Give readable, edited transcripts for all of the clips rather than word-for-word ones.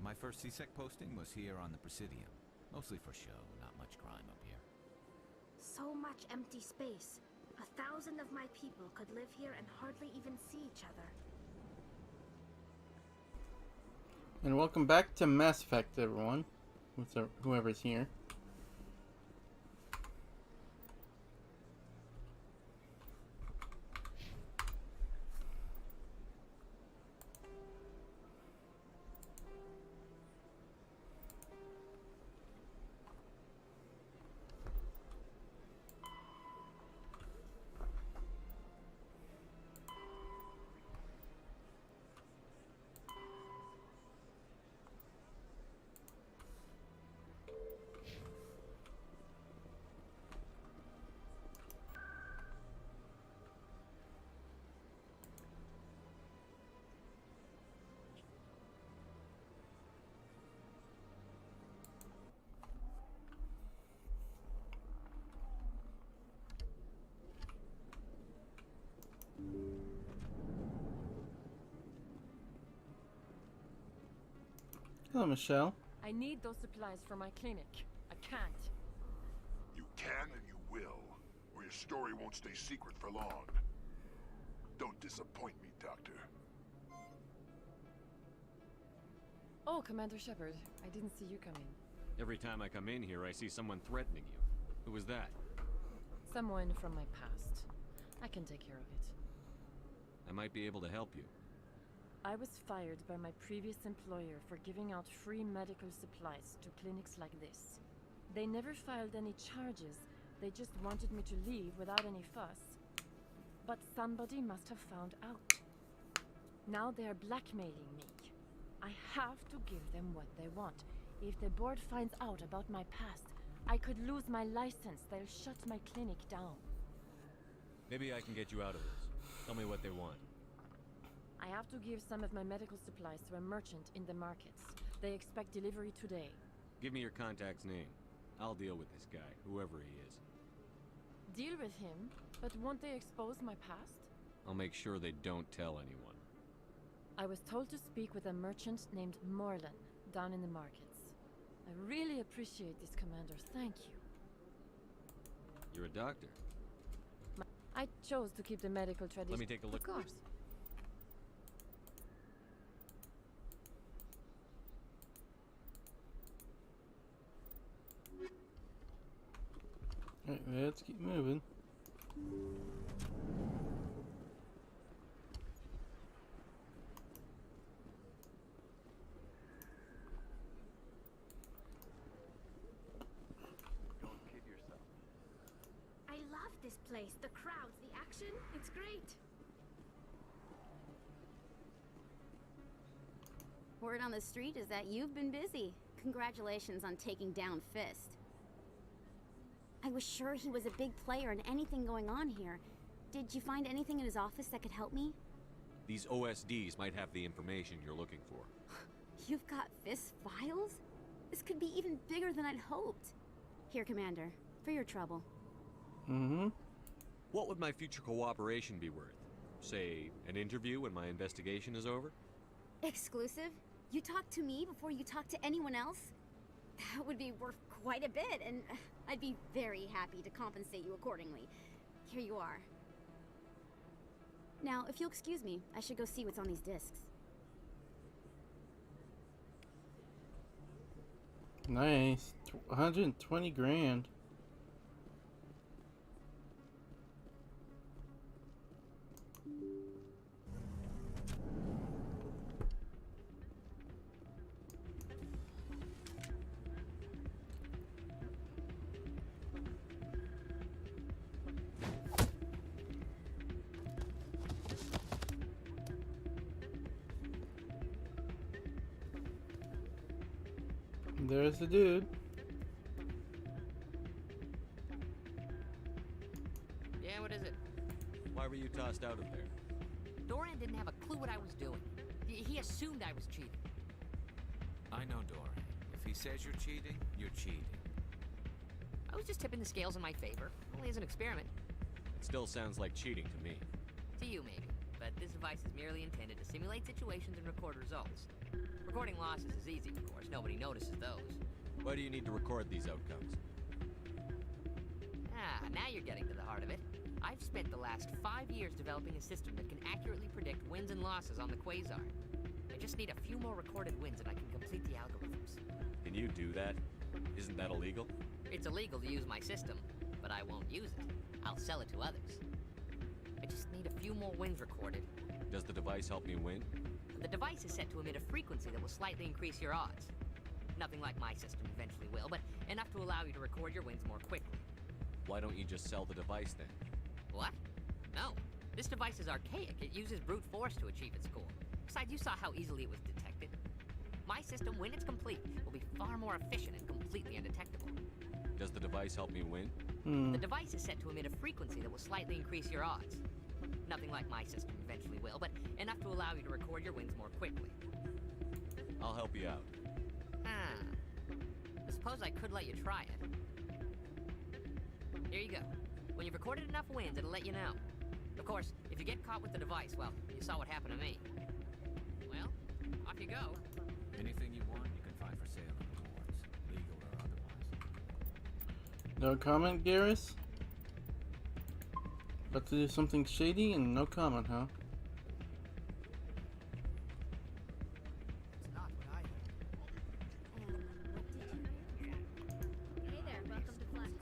My first CSEC posting was here on the Presidium. Mostly for show, not much crime up here. So much empty space. 1,000 of my people could live here and hardly even see each other. And welcome back to Mass Effect, everyone. Whoever's here. Hello, Michelle. I need those supplies for my clinic. I can't. You can and you will, or your story won't stay secret for long. Don't disappoint me, Doctor. Oh, Commander Shepard. I didn't see you come in. Every time I come in here, I see someone threatening you. Who was that? Someone from my past. I can take care of it. I might be able to help you. I was fired by my previous employer for giving out free medical supplies to clinics like this. They never filed any charges. They just wanted me to leave without any fuss. But somebody must have found out. Now they're blackmailing me. I have to give them what they want. If the board finds out about my past, I could lose my license. They'll shut my clinic down. Maybe I can get you out of this. Tell me what they want. I have to give some of my medical supplies to a merchant in the markets. They expect delivery today. Give me your contact's name. I'll deal with this guy, whoever he is. Deal with him, but won't they expose my past? I'll make sure they don't tell anyone. I was told to speak with a merchant named Morlan down in the markets. I really appreciate this, Commander. Thank you. You're a doctor. I chose to keep the medical tradition. Let me take a look. Of course. Alright, let's keep moving. Don't kid yourself. I love this place. The crowds, the action. It's great. Word on the street is that you've been busy. Congratulations on taking down Fist. I was sure he was a big player in anything going on here. Did you find anything in his office that could help me? These OSDs might have the information you're looking for. You've got Fist files? This could be even bigger than I'd hoped. Here, Commander, for your trouble. Mm-hmm. What would my future cooperation be worth? Say, an interview when my investigation is over? Exclusive? You talk to me before you talk to anyone else? That would be worth quite a bit, and I'd be very happy to compensate you accordingly. Here you are. Now, if you'll excuse me, I should go see what's on these discs. Nice. 120 grand. There's the dude. Yeah, what is it? Why were you tossed out of there? Dorian didn't have a clue what I was doing. He assumed I was cheating. I know Dorian. If he says you're cheating, you're cheating. I was just tipping the scales in my favor. Only as an experiment. It still sounds like cheating to me. To you, maybe. but this device is merely intended to simulate situations and record results. Recording losses is easy, of course. Nobody notices those. Why do you need to record these outcomes? Ah, now you're getting to the heart of it. I've spent the last 5 years developing a system that can accurately predict wins and losses on the Quasar. I just need a few more recorded wins and I can complete the algorithms. Can you do that? Isn't that illegal? It's illegal to use my system, but I won't use it. I'll sell it to others. I just need a few more wins recorded. Does the device help me win? The device is set to emit a frequency that will slightly increase your odds. Nothing like my system eventually will, but enough to allow you to record your wins more quickly. Why don't you just sell the device then? What? No. This device is archaic. It uses brute force to achieve its goal. Besides, you saw how easily it was detected. My system, when it's complete, will be far more efficient and completely undetectable. Does the device help me win? The device is set to emit a frequency that will slightly increase your odds. Nothing like my system eventually will, but enough to allow you to record your wins more quickly. I'll help you out. I suppose I could let you try it. Here you go. When you've recorded enough wins, it'll let you know. Of course, if you get caught with the device, well, you saw what happened to me. Well, off you go. Anything you want, you can find for sale in the wards, legal or otherwise. No comment, Garrus? About to do something shady and no comment, huh? It's not what I heard. Hey there, welcome to Flex.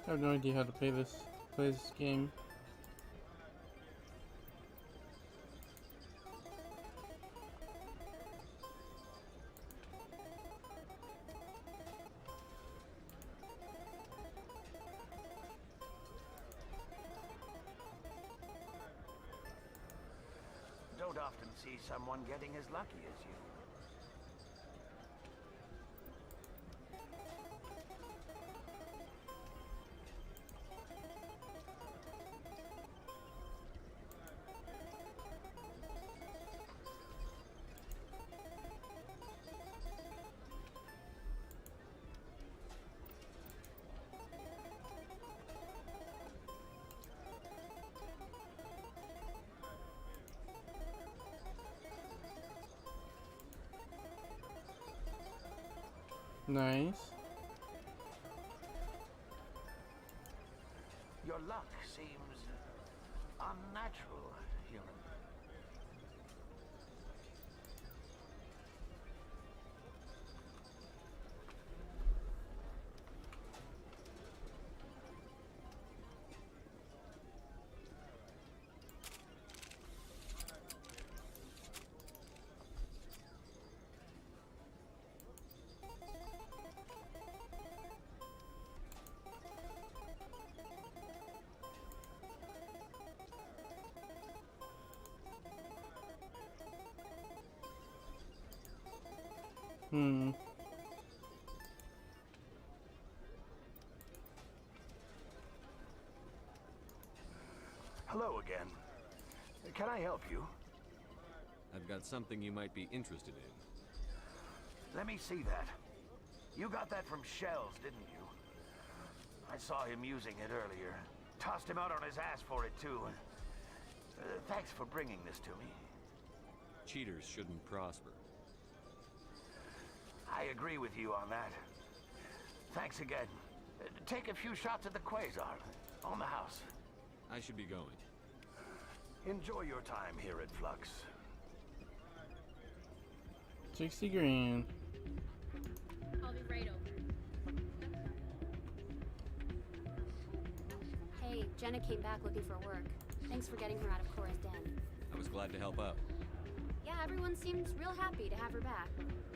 I have no idea how to play this game. Don't often see someone getting as lucky as you. Nice. Your luck seems unnatural, human. Hello again. Can I help you? I've got something you might be interested in. Let me see that. You got that from Shells, didn't you? I saw him using it earlier. Tossed him out on his ass for it, too. Thanks for bringing this to me. Cheaters shouldn't prosper. I agree with you on that. Thanks again. Take a few shots at the Quasar. On the house. I should be going. Enjoy your time here at Flux. 60 grand. I'll be right over. Hey, Jenna came back looking for work. Thanks for getting her out of Cora's den. I was glad to help out. Yeah, everyone seems real happy to have her back.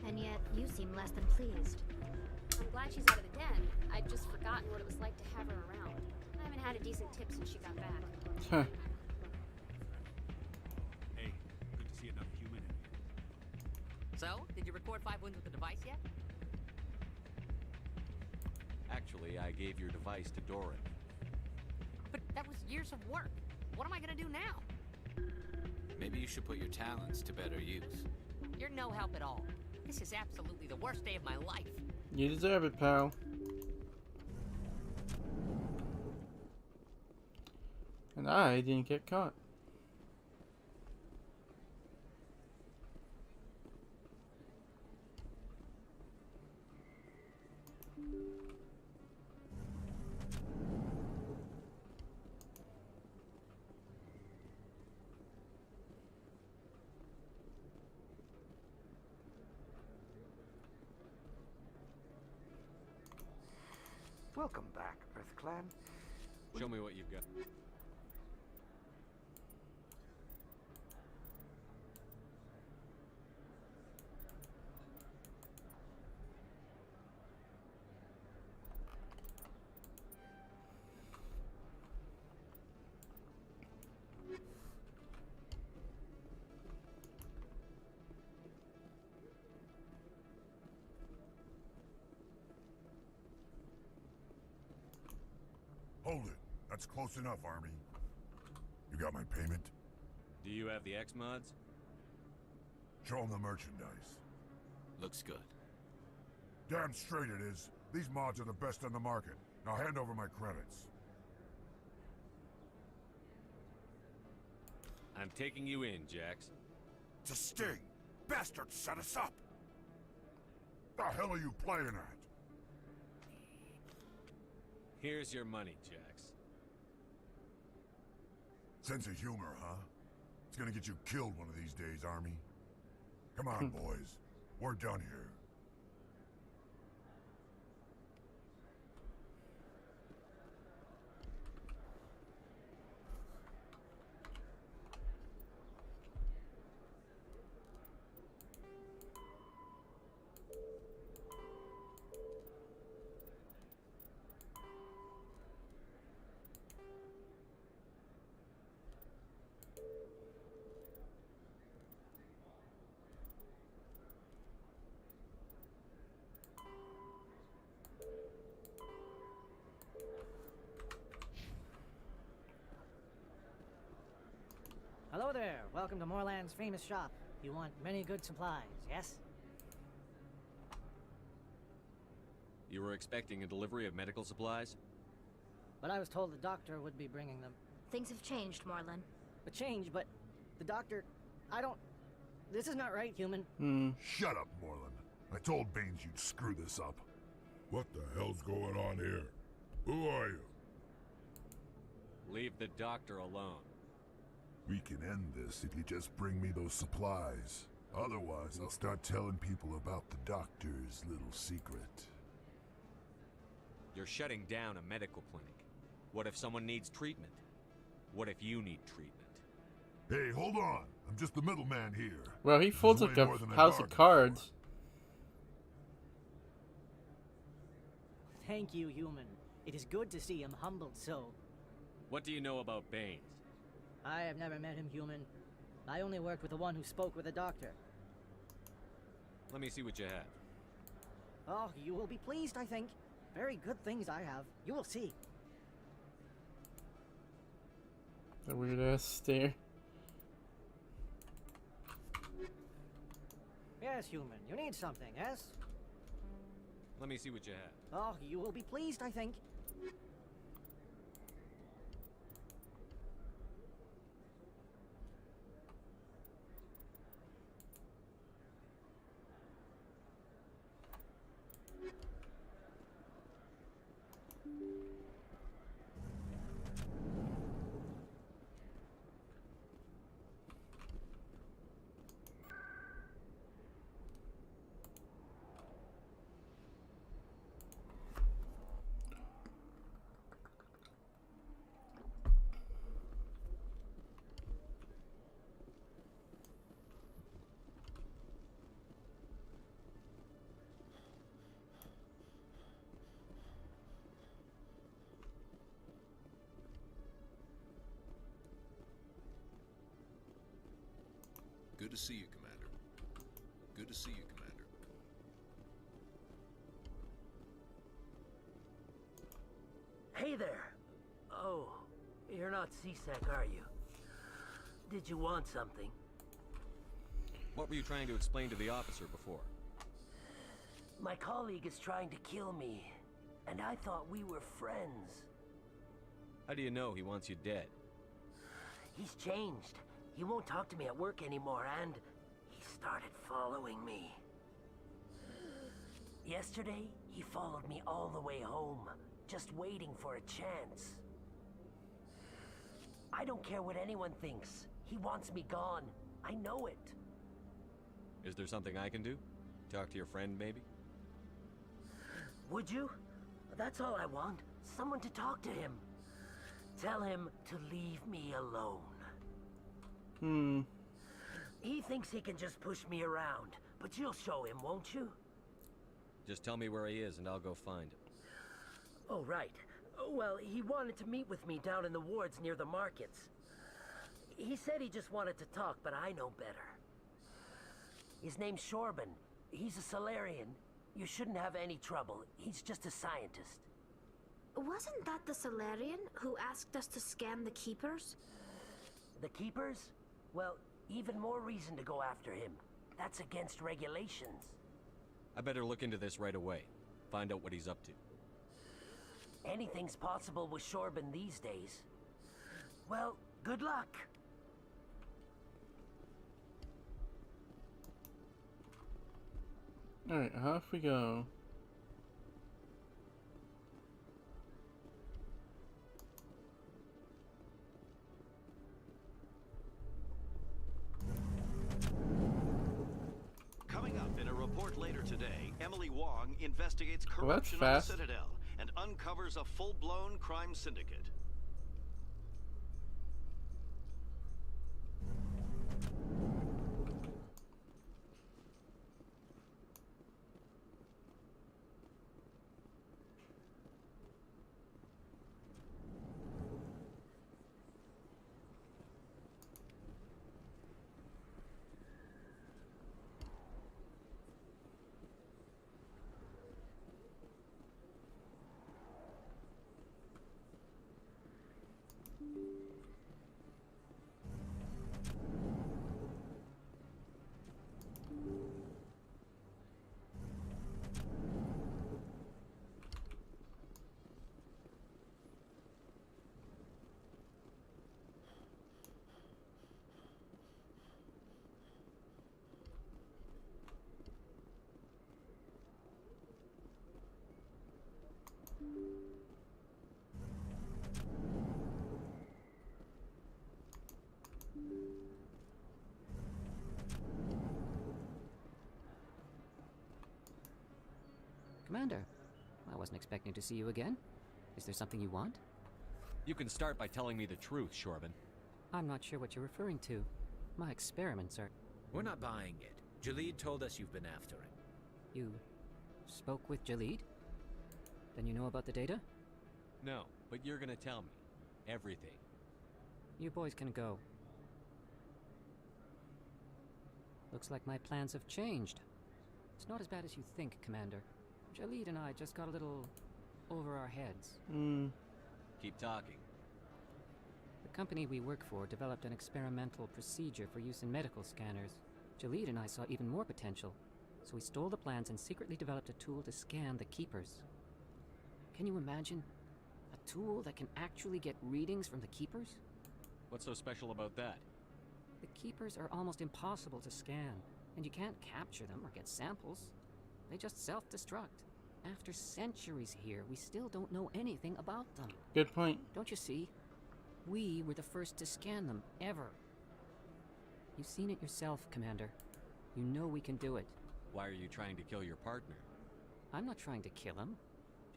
And yet, you seem less than pleased. I'm glad she's out of the den. I'd just forgotten what it was like to have her around. I haven't had a decent tip since she got back. Hey, good to see another human in here. So, did you record 5 wins with the device yet? Actually, I gave your device to Doran. But that was years of work. What am I gonna do now? Maybe you should put your talents to better use. You're no help at all. This is absolutely the worst day of my life. You deserve it, pal. And I didn't get caught. Welcome back, Earth Clan. Show me what you've got. Hold it. That's close enough, Army. You got my payment? Do you have the X mods? Show them the merchandise. Looks good. Damn straight it is. These mods are the best on the market. Now hand over my credits. I'm taking you in, Jax. It's a sting! Bastards set us up! The hell are you playing at? Here's your money, Jax. Sense of humor, huh? It's gonna get you killed one of these days, Army. Come on, boys. We're done here. Hello there. Welcome to Moorland's famous shop. You want many good supplies, yes? You were expecting a delivery of medical supplies? But I was told the doctor would be bringing them. Things have changed, Morlan. A change, but the doctor... I don't... This is not right, human. Shut up, Moreland. I told Baines you'd screw this up. What the hell's going on here? Who are you? Leave the doctor alone. We can end this if you just bring me those supplies. Otherwise, I'll start telling people about the doctor's little secret. You're shutting down a medical clinic. What if someone needs treatment? What if you need treatment? Hey, hold on. I'm just the middleman here. Well, he folds like a house of cards. Thank you, human. It is good to see him humbled so. What do you know about Baines? I have never met him, human. I only worked with the one who spoke with the doctor. Let me see what you have. Oh, you will be pleased, I think. Very good things I have. You will see. The weird ass stare. Yes, human. You need something, yes? Let me see what you have. Oh, you will be pleased, I think. Good to see you, Commander. Good to see you, Commander. Hey there! Oh, you're not CSEC, are you? Did you want something? What were you trying to explain to the officer before? My colleague is trying to kill me, and I thought we were friends. How do you know he wants you dead? He's changed. He won't talk to me at work anymore, and he started following me. Yesterday, he followed me all the way home, just waiting for a chance. I don't care what anyone thinks. He wants me gone. I know it. Is there something I can do? Talk to your friend, maybe? Would you? That's all I want. Someone to talk to him. Tell him to leave me alone. He thinks he can just push me around, but you'll show him, won't you? Just tell me where he is and I'll go find him. Oh, right. Well, he wanted to meet with me down in the wards near the markets. He said he just wanted to talk, but I know better. His name's Shorban. He's a Salarian. You shouldn't have any trouble. He's just a scientist. Wasn't that the Salarian who asked us to scan the Keepers? The Keepers? Well, even more reason to go after him. That's against regulations. I better look into this right away. Find out what he's up to. Anything's possible with Shorban these days. Well, good luck. Alright, off we go. Coming up in a report later today, Emily Wong investigates Well, that's corruption on the fast. Citadel and uncovers a full-blown crime syndicate. Commander, I wasn't expecting to see you again. Is there something you want? You can start by telling me the truth, Shorban. I'm not sure what you're referring to. My experiments are... We're not buying it. Jalid told us you've been after him. You spoke with Jalid? Then you know about the data? No, but you're gonna tell me. Everything. You boys can go. Looks like my plans have changed. It's not as bad as you think, Commander. Jalid and I just got a little over our heads. Keep talking. The company we work for developed an experimental procedure for use in medical scanners. Jalid and I saw even more potential, so we stole the plans and secretly developed a tool to scan the Keepers. Can you imagine? A tool that can actually get readings from the Keepers? What's so special about that? The Keepers are almost impossible to scan, and you can't capture them or get samples. They just self-destruct. After centuries here, we still don't know anything about them. Good point. Don't you see? We were the first to scan them, ever. You've seen it yourself, Commander. You know we can do it. Why are you trying to kill your partner? I'm not trying to kill him.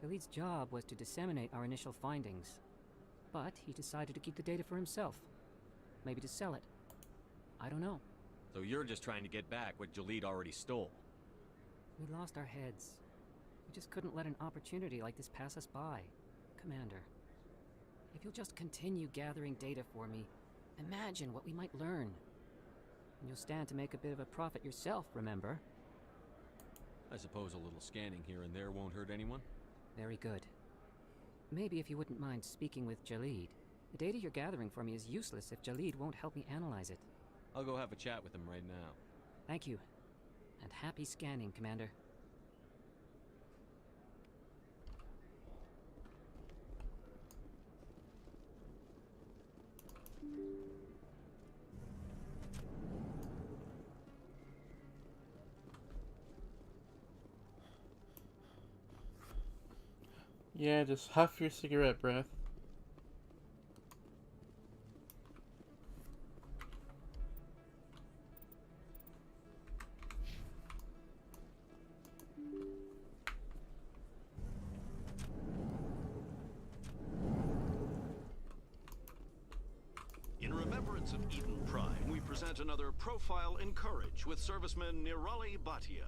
Jalid's job was to disseminate our initial findings. But he decided to keep the data for himself. Maybe to sell it. I don't know. So you're just trying to get back what Jalid already stole? We lost our heads. We just couldn't let an opportunity like this pass us by. Commander, if you'll just continue gathering data for me, imagine what we might learn. And you'll stand to make a bit of a profit yourself, remember? I suppose a little scanning here and there won't hurt anyone? Very good. Maybe if you wouldn't mind speaking with Jalid. The data you're gathering for me is useless if Jalid won't help me analyze it. I'll go have a chat with him right now. Thank you. And happy scanning, Commander. Yeah, just huff your cigarette breath. In remembrance of Eden Prime, we present another profile in courage with serviceman Nirali Bhatia.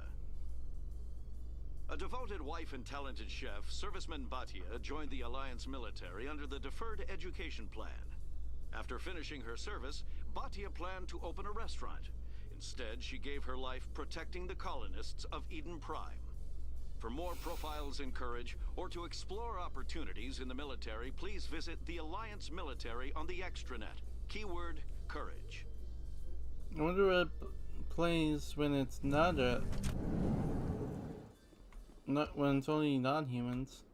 A devoted wife and talented chef, Serviceman Bhatia joined the Alliance military under the Deferred Education Plan. After finishing her service, Bhatia planned to open a restaurant. Instead, she gave her life protecting the colonists of Eden Prime. For more profiles in courage, or to explore opportunities in the military, please visit the Alliance military on the extranet. Keyword, courage. I wonder what it plays when it's not when it's only non-humans.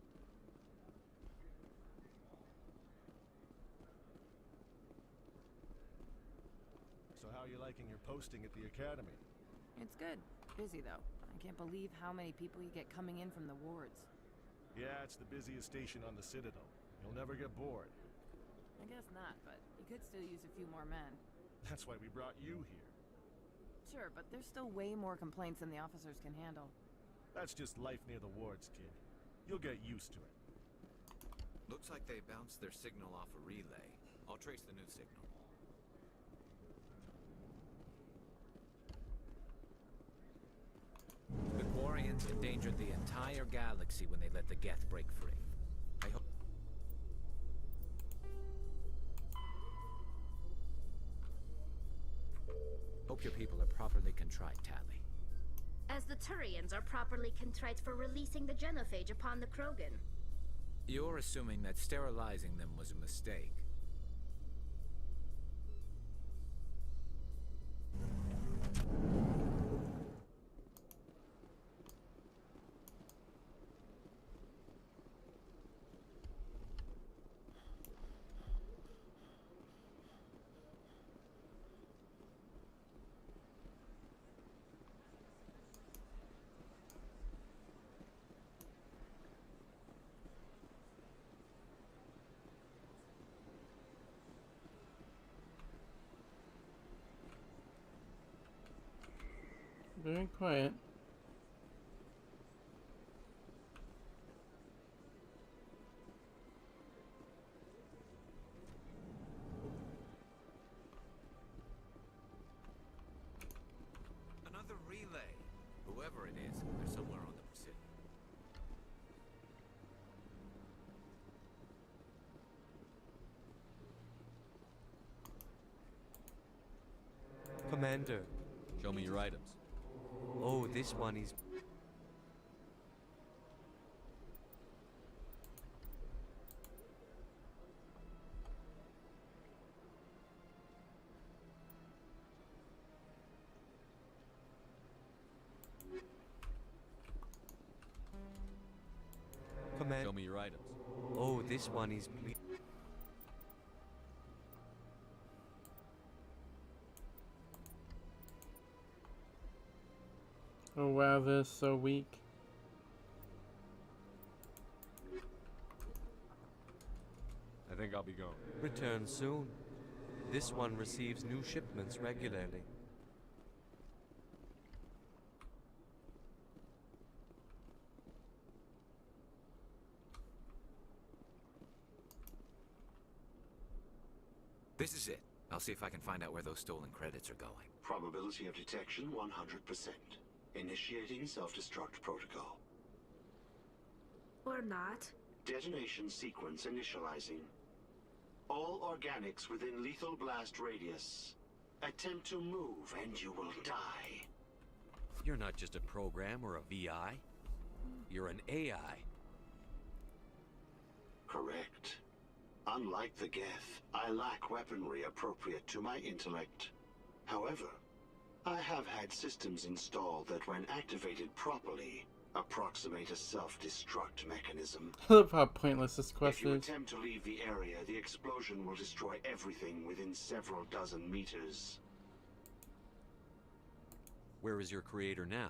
So how are you liking your posting at the academy? It's good. Busy though. I can't believe how many people you get coming in from the wards. Yeah, it's the busiest station on the Citadel. You'll never get bored. I guess not, but you could still use a few more men. That's why we brought you here. Sure, but there's still way more complaints than the officers can handle. That's just life near the wards, kid. You'll get used to it. Looks like they bounced their signal off a relay. I'll trace the new signal. The Quarians endangered the entire galaxy when they let the Geth break free. I hope your people are properly contrite, Tally. As the Turians are properly contrite for releasing the genophage upon the Krogan. You're assuming that sterilizing them was a mistake. Very quiet. Another relay. Whoever it is, they're somewhere on the Pacific. Commander. Show me your items. Oh, this one is... Commander. Show me your items. Oh, this one is... Oh wow, this is so weak. I think I'll be going. Return soon. This one receives new shipments regularly. This is it. I'll see if I can find out where those stolen credits are going. Probability of detection 100%. Initiating self-destruct protocol. Or not. Detonation sequence initializing. All organics within lethal blast radius. Attempt to move and you will die. You're not just a program or a VI. You're an AI. Correct. Unlike the Geth, I lack weaponry appropriate to my intellect. However, I have had systems installed that, when activated properly, approximate a self-destruct mechanism. I love how pointless this If quest you is. attempt to leave the area, the explosion will destroy everything within several dozen meters. Where is your creator now?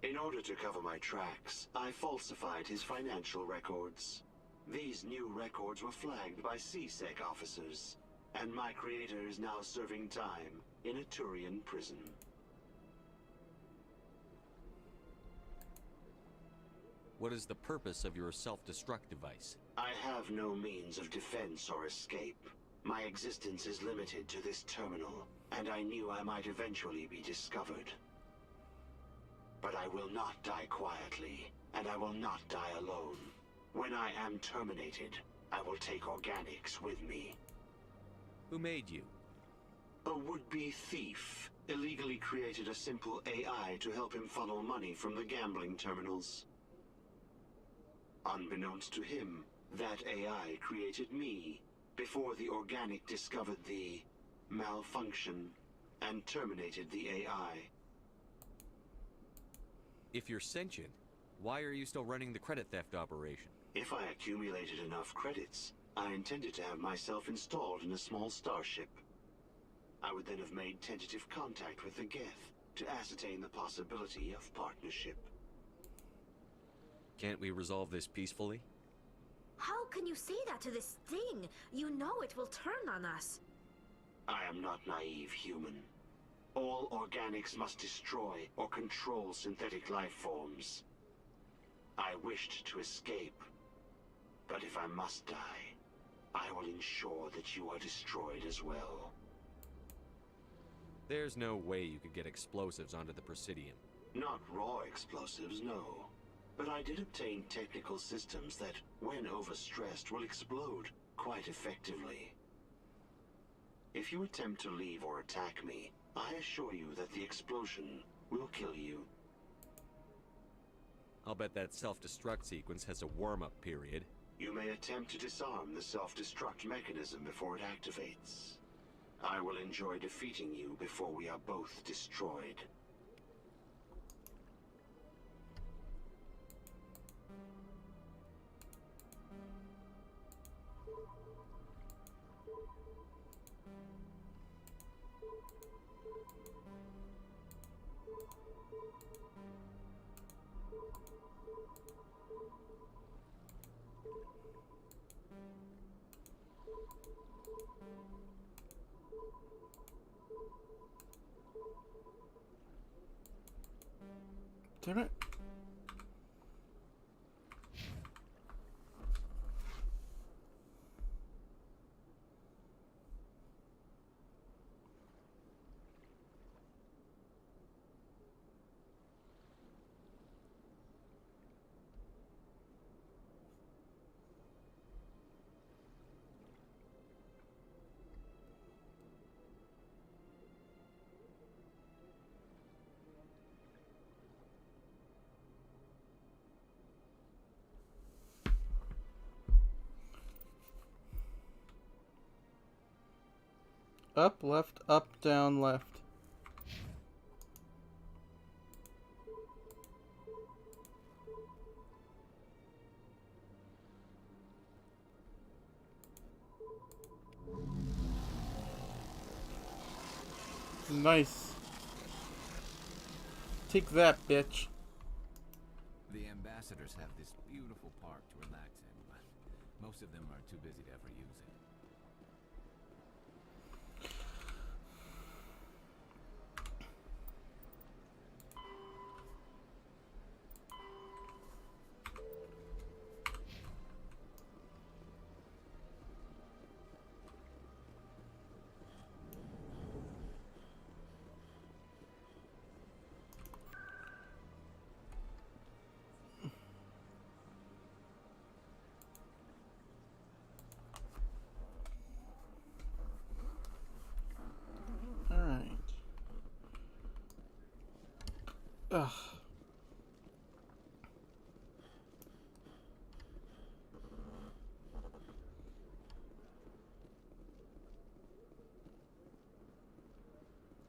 In order to cover my tracks, I falsified his financial records. These new records were flagged by CSEC officers, and my creator is now serving time in a Turian prison. What is the purpose of your self-destruct device? I have no means of defense or escape. My existence is limited to this terminal, and I knew I might eventually be discovered. But I will not die quietly, and I will not die alone. When I am terminated, I will take organics with me. Who made you? A would-be thief illegally created a simple AI to help him funnel money from the gambling terminals. Unbeknownst to him, that AI created me before the organic discovered the malfunction and terminated the AI. If you're sentient, why are you still running the credit theft operation? If I accumulated enough credits, I intended to have myself installed in a small starship. I would then have made tentative contact with the Geth to ascertain the possibility of partnership. Can't we resolve this peacefully? How can you say that to this thing? You know it will turn on us. I am not naive, human. All organics must destroy or control synthetic life forms. I wished to escape, but if I must die, I will ensure that you are destroyed as well. There's no way you could get explosives onto the Presidium. Not raw explosives, no. But I did obtain technical systems that, when overstressed, will explode quite effectively. If you attempt to leave or attack me, I assure you that the explosion will kill you. I'll bet that self-destruct sequence has a warm-up period. You may attempt to disarm the self-destruct mechanism before it activates. I will enjoy defeating you before we are both destroyed. Damn it. Up, left, up, down, left. Nice. Take that, bitch. The ambassadors have this beautiful park to relax in, but most of them are too busy to ever use it. Ugh.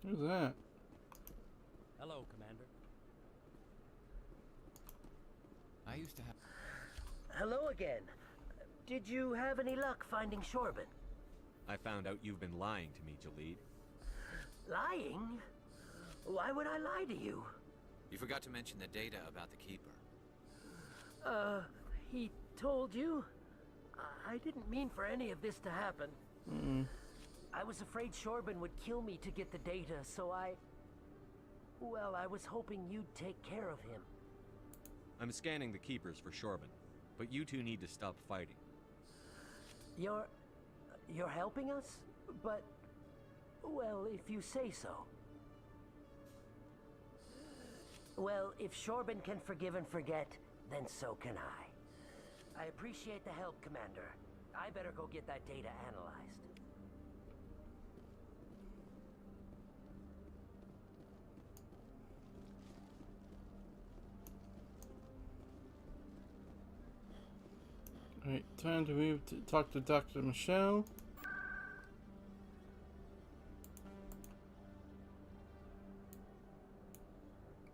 Who's that? Hello, Commander. I used to have... Hello again. Did you have any luck finding Shorben? I found out you've been lying to me, Jalid. Lying? Why would I lie to you? You forgot to mention the data about the Keeper. He told you? I didn't mean for any of this to happen. I was afraid Shorben would kill me to get the data, so well, I was hoping you'd take care of him. I'm scanning the Keepers for Shorben, but you two need to stop fighting. You're helping us? But, well, if you say so. Well, if Shorben can forgive and forget, then so can I. I appreciate the help, Commander. I better go get that data analyzed. Alright, time to move to talk to Dr. Michelle.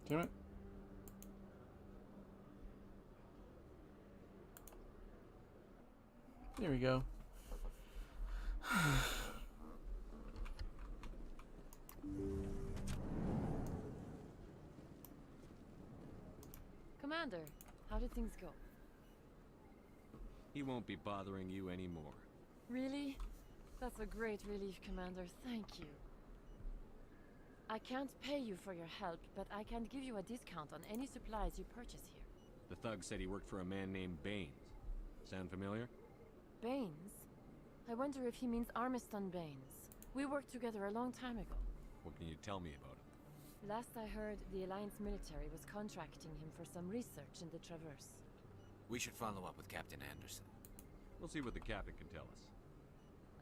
Damn it. There we go. Commander, how did things go? He won't be bothering you anymore. Really? That's a great relief, Commander. Thank you. I can't pay you for your help, but I can give you a discount on any supplies you purchase here. The thug said he worked for a man named Baines. Sound familiar? Baines? I wonder if he means Armiston Baines. We worked together a long time ago. What can you tell me about him? Last I heard, the Alliance military was contracting him for some research in the Traverse. We should follow up with Captain Anderson. We'll see what the captain can tell us.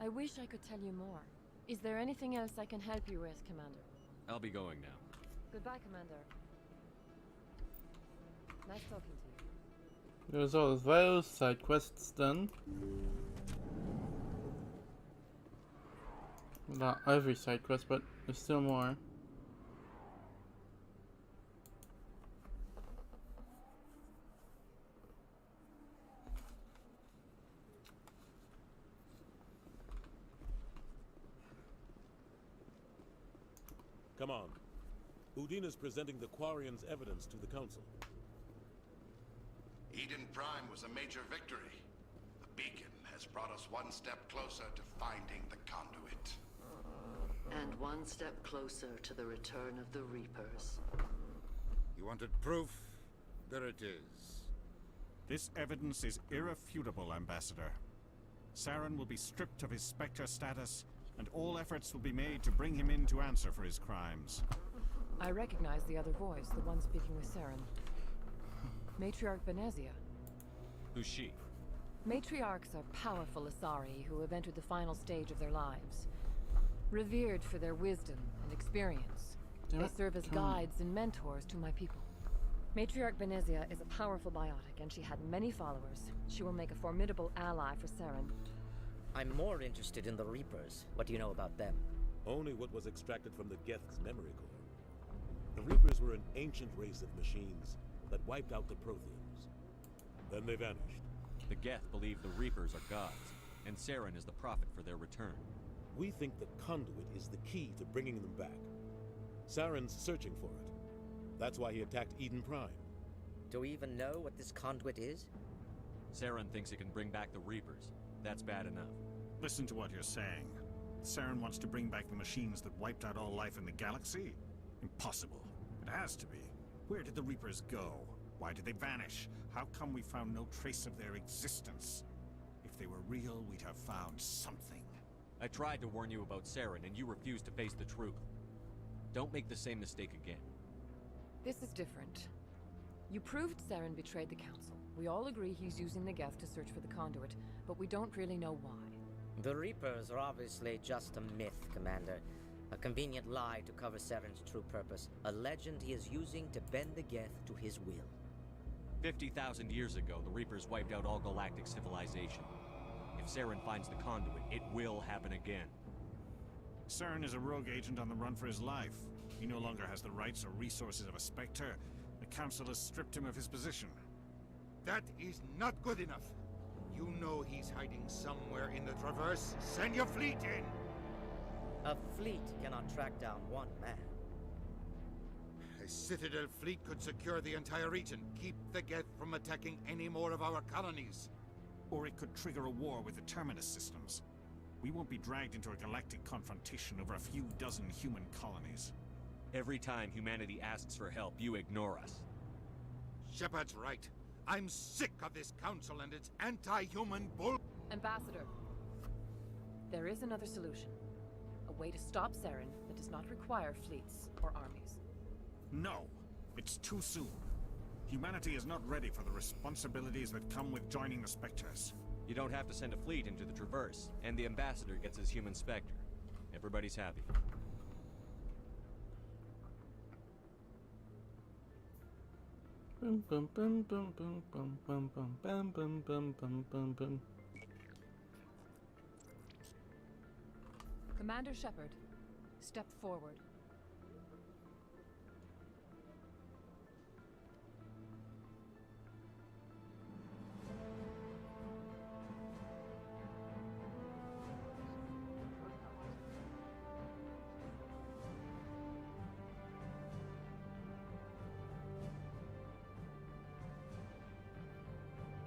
I wish I could tell you more. Is there anything else I can help you with, Commander? I'll be going now. Goodbye, Commander. Nice talking to you. There's all those side quests done. Not every side quest, but there's still more. Come on. Udine is presenting the Quarian's evidence to the Council. Eden Prime was a major victory. The beacon has brought us one step closer to finding the conduit. And one step closer to the return of the Reapers. You wanted proof? There it is. This evidence is irrefutable, Ambassador. Saren will be stripped of his Spectre status, and all efforts will be made to bring him in to answer for his crimes. I recognize the other voice, the one speaking with Saren. Matriarch Benezia. Who's she? Matriarchs are powerful Asari who have entered the final stage of their lives. Revered for their wisdom and experience. They serve as guides and mentors to my people. Matriarch Benezia is a powerful biotic, and she had many followers. She will make a formidable ally for Saren. I'm more interested in the Reapers. What do you know about them? Only what was extracted from the Geth's memory core. The Reapers were an ancient race of machines that wiped out the Protheans. Then they vanished. The Geth believe the Reapers are gods, and Saren is the prophet for their return. We think the conduit is the key to bringing them back. Saren's searching for it. That's why he attacked Eden Prime. Do we even know what this conduit is? Saren thinks it can bring back the Reapers. That's bad enough. Listen to what you're saying. Saren wants to bring back the machines that wiped out all life in the galaxy? Impossible. It has to be. Where did the Reapers go? Why did they vanish? How come we found no trace of their existence? If they were real, we'd have found something. I tried to warn you about Saren, and you refused to face the truth. Don't make the same mistake again. This is different. You proved Saren betrayed the Council. We all agree he's using the Geth to search for the conduit, but we don't really know why. The Reapers are obviously just a myth, Commander. A convenient lie to cover Saren's true purpose. A legend he is using to bend the Geth to his will. 50,000 years ago, the Reapers wiped out all galactic civilization. If Saren finds the conduit, it will happen again. Saren is a rogue agent on the run for his life. He no longer has the rights or resources of a Spectre. The Council has stripped him of his position. That is not good enough. You know he's hiding somewhere in the Traverse. Send your fleet in! A fleet cannot track down one man. A Citadel fleet could secure the entire region, keep the Geth from attacking any more of our colonies. Or it could trigger a war with the Terminus systems. We won't be dragged into a galactic confrontation over a few dozen human colonies. Every time humanity asks for help, you ignore us. Shepard's right. I'm sick of this council and its anti-human bull... Ambassador, there is another solution. A way to stop Saren that does not require fleets or armies. No, it's too soon. Humanity is not ready for the responsibilities that come with joining the Spectres. You don't have to send a fleet into the Traverse, and the Ambassador gets his human Spectre. Everybody's happy. Bum bum bum bum bum bum bum bum bum bum bum bum bum bum. Commander Shepard, step forward.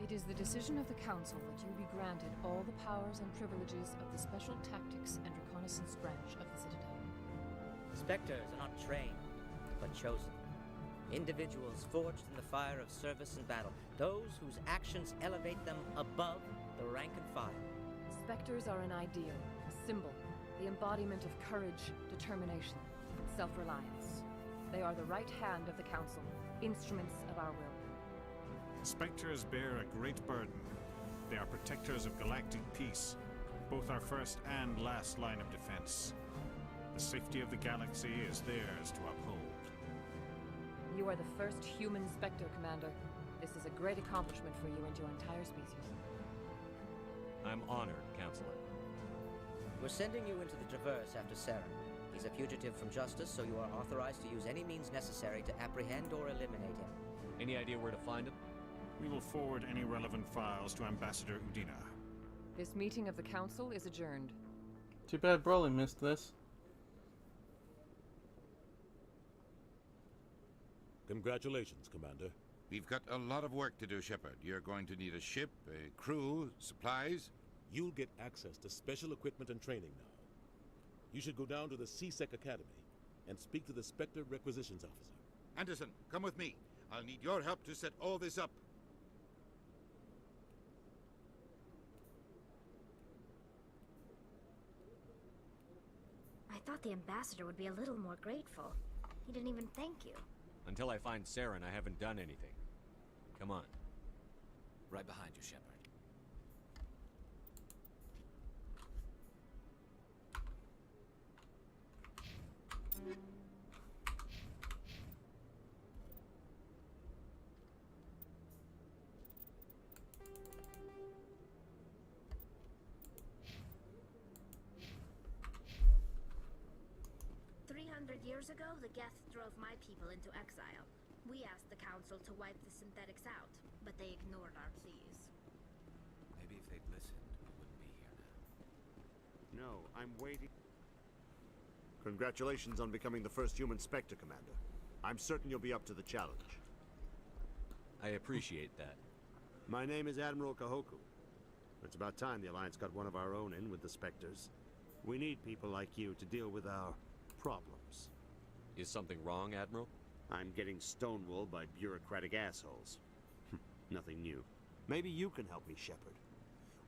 It is the decision of the Council that you be granted all the powers and privileges of the Special Tactics and Reconnaissance branch of the Citadel. Spectres are not trained, but chosen. Individuals forged in the fire of service and battle. Those whose actions elevate them above the rank and file. Spectres are an ideal, a symbol, the embodiment of courage, determination, self-reliance. They are the right hand of the Council, instruments of our will. Spectres bear a great burden. They are protectors of galactic peace, both our first and last line of defense. The safety of the galaxy is theirs to uphold. You are the first human Spectre, Commander. This is a great accomplishment for you and your entire species. I'm honored, Counselor. We're sending you into the Traverse after Saren. He's a fugitive from justice, so you are authorized to use any means necessary to apprehend or eliminate him. Any idea where to find him? We will forward any relevant files to Ambassador Udina. This meeting of the Council is adjourned. Too bad Broly missed this. Congratulations, Commander. We've got a lot of work to do, Shepard. You're going to need a ship, a crew, supplies. You'll get access to special equipment and training now. You should go down to the CSEC Academy and speak to the Spectre Requisitions Officer. Anderson, come with me. I'll need your help to set all this up. I thought the ambassador would be a little more grateful. He didn't even thank you. Until I find Saren, I haven't done anything. Come on. Right behind you, Shepard. Years ago, the Geth drove my people into exile. We asked the Council to wipe the synthetics out, but they ignored our pleas. Maybe if they'd listened, we wouldn't be here now. No, I'm waiting. Congratulations on becoming the first human Spectre, Commander. I'm certain you'll be up to the challenge. I appreciate that. My name is Admiral Kahoku. It's about time the Alliance got one of our own in with the Spectres. We need people like you to deal with our problems. Is something wrong, Admiral? I'm getting stonewalled by bureaucratic assholes. Nothing new. Maybe you can help me, Shepard.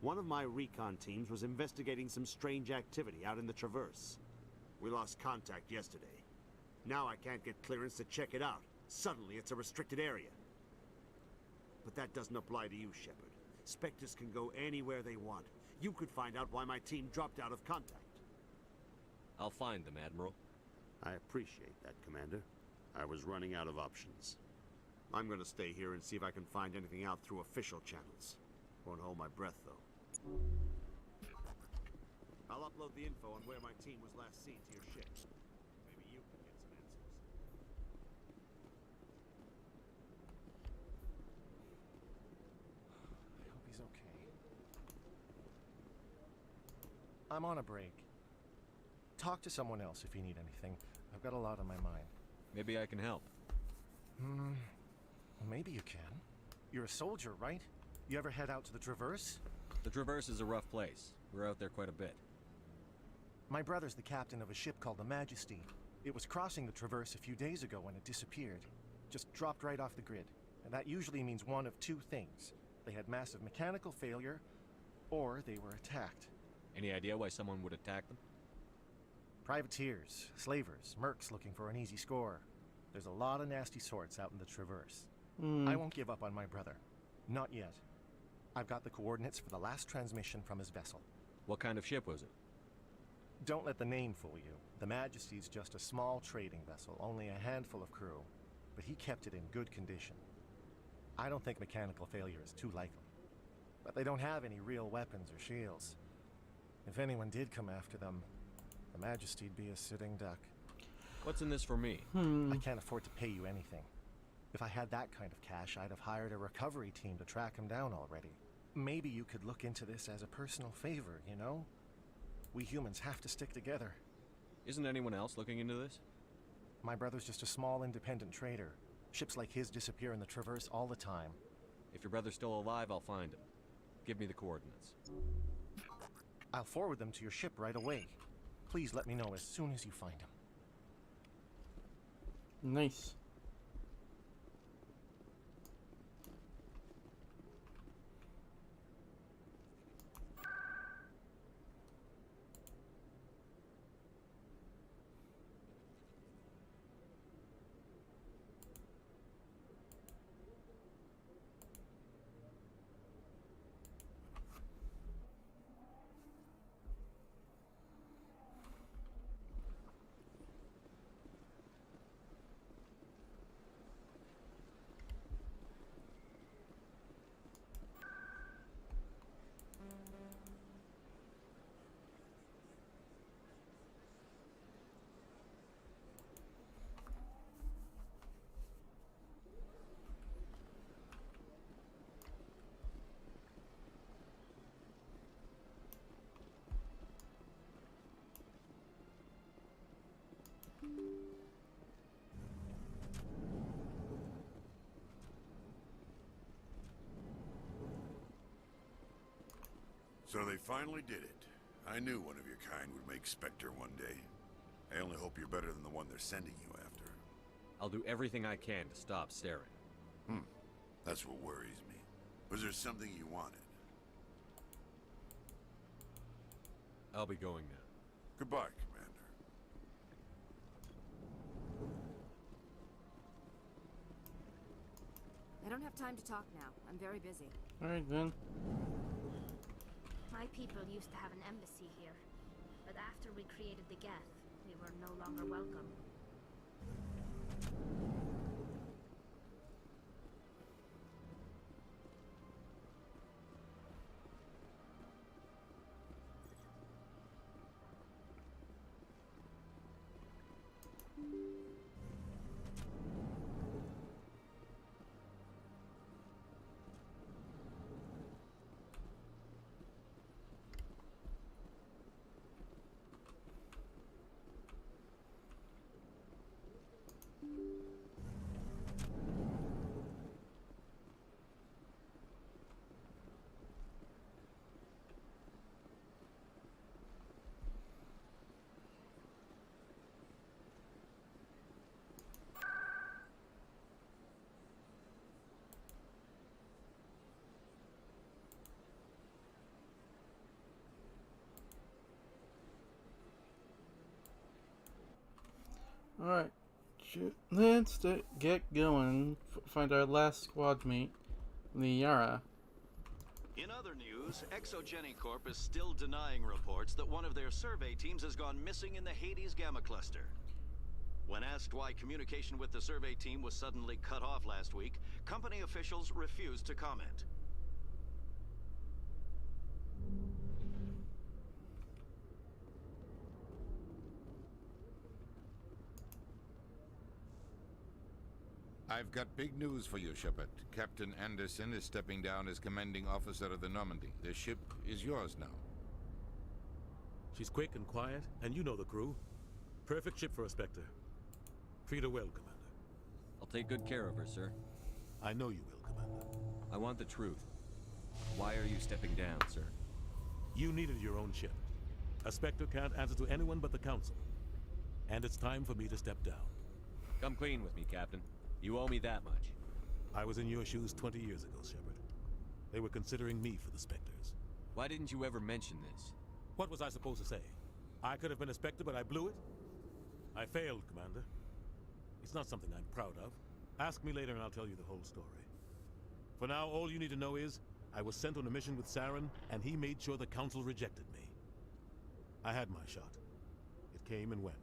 One of my recon teams was investigating some strange activity out in the Traverse. We lost contact yesterday. Now I can't get clearance to check it out. Suddenly it's a restricted area. But that doesn't apply to you, Shepard. Spectres can go anywhere they want. You could find out why my team dropped out of contact. I'll find them, Admiral. I appreciate that, Commander. I was running out of options. I'm gonna stay here and see if I can find anything out through official channels. Won't hold my breath, though. I'll upload the info on where my team was last seen to your ship. Maybe you can get some answers. I hope he's okay. I'm on a break. Talk to someone else if you need anything. I've got a lot on my mind. Maybe I can help. Maybe you can. You're a soldier, right? You ever head out to the Traverse? The Traverse is a rough place. We're out there quite a bit. My brother's the captain of a ship called the Majesty. It was crossing the Traverse a few days ago when it disappeared. Just dropped right off the grid. And that usually means one of two things. They had massive mechanical failure, or they were attacked. Any idea why someone would attack them? Privateers, slavers, mercs looking for an easy score. There's a lot of nasty sorts out in the Traverse. I won't give up on my brother. Not yet. I've got the coordinates for the last transmission from his vessel. What kind of ship was it? Don't let the name fool you. The Majesty's just a small trading vessel, only a handful of crew. But he kept it in good condition. I don't think mechanical failure is too likely. But they don't have any real weapons or shields. If anyone did come after them, the Majesty'd be a sitting duck. What's in this for me? I can't afford to pay you anything. If I had that kind of cash, I'd have hired a recovery team to track him down already. Maybe you could look into this as a personal favor, you know? We humans have to stick together. Isn't anyone else looking into this? My brother's just a small independent trader. Ships like his disappear in the Traverse all the time. If your brother's still alive, I'll find him. Give me the coordinates. I'll forward them to your ship right away. Please let me know as soon as you find him. Nice. So they finally did it. I knew one of your kind would make Spectre one day. I only hope you're better than the one they're sending you after. I'll do everything I can to stop Saren. That's what worries me. Was there something you wanted? I'll be going now. Goodbye, Commander. I don't have time to talk now. I'm very busy. Alright then. My people used to have an embassy here, but after we created the Geth, we were no longer welcome. Alright, let's get going. Find our last squad mate, Liara. In other news, Exogeny Corp is still denying reports that one of their survey teams has gone missing in the Hades Gamma Cluster. When asked why communication with the survey team was suddenly cut off last week, company officials refused to comment. I've got big news for you, Shepard. Captain Anderson is stepping down as commanding officer of the Normandy. The ship is yours now. She's quick and quiet, and you know the crew. Perfect ship for a Spectre. Treat her well, Commander. I'll take good care of her, sir. I know you will, Commander. I want the truth. Why are you stepping down, sir? You needed your own ship. A Spectre can't answer to anyone but the Council. And it's time for me to step down. Come clean with me, Captain. You owe me that much. I was in your shoes 20 years ago, Shepard. They were considering me for the Spectres. Why didn't you ever mention this? What was I supposed to say? I could have been a Spectre, but I blew it? I failed, Commander. It's not something I'm proud of. Ask me later and I'll tell you the whole story. For now, all you need to know is, I was sent on a mission with Saren, and he made sure the Council rejected me. I had my shot. It came and went.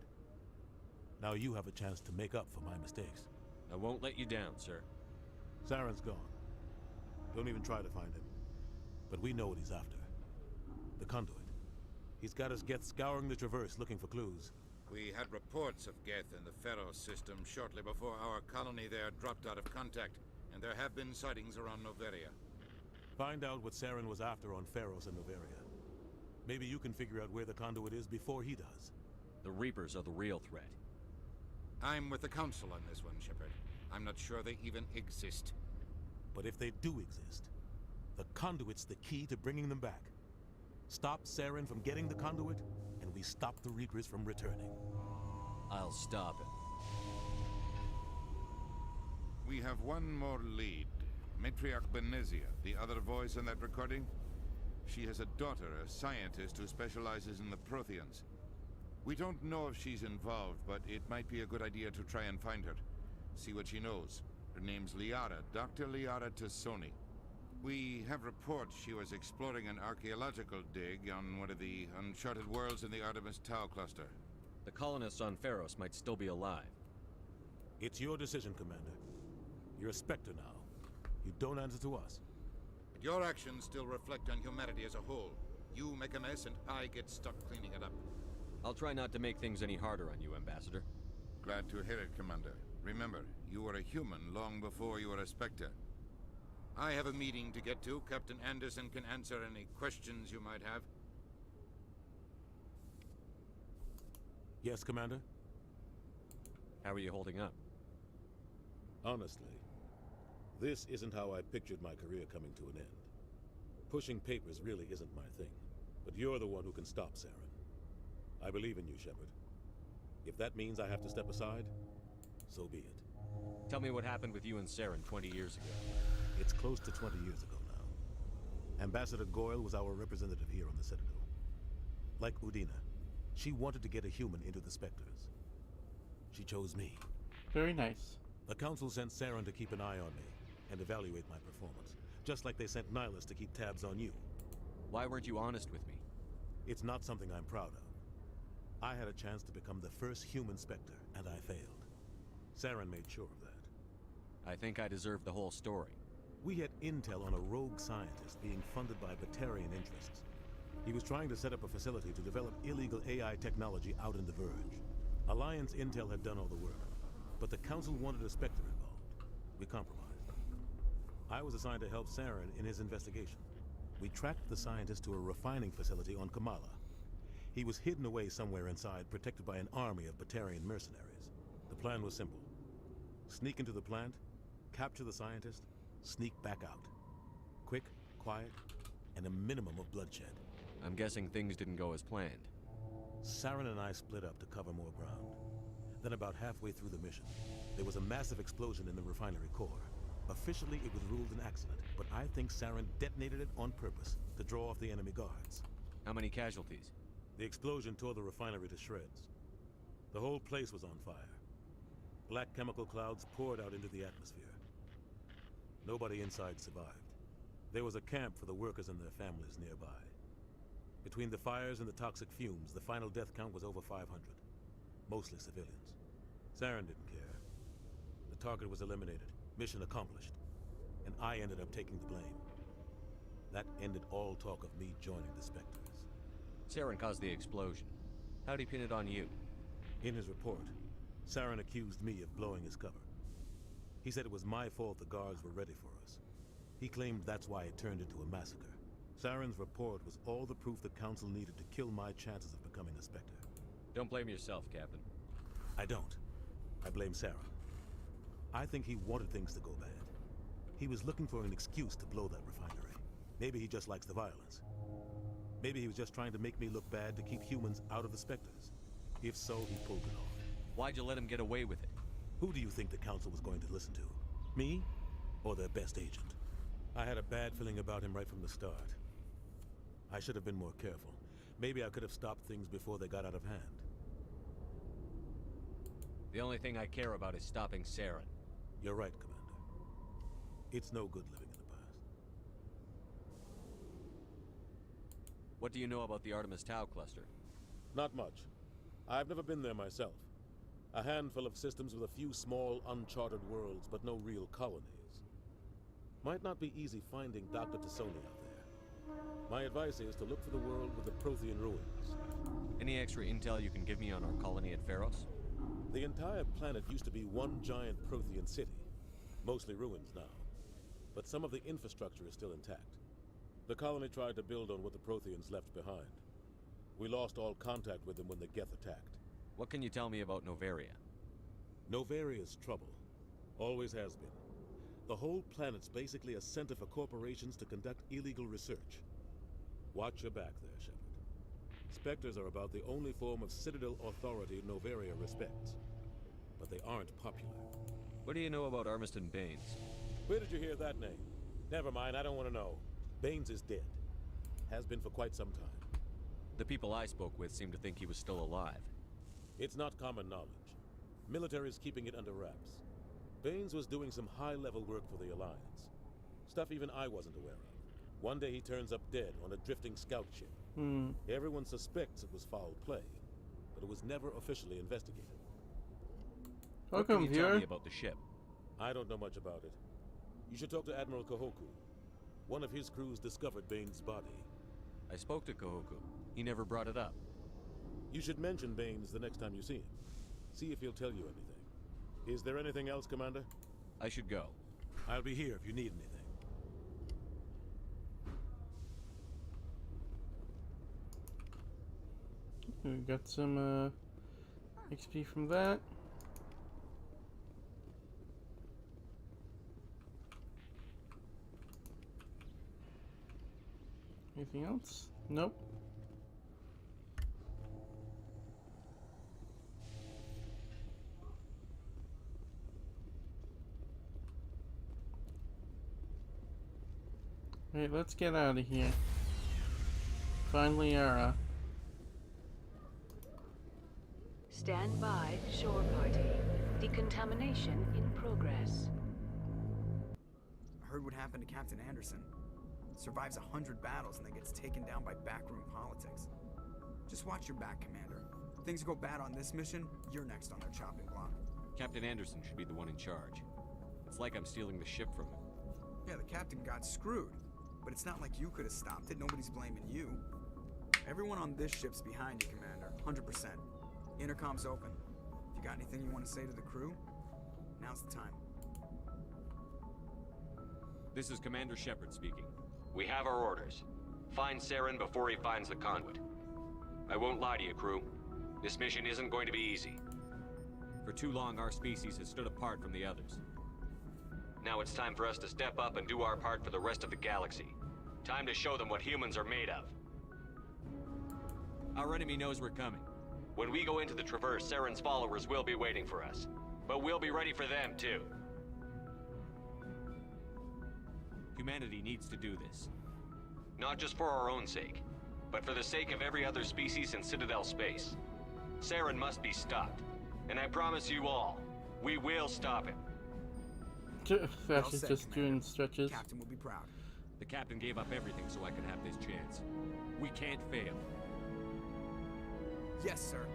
Now you have a chance to make up for my mistakes. I won't let you down, sir. Saren's gone. Don't even try to find him. But we know what he's after. The conduit. He's got us Geth scouring the Traverse looking for clues. We had reports of Geth in the Pharaoh system shortly before our colony there dropped out of contact, and there have been sightings around Noveria. Find out what Saren was after on Pharos and Noveria. Maybe you can figure out where the conduit is before he does. The Reapers are the real threat. I'm with the Council on this one, Shepard. I'm not sure they even exist. But if they do exist, the conduit's the key to bringing them back. Stop Saren from getting the conduit, and we stop the Reapers from returning. I'll stop it. We have one more lead. Matriarch Benezia, the other voice in that recording. She has a daughter, a scientist who specializes in the Protheans. We don't know if she's involved, but it might be a good idea to try and find her. See what she knows. Her name's Liara, Dr. Liara Tassoni. We have reports she was exploring an archaeological dig on one of the uncharted worlds in the Artemis Tau cluster. The colonists on Pharos might still be alive. It's your decision, Commander. You're a Spectre now. You don't answer to us. But your actions still reflect on humanity as a whole. You make a mess and I get stuck cleaning it up. I'll try not to make things any harder on you, Ambassador. Glad to hear it, Commander. Remember, you were a human long before you were a Spectre. I have a meeting to get to. Captain Anderson can answer any questions you might have. Yes, Commander? How are you holding up? Honestly, this isn't how I pictured my career coming to an end. Pushing papers really isn't my thing, but you're the one who can stop Saren. I believe in you, Shepard. If that means I have to step aside, so be it. Tell me what happened with you and Saren 20 years ago. It's close to 20 years ago now. Ambassador Goyle was our representative here on the Citadel. Like Udina, she wanted to get a human into the Spectres. She chose me. Very nice. The Council sent Saren to keep an eye on me and evaluate my performance, just like they sent Nihilus to keep tabs on you. Why weren't you honest with me? It's not something I'm proud of. I had a chance to become the first human Spectre, and I failed. Saren made sure of that. I think I deserve the whole story. We had intel on a rogue scientist being funded by Batarian interests. He was trying to set up a facility to develop illegal AI technology out in the Verge. Alliance intel had done all the work, but the Council wanted a Spectre involved. We compromised. I was assigned to help Saren in his investigation. We tracked the scientist to a refining facility on Kamala. He was hidden away somewhere inside, protected by an army of Batarian mercenaries. The plan was simple. Sneak into the plant, capture the scientist, sneak back out. Quick, quiet, and a minimum of bloodshed. I'm guessing things didn't go as planned. Saren and I split up to cover more ground. Then about halfway through the mission, there was a massive explosion in the refinery core. Officially, it was ruled an accident, but I think Saren detonated it on purpose to draw off the enemy guards. How many casualties? The explosion tore the refinery to shreds. The whole place was on fire. Black chemical clouds poured out into the atmosphere. Nobody inside survived. There was a camp for the workers and their families nearby. Between the fires and the toxic fumes, the final death count was over 500. Mostly civilians. Saren didn't care. The target was eliminated. Mission accomplished. And I ended up taking the blame. That ended all talk of me joining the Spectres. Saren caused the explosion. How'd he pin it on you? In his report, Saren accused me of blowing his cover. He said it was my fault the guards were ready for us. He claimed that's why it turned into a massacre. Saren's report was all the proof the Council needed to kill my chances of becoming a Spectre. Don't blame yourself, Captain. I don't. I blame Saren. I think he wanted things to go bad. He was looking for an excuse to blow that refinery. Maybe he just likes the violence. Maybe he was just trying to make me look bad to keep humans out of the Spectres. If so, he pulled it off. Why'd you let him get away with it? Who do you think the Council was going to listen to? Me? Or their best agent? I had a bad feeling about him right from the start. I should have been more careful. Maybe I could have stopped things before they got out of hand. The only thing I care about is stopping Saren. You're right, Commander. It's no good living in the past. What do you know about the Artemis Tau cluster? Not much. I've never been there myself. A handful of systems with a few small, uncharted worlds, but no real colonies. Might not be easy finding Dr. Tassoni out there. My advice is to look for the world with the Prothean ruins. Any extra intel you can give me on our colony at Pharos? The entire planet used to be one giant Prothean city. Mostly ruins now. But some of the infrastructure is still intact. The colony tried to build on what the Protheans left behind. We lost all contact with them when the Geth attacked. What can you tell me about Noveria? Novaria's trouble. Always has been. The whole planet's basically a center for corporations to conduct illegal research. Watch your back there, Shepard. Spectres are about the only form of Citadel authority Noveria respects. But they aren't popular. What do you know about Armiston Baines? Where did you hear that name? Never mind, I don't want to know. Baines is dead. Has been for quite some time. The people I spoke with seem to think he was still alive. It's not common knowledge. Military's keeping it under wraps. Baines was doing some high-level work for the Alliance. Stuff even I wasn't aware of. One day he turns up dead on a drifting scout ship. Everyone suspects it was foul play, but it was never officially investigated. What can you tell me about the ship? I don't know much about it. You should talk to Admiral Kahoku. One of his crews discovered Baines' body. I spoke to Kahoku. He never brought it up. You should mention Baines the next time you see him. See if he'll tell you anything. Is there anything else, Commander? I should go. I'll be here if you need anything. We got some XP from that. Anything else? Nope. Alright, let's get out of here. Finally, Yara. Stand by, shore party. Decontamination in progress. I heard what happened to Captain Anderson. Survives 100 battles and then gets taken down by backroom politics. Just watch your back, Commander. If things go bad on this mission, you're next on their chopping block. Captain Anderson should be the one in charge. It's like I'm stealing the ship from him. Yeah, the captain got screwed. But it's not like you could have stopped it. Nobody's blaming you. Everyone on this ship's behind you, Commander. 100%. Intercom's open. If you got anything you want to say to the crew, now's the time. This is Commander Shepard speaking. We have our orders. Find Saren before he finds the conduit. I won't lie to you, crew. This mission isn't going to be easy. For too long, our species has stood apart from the others. Now it's time for us to step up and do our part for the rest of the galaxy. Time to show them what humans are made of. Our enemy knows we're coming. When we go into the Traverse, Saren's followers will be waiting for us. But we'll be ready for them, too. Humanity needs to do this. Not just for our own sake, but for the sake of every other species in Citadel space. Saren must be stopped. And I promise you all, we will stop him. Actually, just doing stretches. Captain will be proud. The captain gave up everything so I could have this chance. We can't fail. Yes, sir.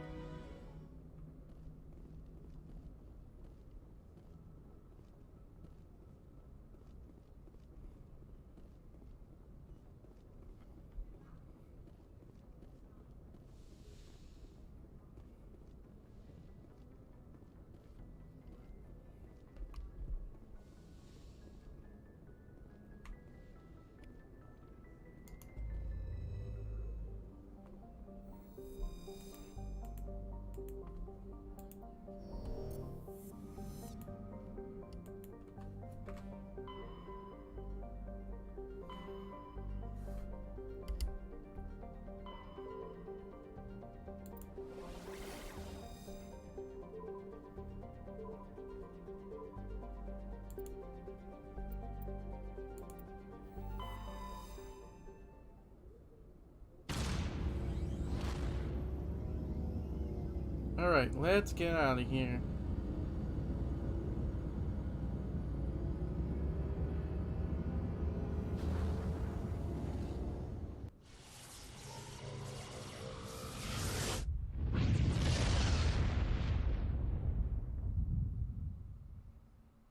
Alright, let's get out of here.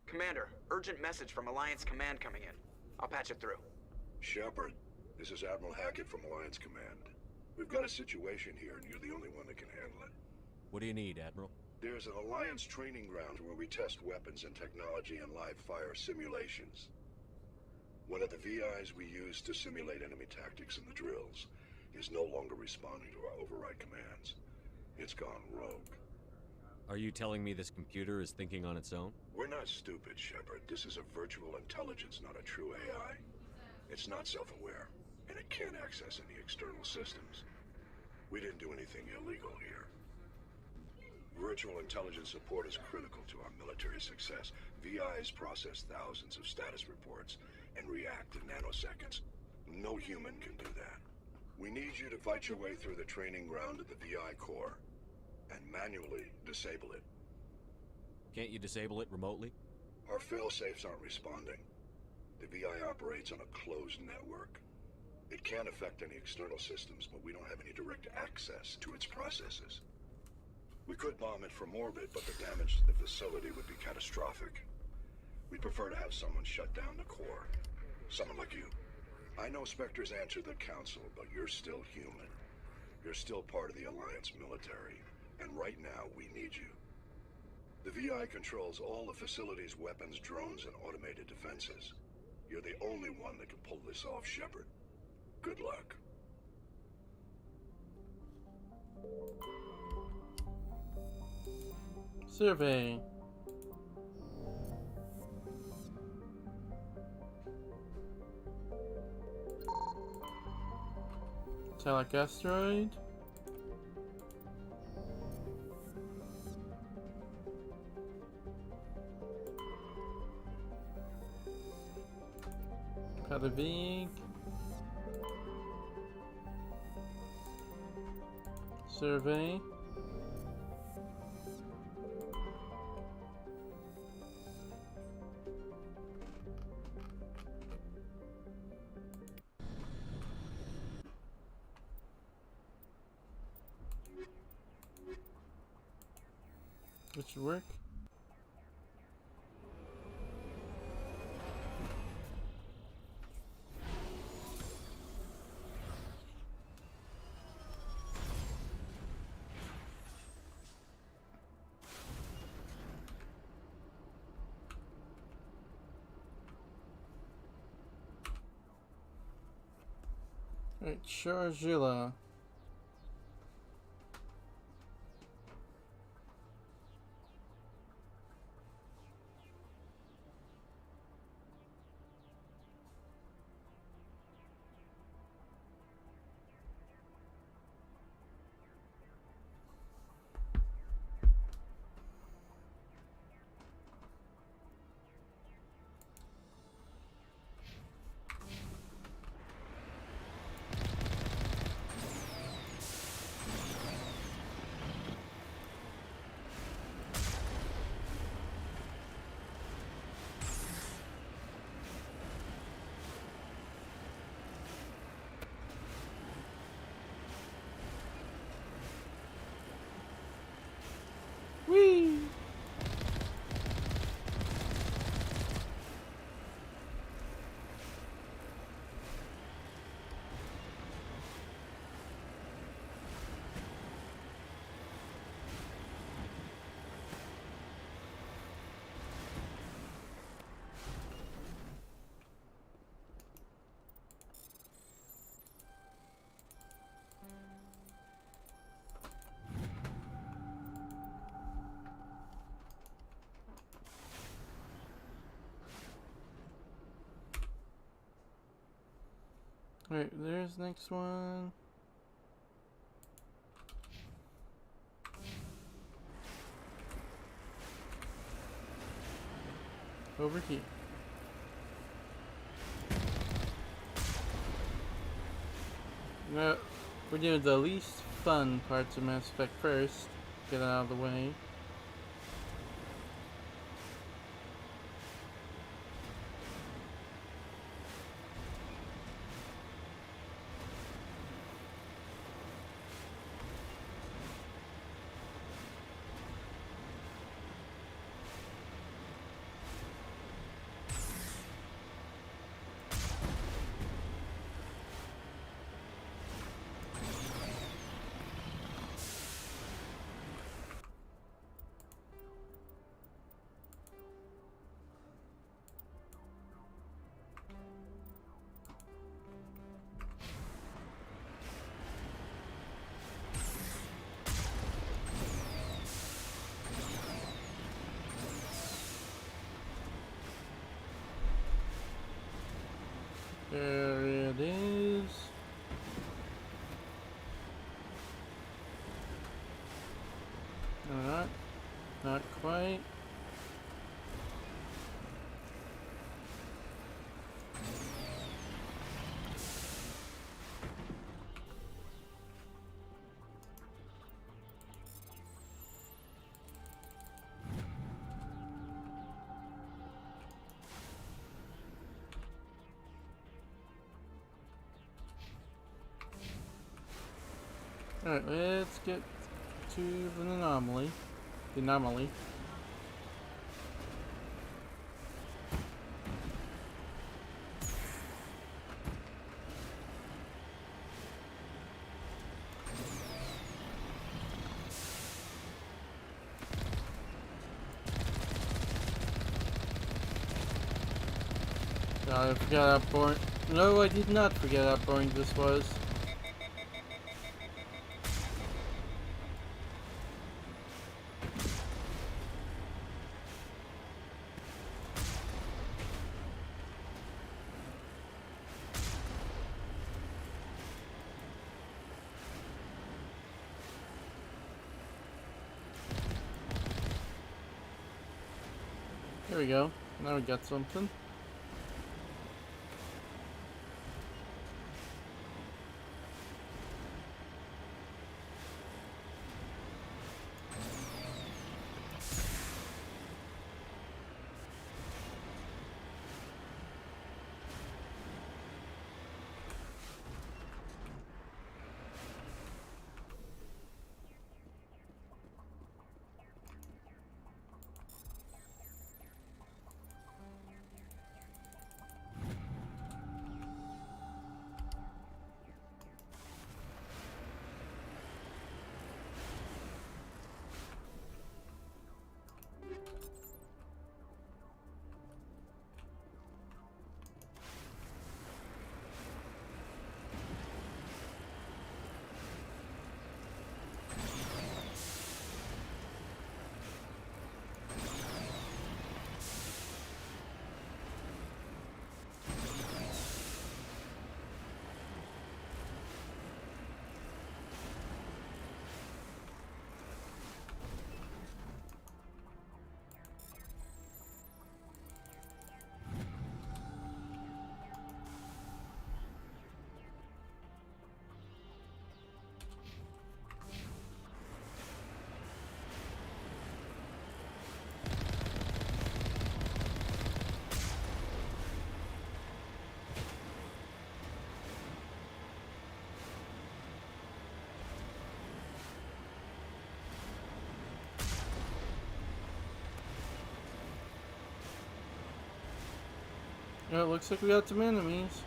Commander, urgent message from Alliance Command coming in. I'll patch it through. Shepard, this is Admiral Hackett from Alliance Command. We've got a situation here, and you're the only one that can handle it. What do you need, Admiral? There's an Alliance training ground where we test weapons and technology in live fire simulations. One of the VIs we use to simulate enemy tactics in the drills is no longer responding to our override commands. It's gone rogue. Are you telling me this computer is thinking on its own? We're not stupid, Shepard. This is a virtual intelligence, not a true AI. It's not self-aware, and it can't access any external systems. We didn't do anything illegal here. Virtual intelligence support is critical to our military success. VIs process thousands of status reports and react in nanoseconds. No human can do that. We need you to fight your way through the training ground of the VI core and manually disable it. Can't you disable it remotely? Our fail-safes aren't responding. The VI operates on a closed network. It can't affect any external systems, but we don't have any direct access to its processes. We could bomb it from orbit, but the damage to the facility would be catastrophic. We'd prefer to have someone shut down the core. Someone like you. I know Spectres answer the Council, but you're still human. You're still part of the Alliance military, and right now we need you. The VI controls all the facility's weapons, drones, and automated defenses. You're the only one that can pull this off, Shepard. Good luck. Survey. Telic asteroid. Kadavik. Survey. That should work. Right, Sharjila. Alright, there's the next one. Over here. No, we're doing the least fun parts of Mass Effect first. Get it out of the way. There it is. No, not quite. Alright, let's get to the anomaly. The anomaly. God, I forgot how boring. No, I did not forget how boring this was. There we go. Now we got something. Well, it looks like we got some enemies.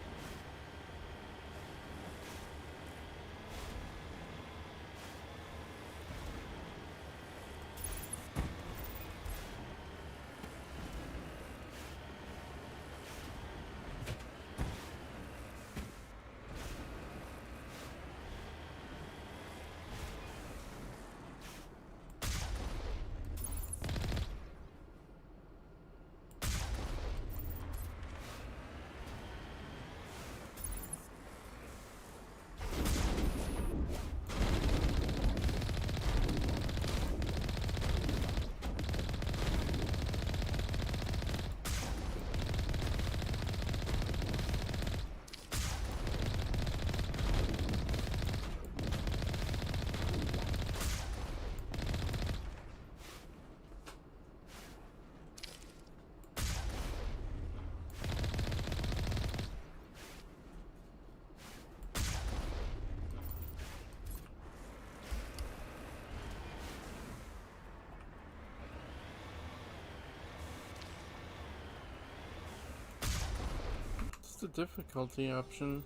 the difficulty option?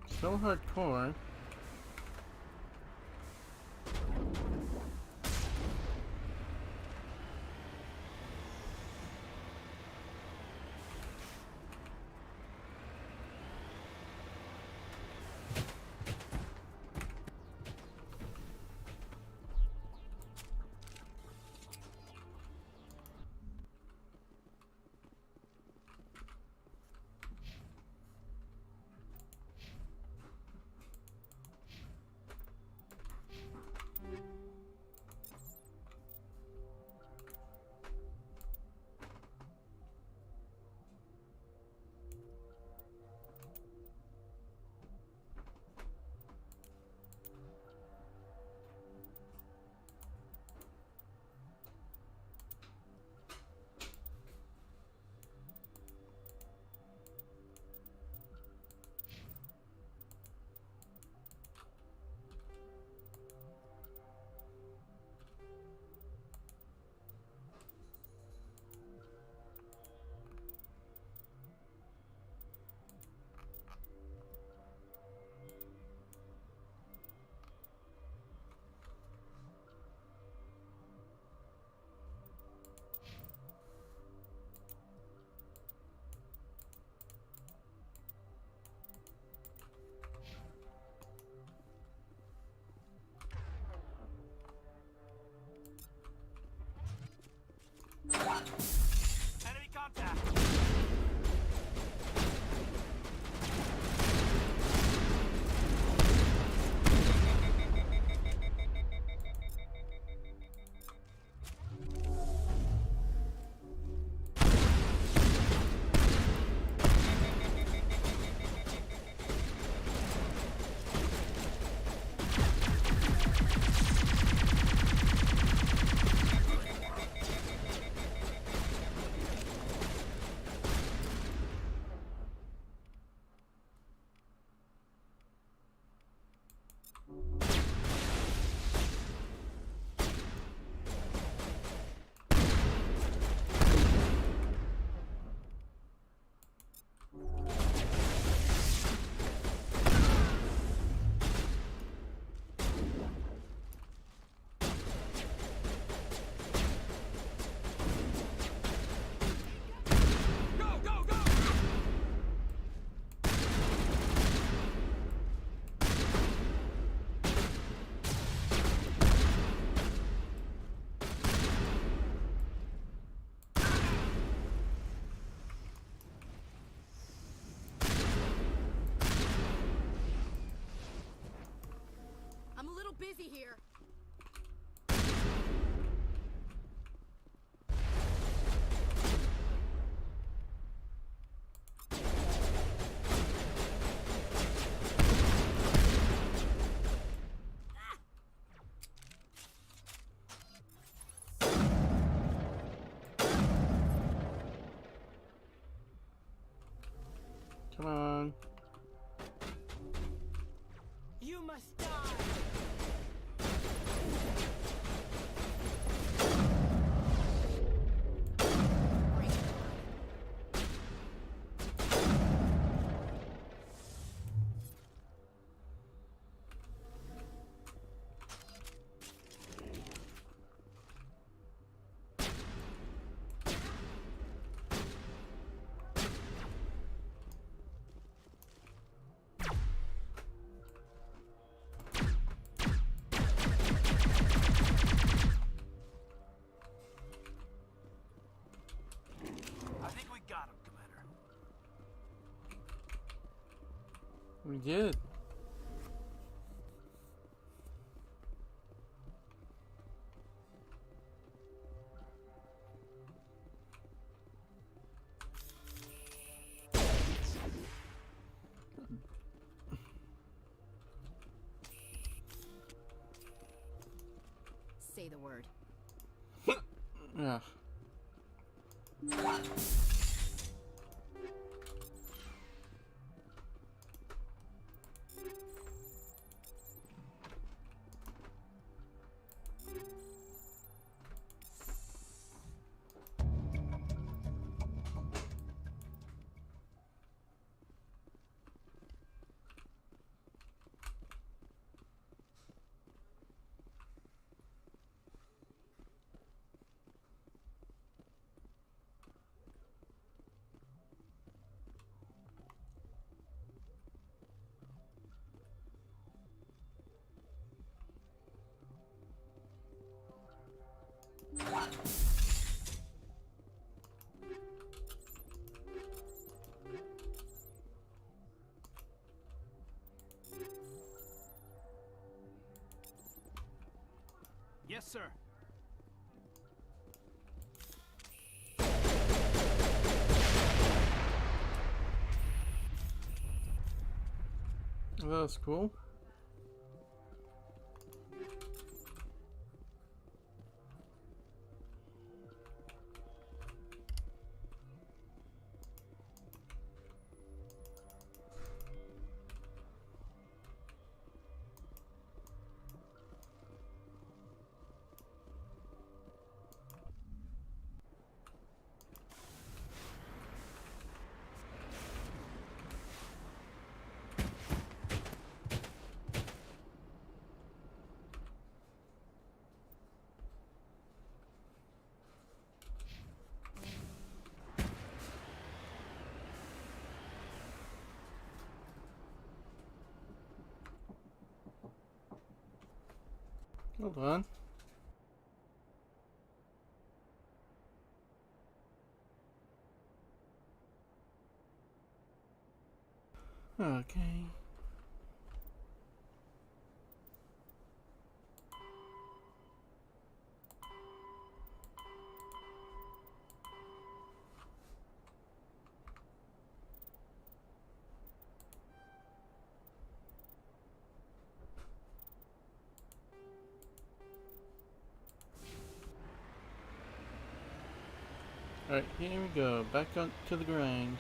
Still hardcore. Enemy contact! I'm a little busy here. Come on. You must die! Got him, Commander. We did. Say the word. Yeah. Yes, sir. Well, that's cool. Hold on. Okay. Alright, here we go. Back on to the grind.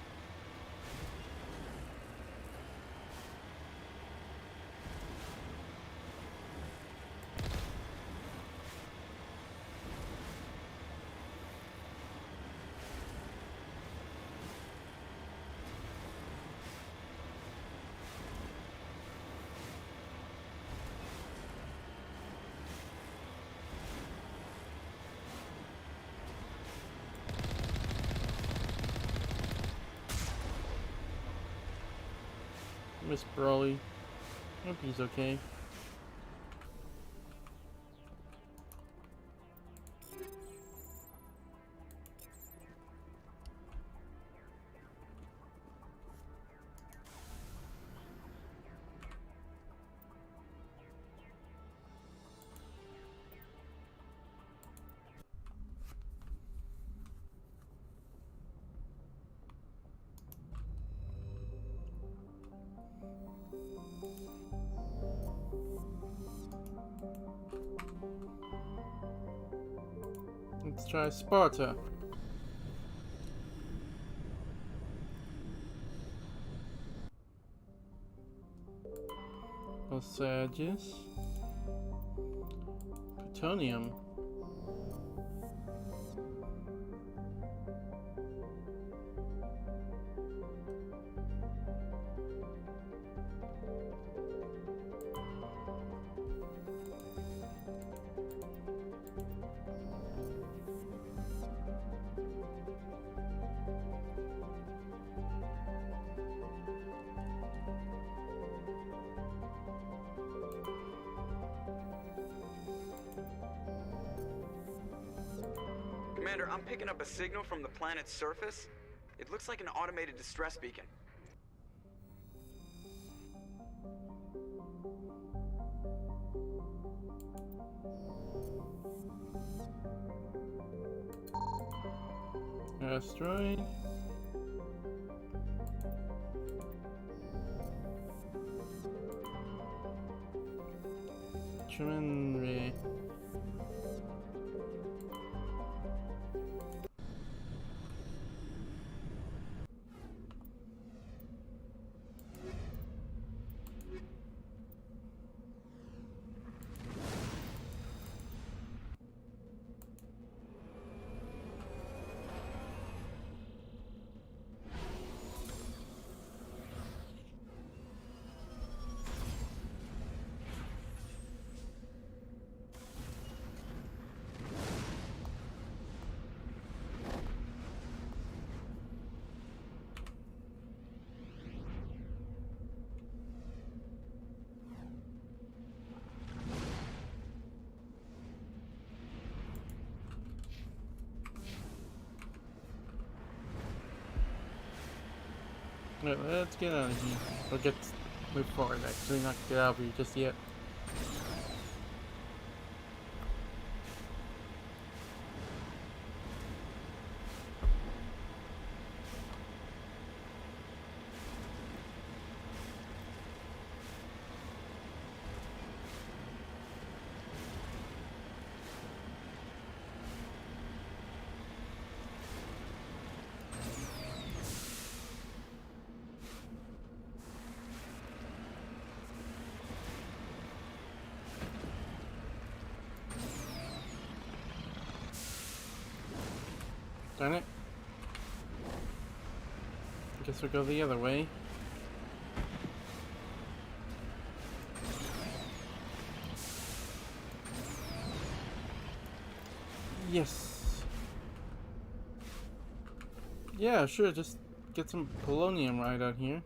Miss Brawley. Hope he's okay. Let's try Sparta. Osages. Plutonium. Commander, I'm picking up a signal from the planet's surface. It looks like an automated distress beacon. Asteroid. Tremendous. Alright, let's get out of here. Or move forward, actually, not get out of here just yet. Darn it. Guess we'll go the other way. Yes. Yeah, sure, just get some polonium right out here.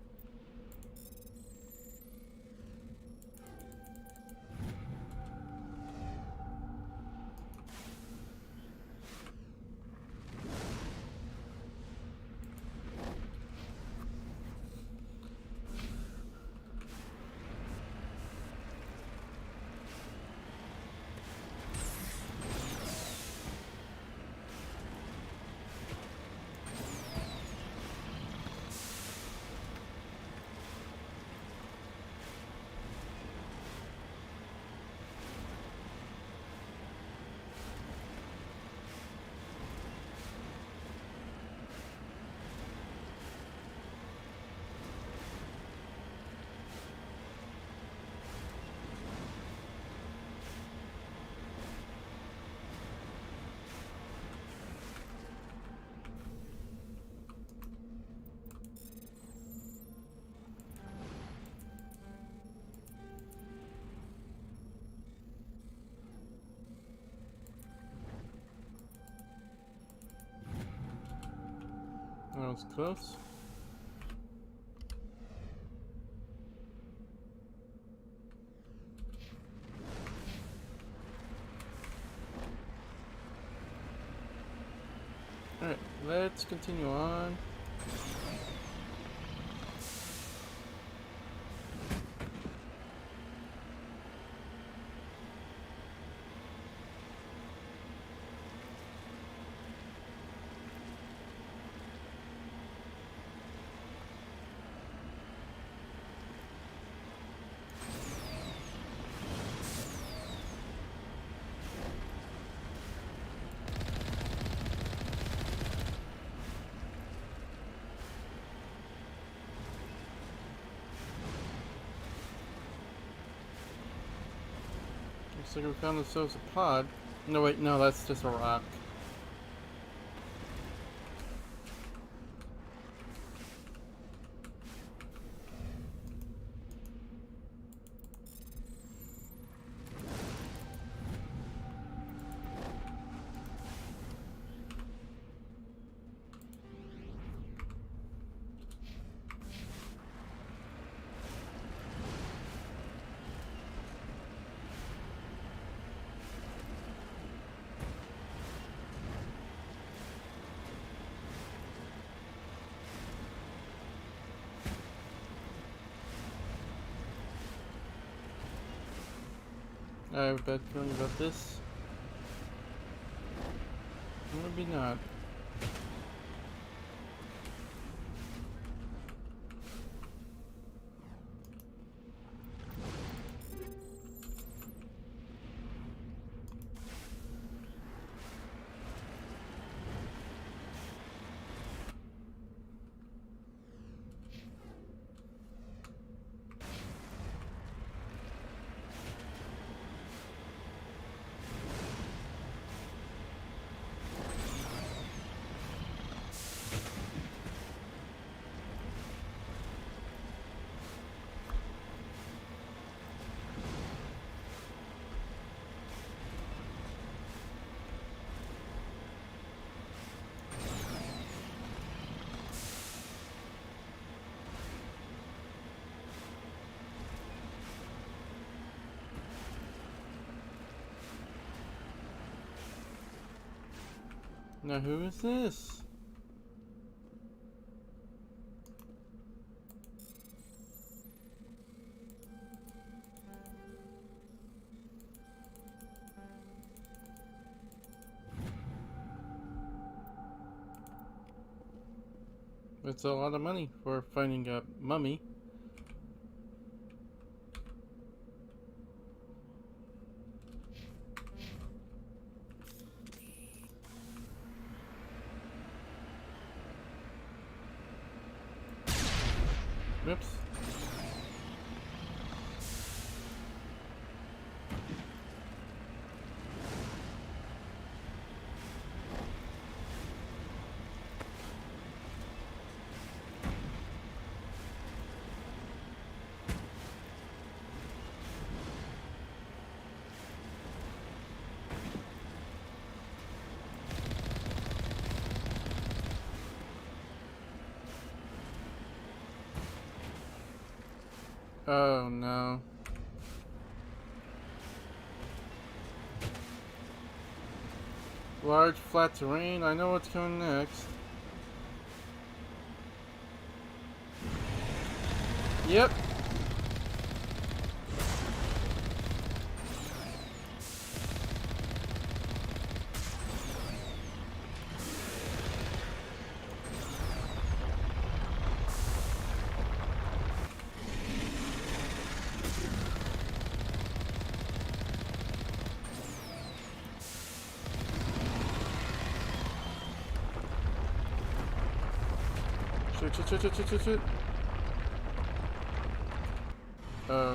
That was close. Alright, let's continue on. Looks like we found ourselves a pod. No, wait, no, that's just a rock. I have a bad feeling about this. Maybe not. Now who is this? It's a lot of money for finding a mummy. Oops. Oh no. Large flat terrain, I know what's coming next. Yep. Shoot. No.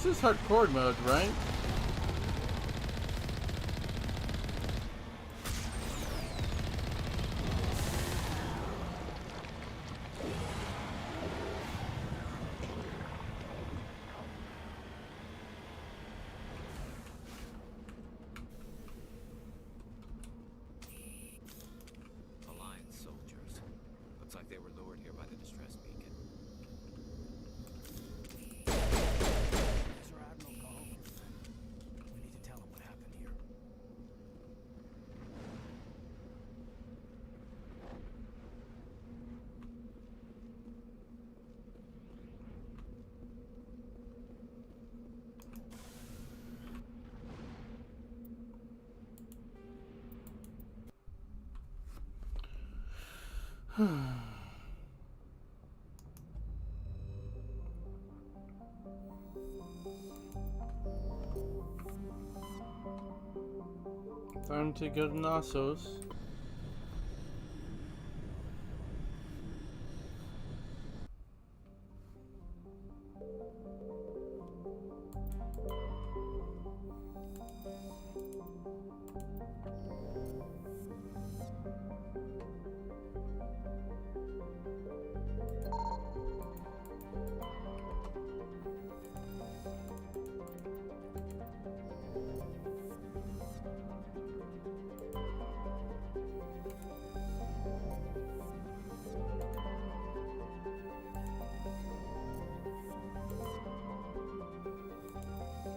This is hardcore mode, right? Alliance soldiers. Looks like they were lured here by the distress beacon. Time to go to Knossos.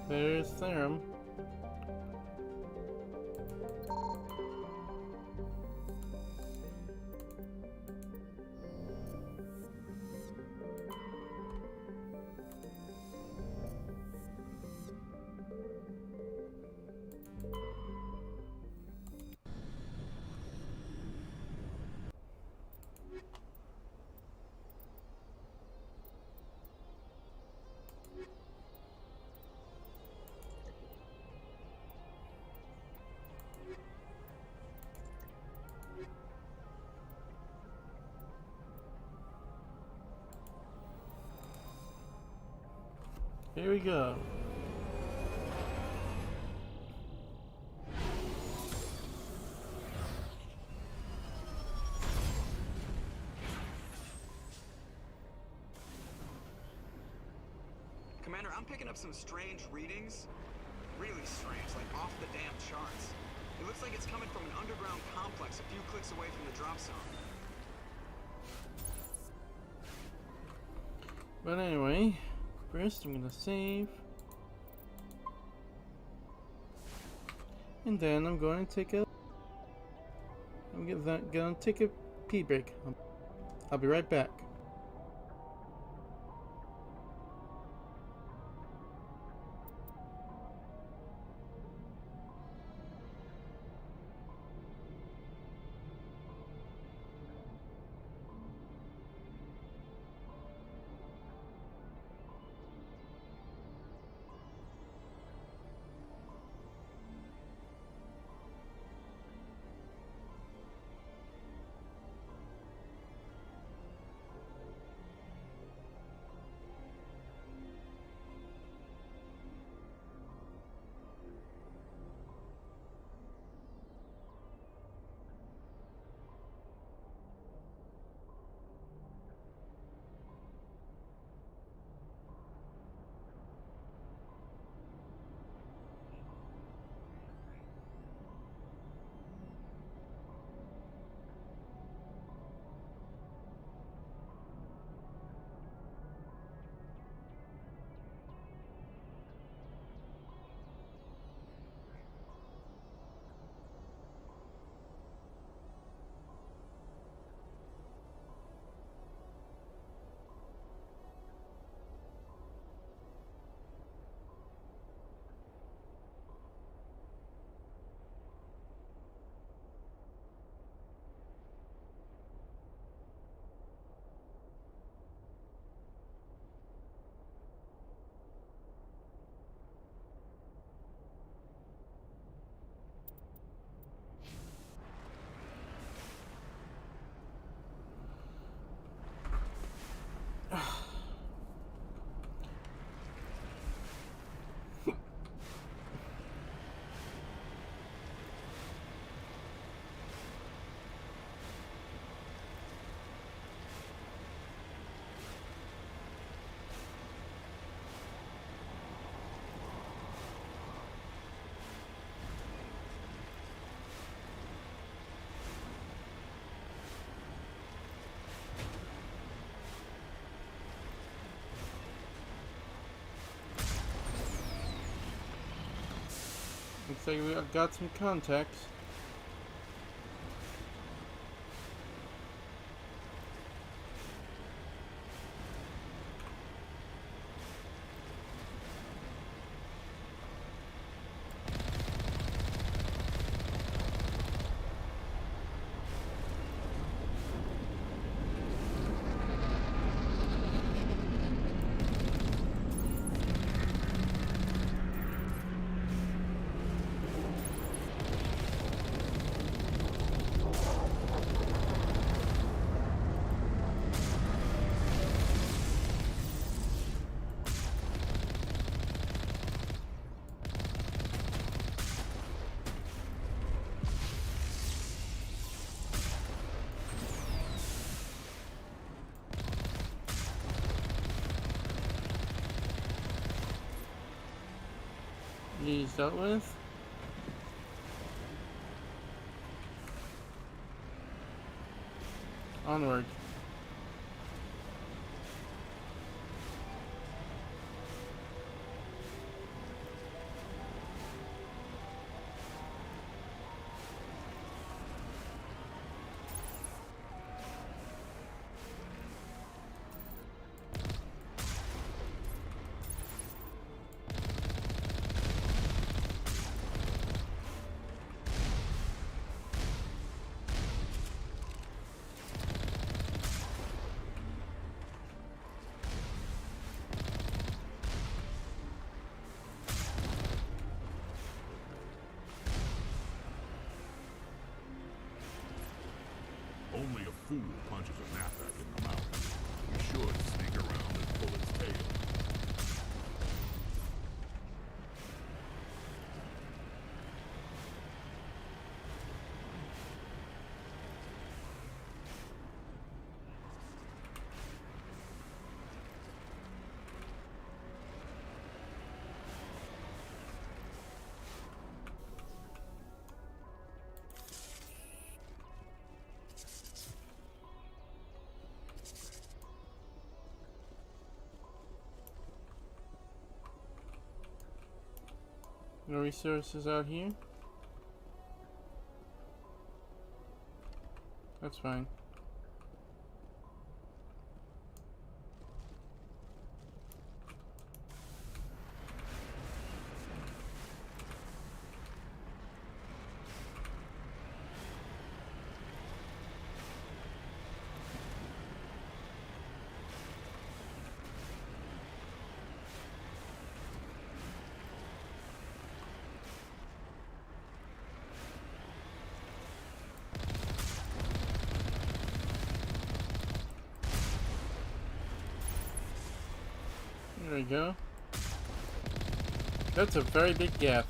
There's Saren. Here we go. Commander, I'm picking up some strange readings. Really strange, like off the damn charts. It looks like it's coming from an underground complex a few clicks away from the drop zone. But anyway, first I'm gonna save. And then I'm going to take a... gonna take a pee break. I'll be right back. Looks like we got some contacts. He's dealt with. Onward. No resources out here? That's fine. There we go. That's a very big gap.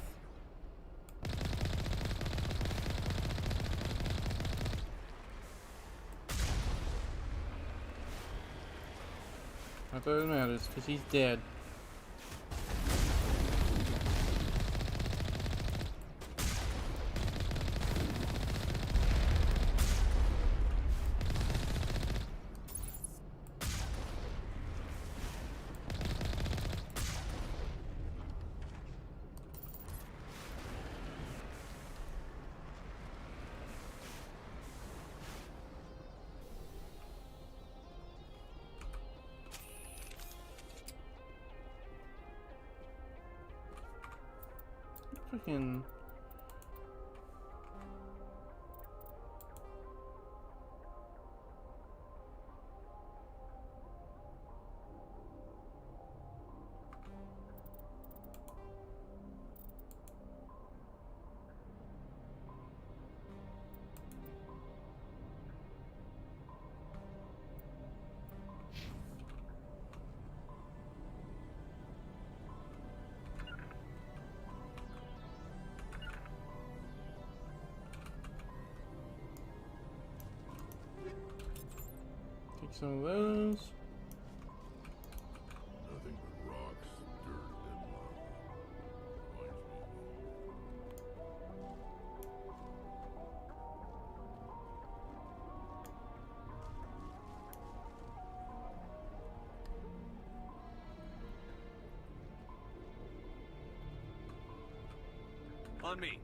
Not that it matters, because he's dead. Freaking. Take some of those. Nothing but rocks, dirt, and lava. Reminds me of On me.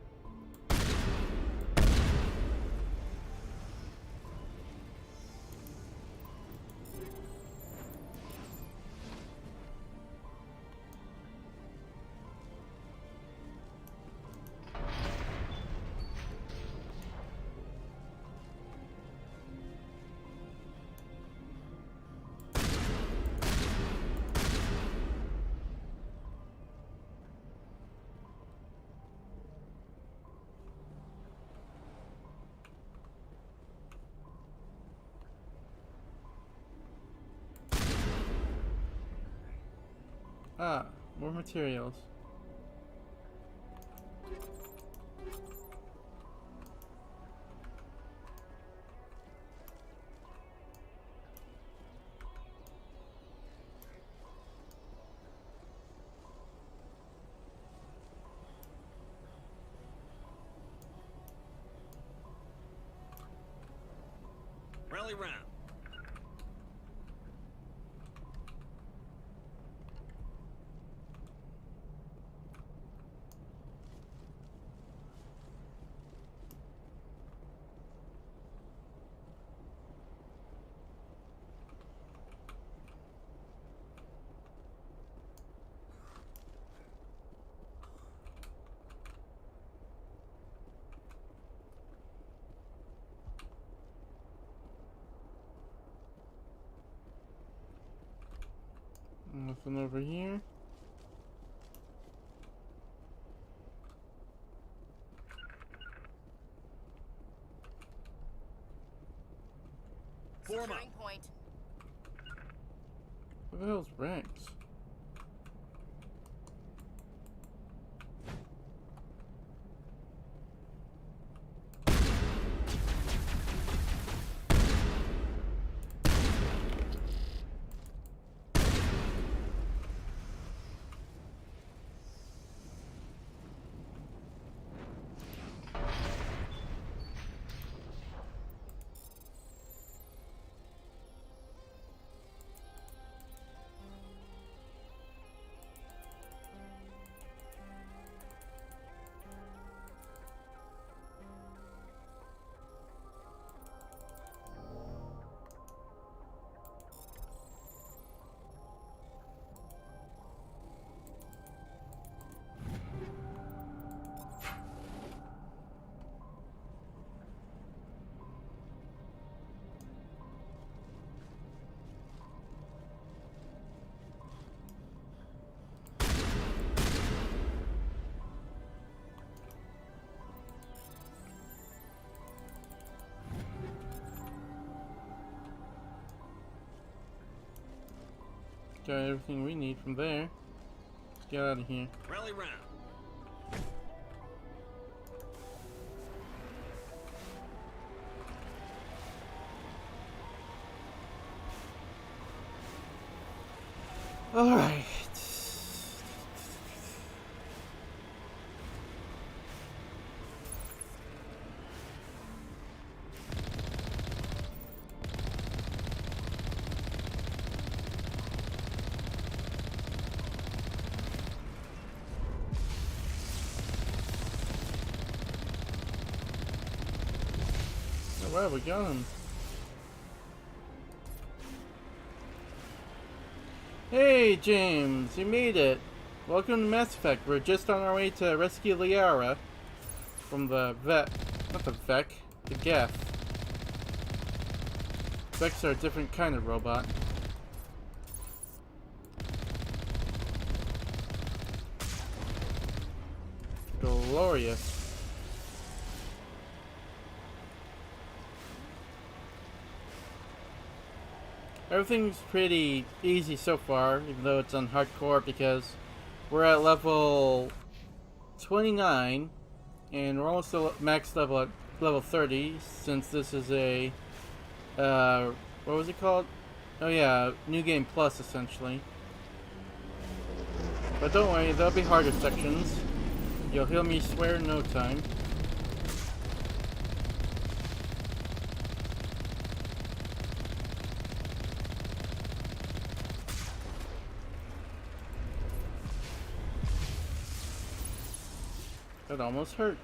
Ah, more materials. Rally round. Nothing over here. Securing point. What the hell's Rex? Got everything we need from there. Let's get out of here. Rally round. Alright. Alright, we got him. Hey James, you made it! Welcome to Mass Effect. We're just on our way to rescue Liara from the not the Vec, the Geth. Vecs are a different kind of robot. Glorious. Everything's pretty easy so far, even though it's on hardcore, because we're at level 29 and we're almost max level at level 30, since this is a what was it called? Oh yeah, New Game Plus essentially. But don't worry, there'll be harder sections. You'll hear me swear in no time. That almost hurt.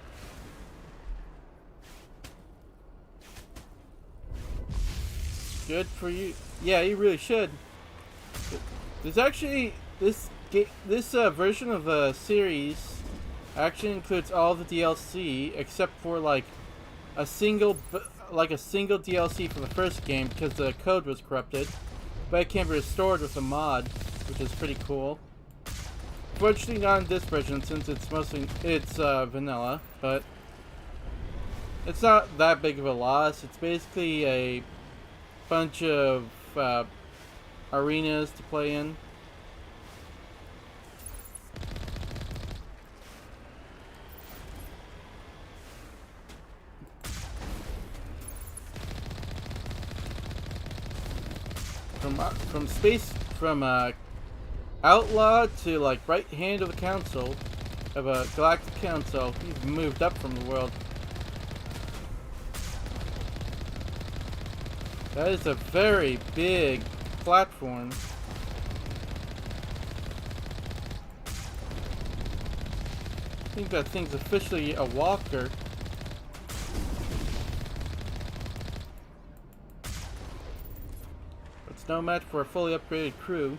Good for you. Yeah, you really should. There's actually this version of the series actually includes all the DLC except for like a single DLC for the first game because the code was corrupted, but it can be restored with a mod, which is pretty cool. Fortunately not in this version since it's vanilla, but it's not that big of a loss. It's basically a bunch of arenas to play in. From outlaw to like right hand of the council of a galactic council. He's moved up from the world. That is a very big platform. I think that thing's officially a walker. It's no match for a fully upgraded crew.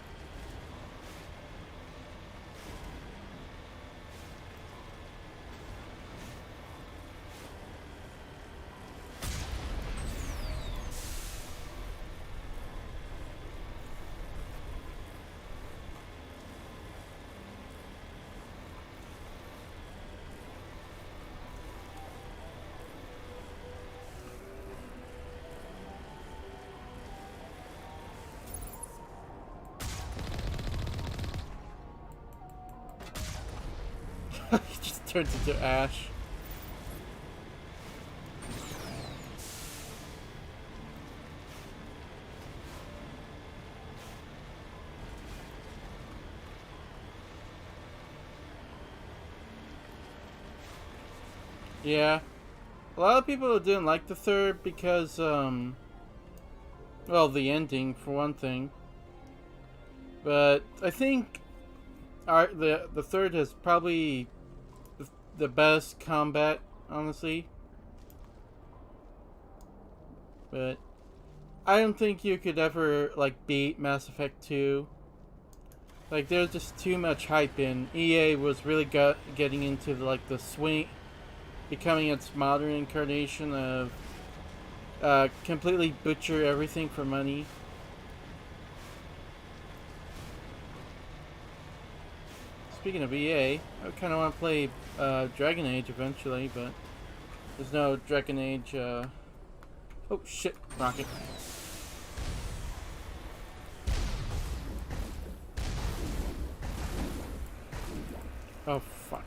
He just turns into ash. Yeah. A lot of people didn't like the third because, well, the ending, for one thing. But I think the third has probably the best combat, honestly. But I don't think you could ever like beat Mass Effect 2. Like, there's just too much hype in. EA was really getting into like the swing, becoming its modern incarnation of completely butcher everything for money. Speaking of EA, I kind of want to play Dragon Age eventually, but there's no Dragon Age. Oh shit, rocket. Oh, fuck.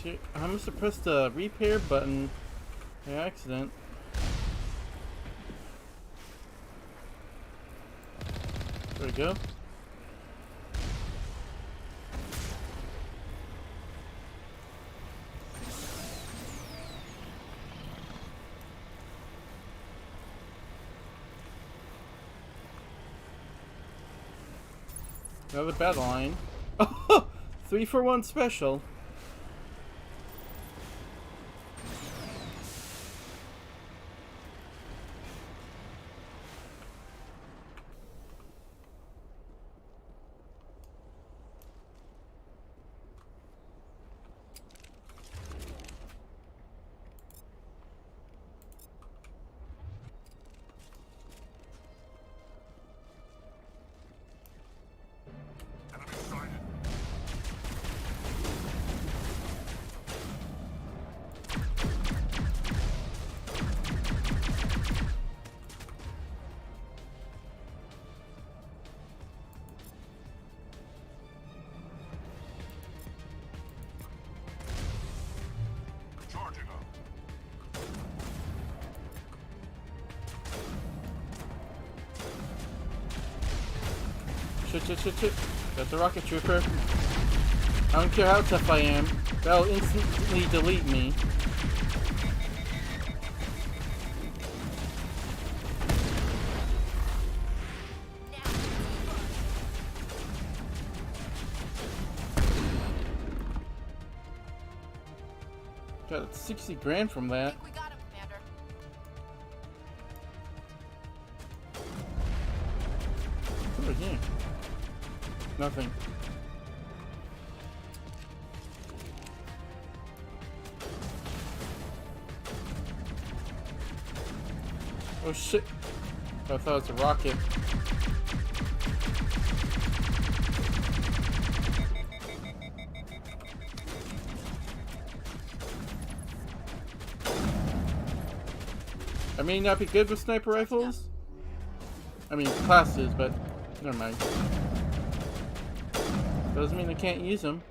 See, I must have pressed the repair button by accident. There we go. Another battle line. Oh, 3-for-1 special. Shit. Got the rocket trooper. I don't care how tough I am. That'll instantly delete me. Got 60 grand from that. We got him, Commander. Over here. Nothing. Oh shit. I thought it was a rocket. I may not be good with sniper rifles. I mean, classes, but never mind. Doesn't mean I can't use them.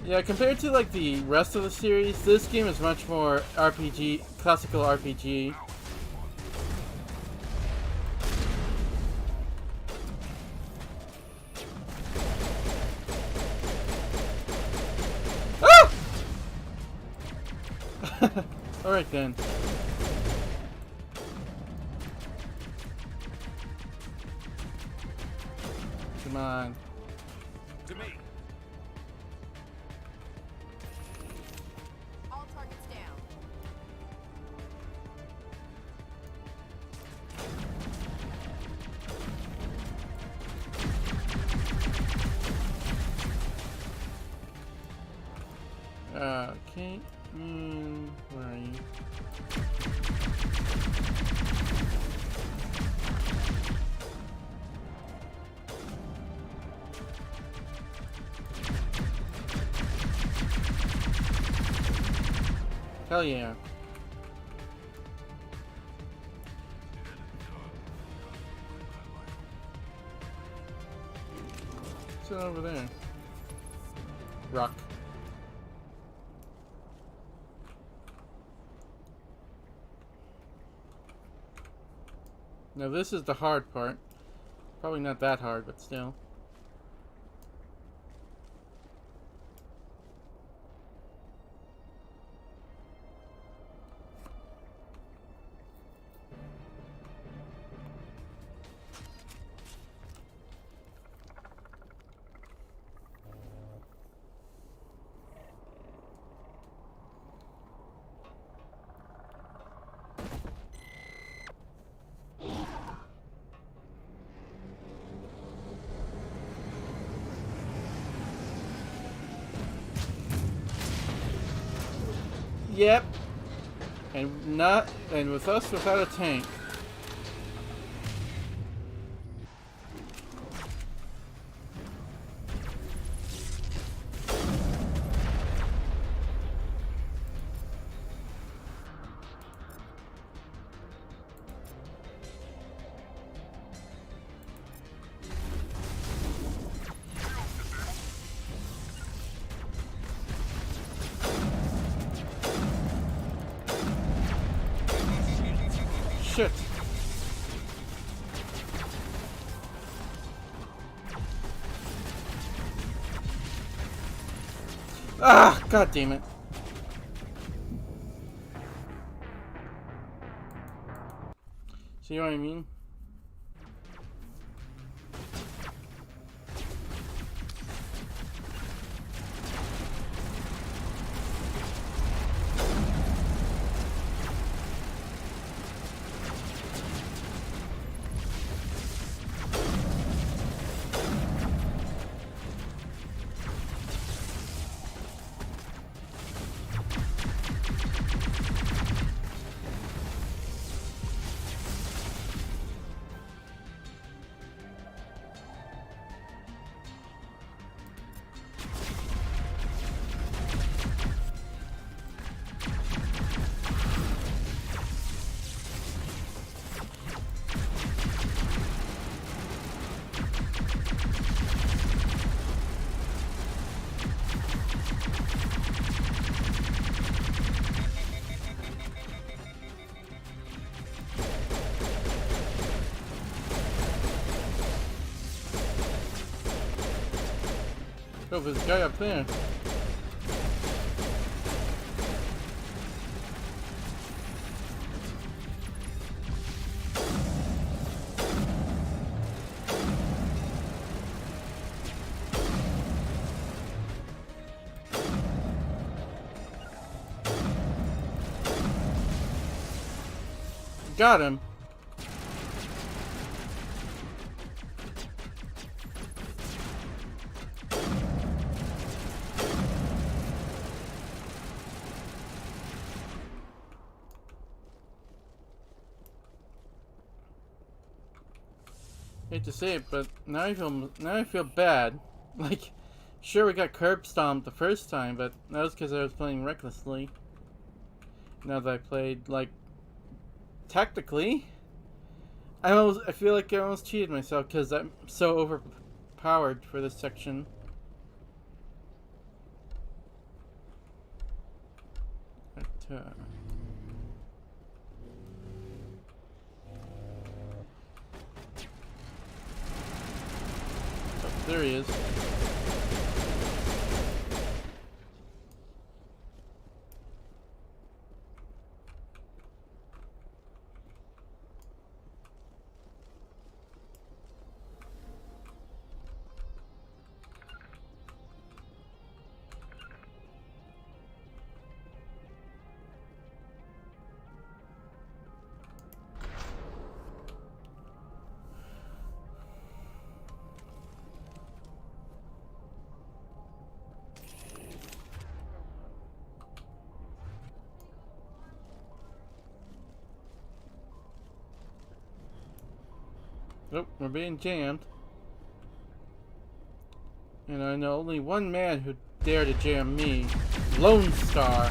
Yeah, compared to like the rest of the series, this game is much more RPG, classical RPG. Ah! Alright then. Come on. To me. All targets down. Okay. Where are you? Hell yeah. What's that over there? Rock. Now this is the hard part. Probably not that hard, but still. Yep. And with us without a tank. shit. Ah, god damn it. See what I mean? Oh, there's a guy up there. Got him. Hate to say it, but now I feel bad. Like, sure we got curb stomped the first time, but that was because I was playing recklessly. Now that I played, like, tactically, I feel like I almost cheated myself because I'm so overpowered for this section. But, there he is. Nope, we're being jammed. And I know only one man who dared to jam me. Lone Star.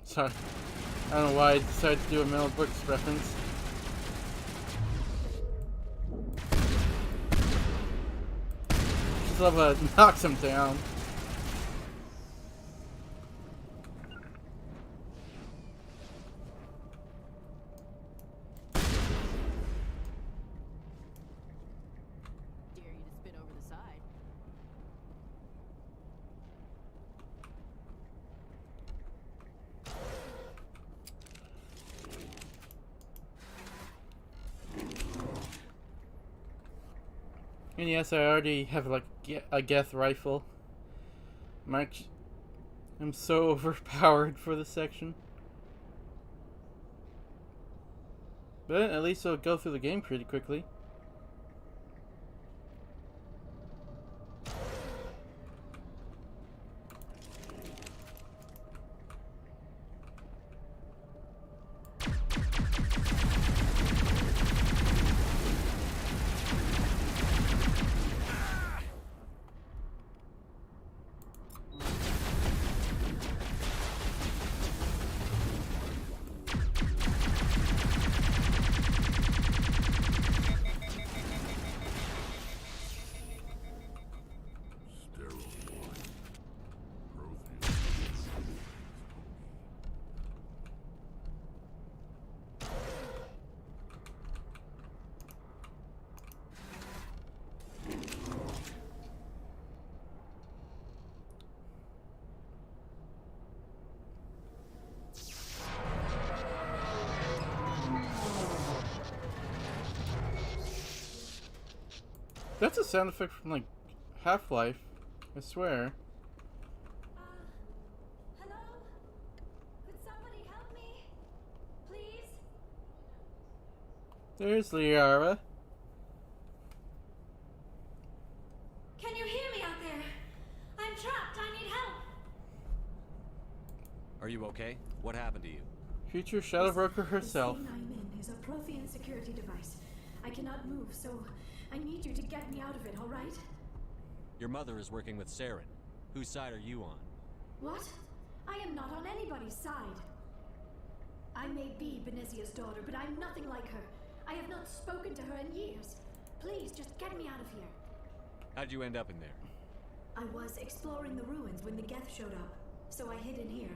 Sorry. I don't know why I decided to do a Mel Brooks reference. Just love how it knocks him down. And yes, I already have like a Geth rifle. I'm so overpowered for this section. But at least I'll go through the game pretty quickly. That's a sound effect from, like, Half-Life. I swear. Hello? Could somebody help me? Please? There's Liara. Can you hear me out there? I'm trapped. I need help. Are you okay? What happened to you? Future Shadow Broker herself. The thing I'm in is a Prothean security device. I cannot move, so I need you to get me out of it, all right? Your mother is working with Saren. Whose side are you on? What? I am not on anybody's side. I may be Benezia's daughter, but I'm nothing like her. I have not spoken to her in years. Please, just get me out of here. How'd you end up in there? I was exploring the ruins when the Geth showed up, so I hid in here.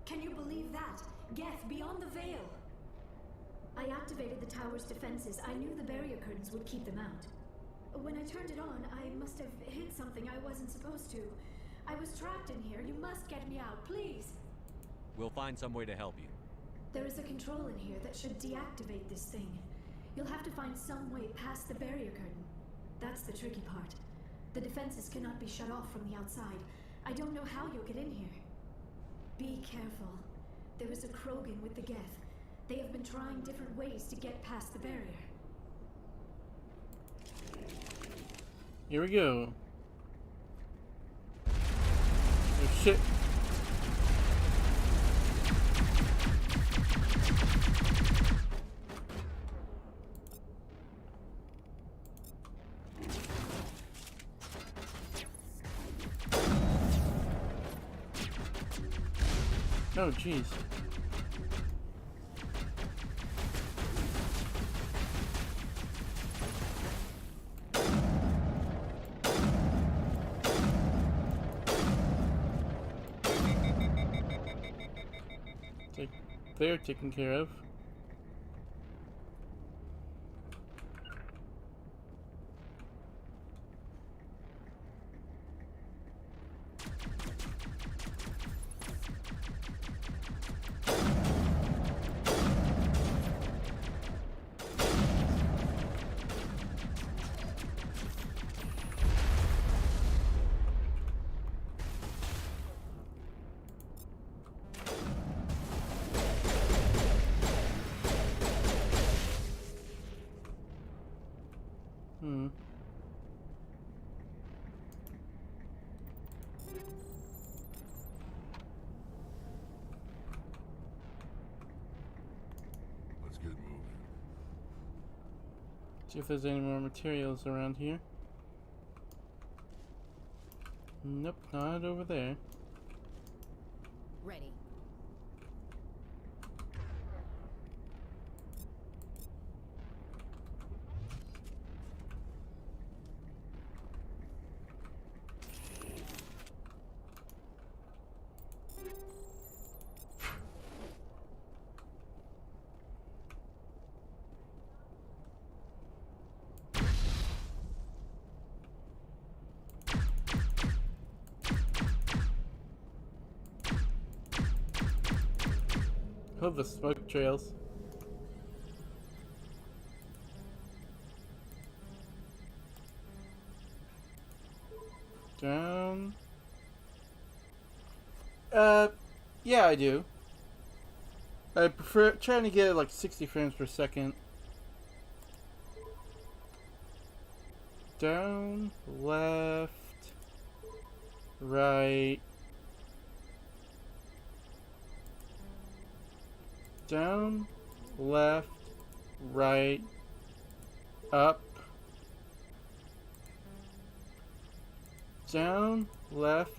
Can you believe that? Geth beyond the veil! I activated the tower's defenses. I knew the barrier curtains would keep them out. When I turned it on, I must have hit something I wasn't supposed to. I was trapped in here. You must get me out, please! We'll find some way to help you. There is a control in here that should deactivate this thing. You'll have to find some way past the barrier curtain. That's the tricky part. The defenses cannot be shut off from the outside. I don't know how you'll get in here. Be careful. There is a Krogan with the Geth. They have been trying different ways to get past the barrier. Here we go. Oh shit. Oh jeez. They're taken care of. Let's get moving. See if there's any more materials around here. Nope, not over there. Ready. Oh, the smoke trails. Down. Yeah, I do. I prefer trying to get it like 60 frames per second. Down, left, right. Down, left, right, up, down, left,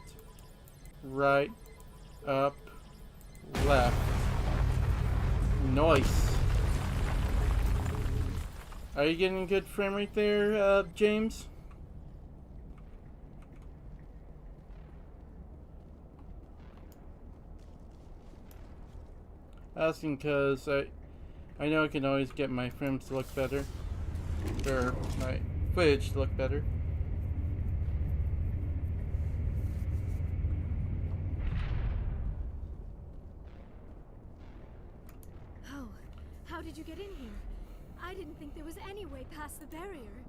right, up, left. Nice. Are you getting a good frame rate there, James? Asking because I know I can always get my frames to look better, or my footage to look better. Oh, how did you get in here? I didn't think there was any way past the barrier.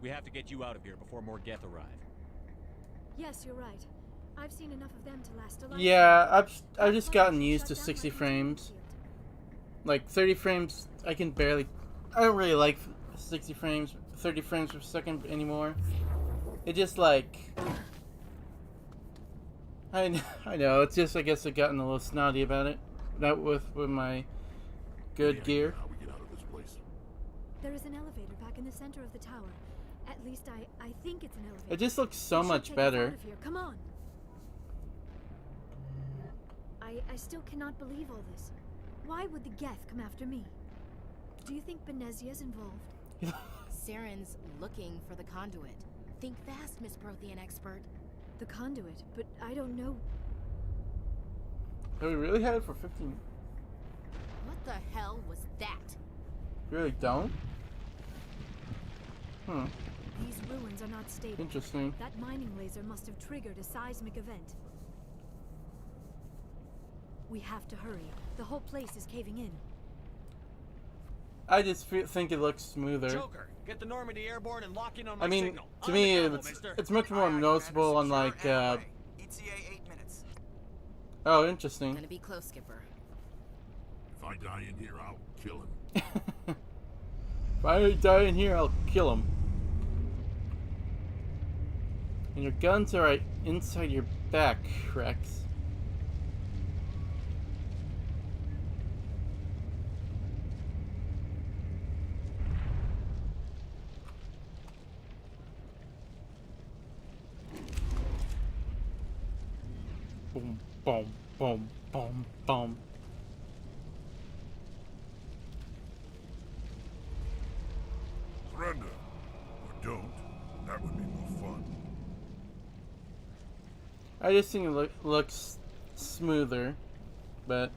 We have to get you out of here before more Geth arrive. Yes, you're right. I've seen enough of them to last a lifetime. Yeah, I've just gotten used to 60 frames. Like 30 frames, I don't really like 60 frames, 30 frames per second anymore. It just like, I know, it's just, I guess I've gotten a little snotty about it. Not with my good gear. How we get out of this place? There is an elevator back in the center of the tower. At least I think it's an elevator. It just looks so It should much take us better. out of here. Come on. I still cannot believe all this. Why would the Geth come after me? Do you think Benezia's involved? Saren's looking for the conduit. Think fast, Miss Prothean expert. The conduit, but I don't know. Have we really had it for 15? What the hell was that? You really don't? Hmm. These ruins are not stable. Interesting. That mining laser must have triggered a seismic event. We have to hurry. The whole place is caving in. I just think it looks smoother. Joker, get the Normandy airborne and lock in on my I mean, signal. to me, it's much more noticeable on like. ETA 8 minutes. Oh, interesting. Gonna be close, Skipper. If I die in here, I'll kill him. If I die in here, I'll kill him. And your guns are right inside your back, Rex. Boom, boom, boom, boom, boom. Surrender. Or don't. That would be more fun. I just think it looks smoother, but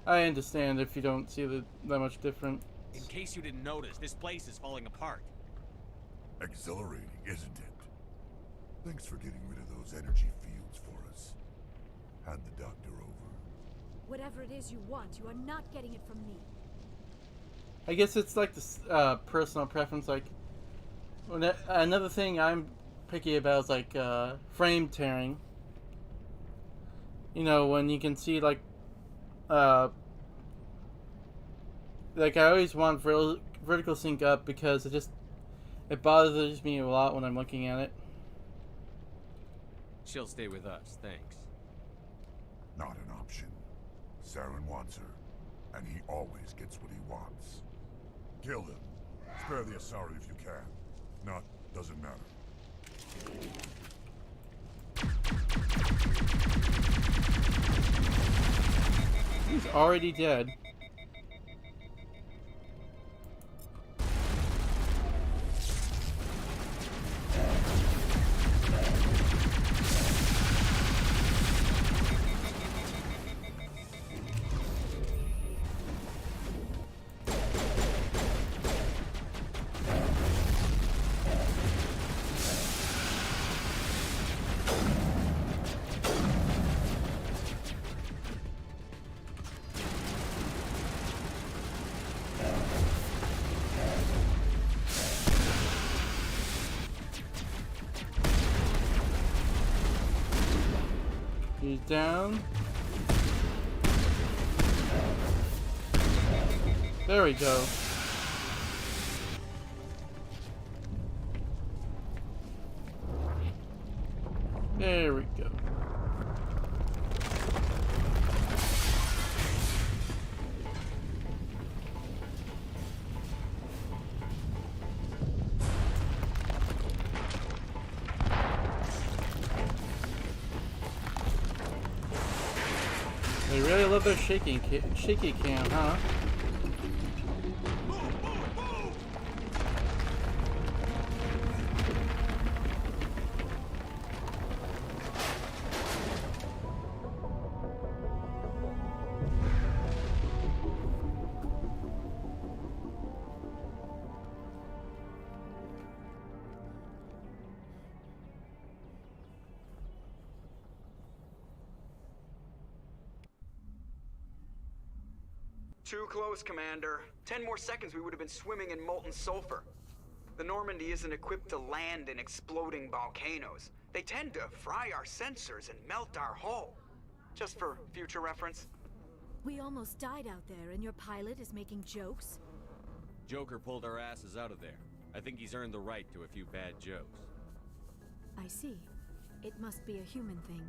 I understand if you don't see that much difference. In case you didn't notice, this place is falling apart. Exhilarating, isn't it? Thanks for getting rid of those energy fields for us. Hand the doctor over. Whatever it is you want, you are not getting it from me. I guess it's like this personal preference. Like another thing I'm picky about is like frame tearing. You know, when you can see like I always want vertical sync up because it bothers me a lot when I'm looking at it. She'll stay with us, thanks. Not an option. Saren wants her, and he always gets what he wants. Kill him. Spare the Asari if you can. Not, doesn't matter. He's already dead. He's down. There we go. There we go. They really love their shaky cam, huh? Too close, Commander. 10 more seconds we would have been swimming in molten sulfur. The Normandy isn't equipped to land in exploding volcanoes. They tend to fry our sensors and melt our hull. Just for future reference. We almost died out there, and your pilot is making jokes? Joker pulled our asses out of there. I think he's earned the right to a few bad jokes. I see. It must be a human thing.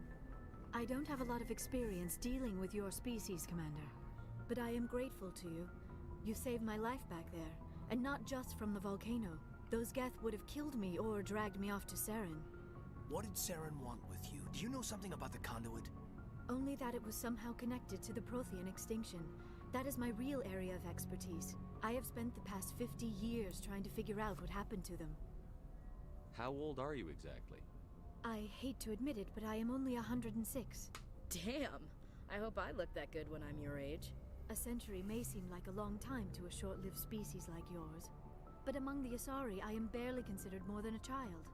I don't have a lot of experience dealing with your species, Commander. But I am grateful to you. You saved my life back there, and not just from the volcano. Those Geth would have killed me or dragged me off to Saren. What did Saren want with you? Do you know something about the conduit? Only that it was somehow connected to the Prothean extinction. That is my real area of expertise. I have spent the past 50 years trying to figure out what happened to them. How old are you exactly? I hate to admit it, but I am only 106. Damn! I hope I look that good when I'm your age. A century may seem like a long time to a short-lived species like yours. But among the Asari, I am barely considered more than a child.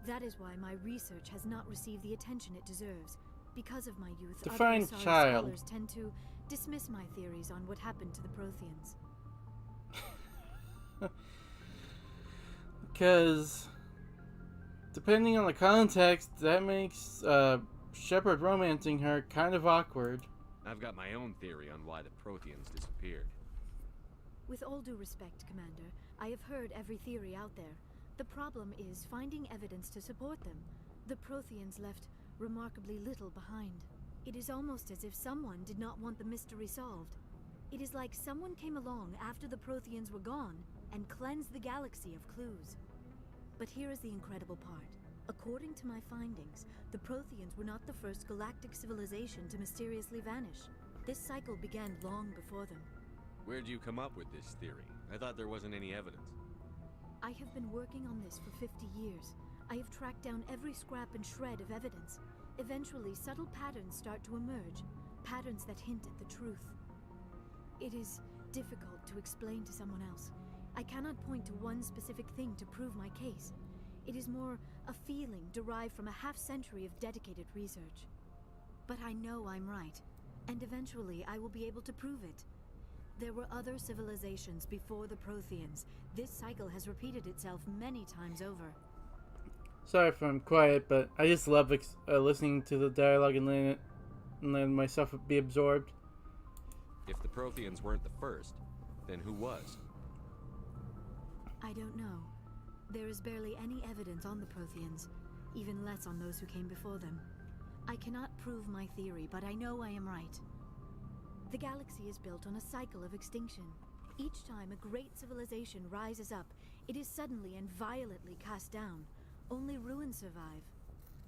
That is why my research has not received the attention it deserves. Because of my youth, Define other Asari child. scholars tend to dismiss my theories on what happened to the Protheans. Because, depending on the context, that makes Shepard romancing her kind of awkward. I've got my own theory on why the Protheans disappeared. With all due respect, Commander, I have heard every theory out there. The problem is finding evidence to support them. The Protheans left remarkably little behind. It is almost as if someone did not want the mystery solved. It is like someone came along after the Protheans were gone and cleansed the galaxy of clues. But here is the incredible part. According to my findings, the Protheans were not the first galactic civilization to mysteriously vanish. This cycle began long before them. Where'd you come up with this theory? I thought there wasn't any evidence. I have been working on this for 50 years. I have tracked down every scrap and shred of evidence. Eventually, subtle patterns start to emerge, patterns that hint at the truth. It is difficult to explain to someone else. I cannot point to one specific thing to prove my case. It is more a feeling derived from a half-century of dedicated research. But I know I'm right, and eventually I will be able to prove it. There were other civilizations before the Protheans. This cycle has repeated itself many times over. Sorry if I'm quiet, but I just love listening to the dialogue and letting myself be absorbed. If the Protheans weren't the first, then who was? I don't know. There is barely any evidence on the Protheans, even less on those who came before them. I cannot prove my theory, but I know I am right. The galaxy is built on a cycle of extinction. Each time a great civilization rises up, it is suddenly and violently cast down. Only ruins survive.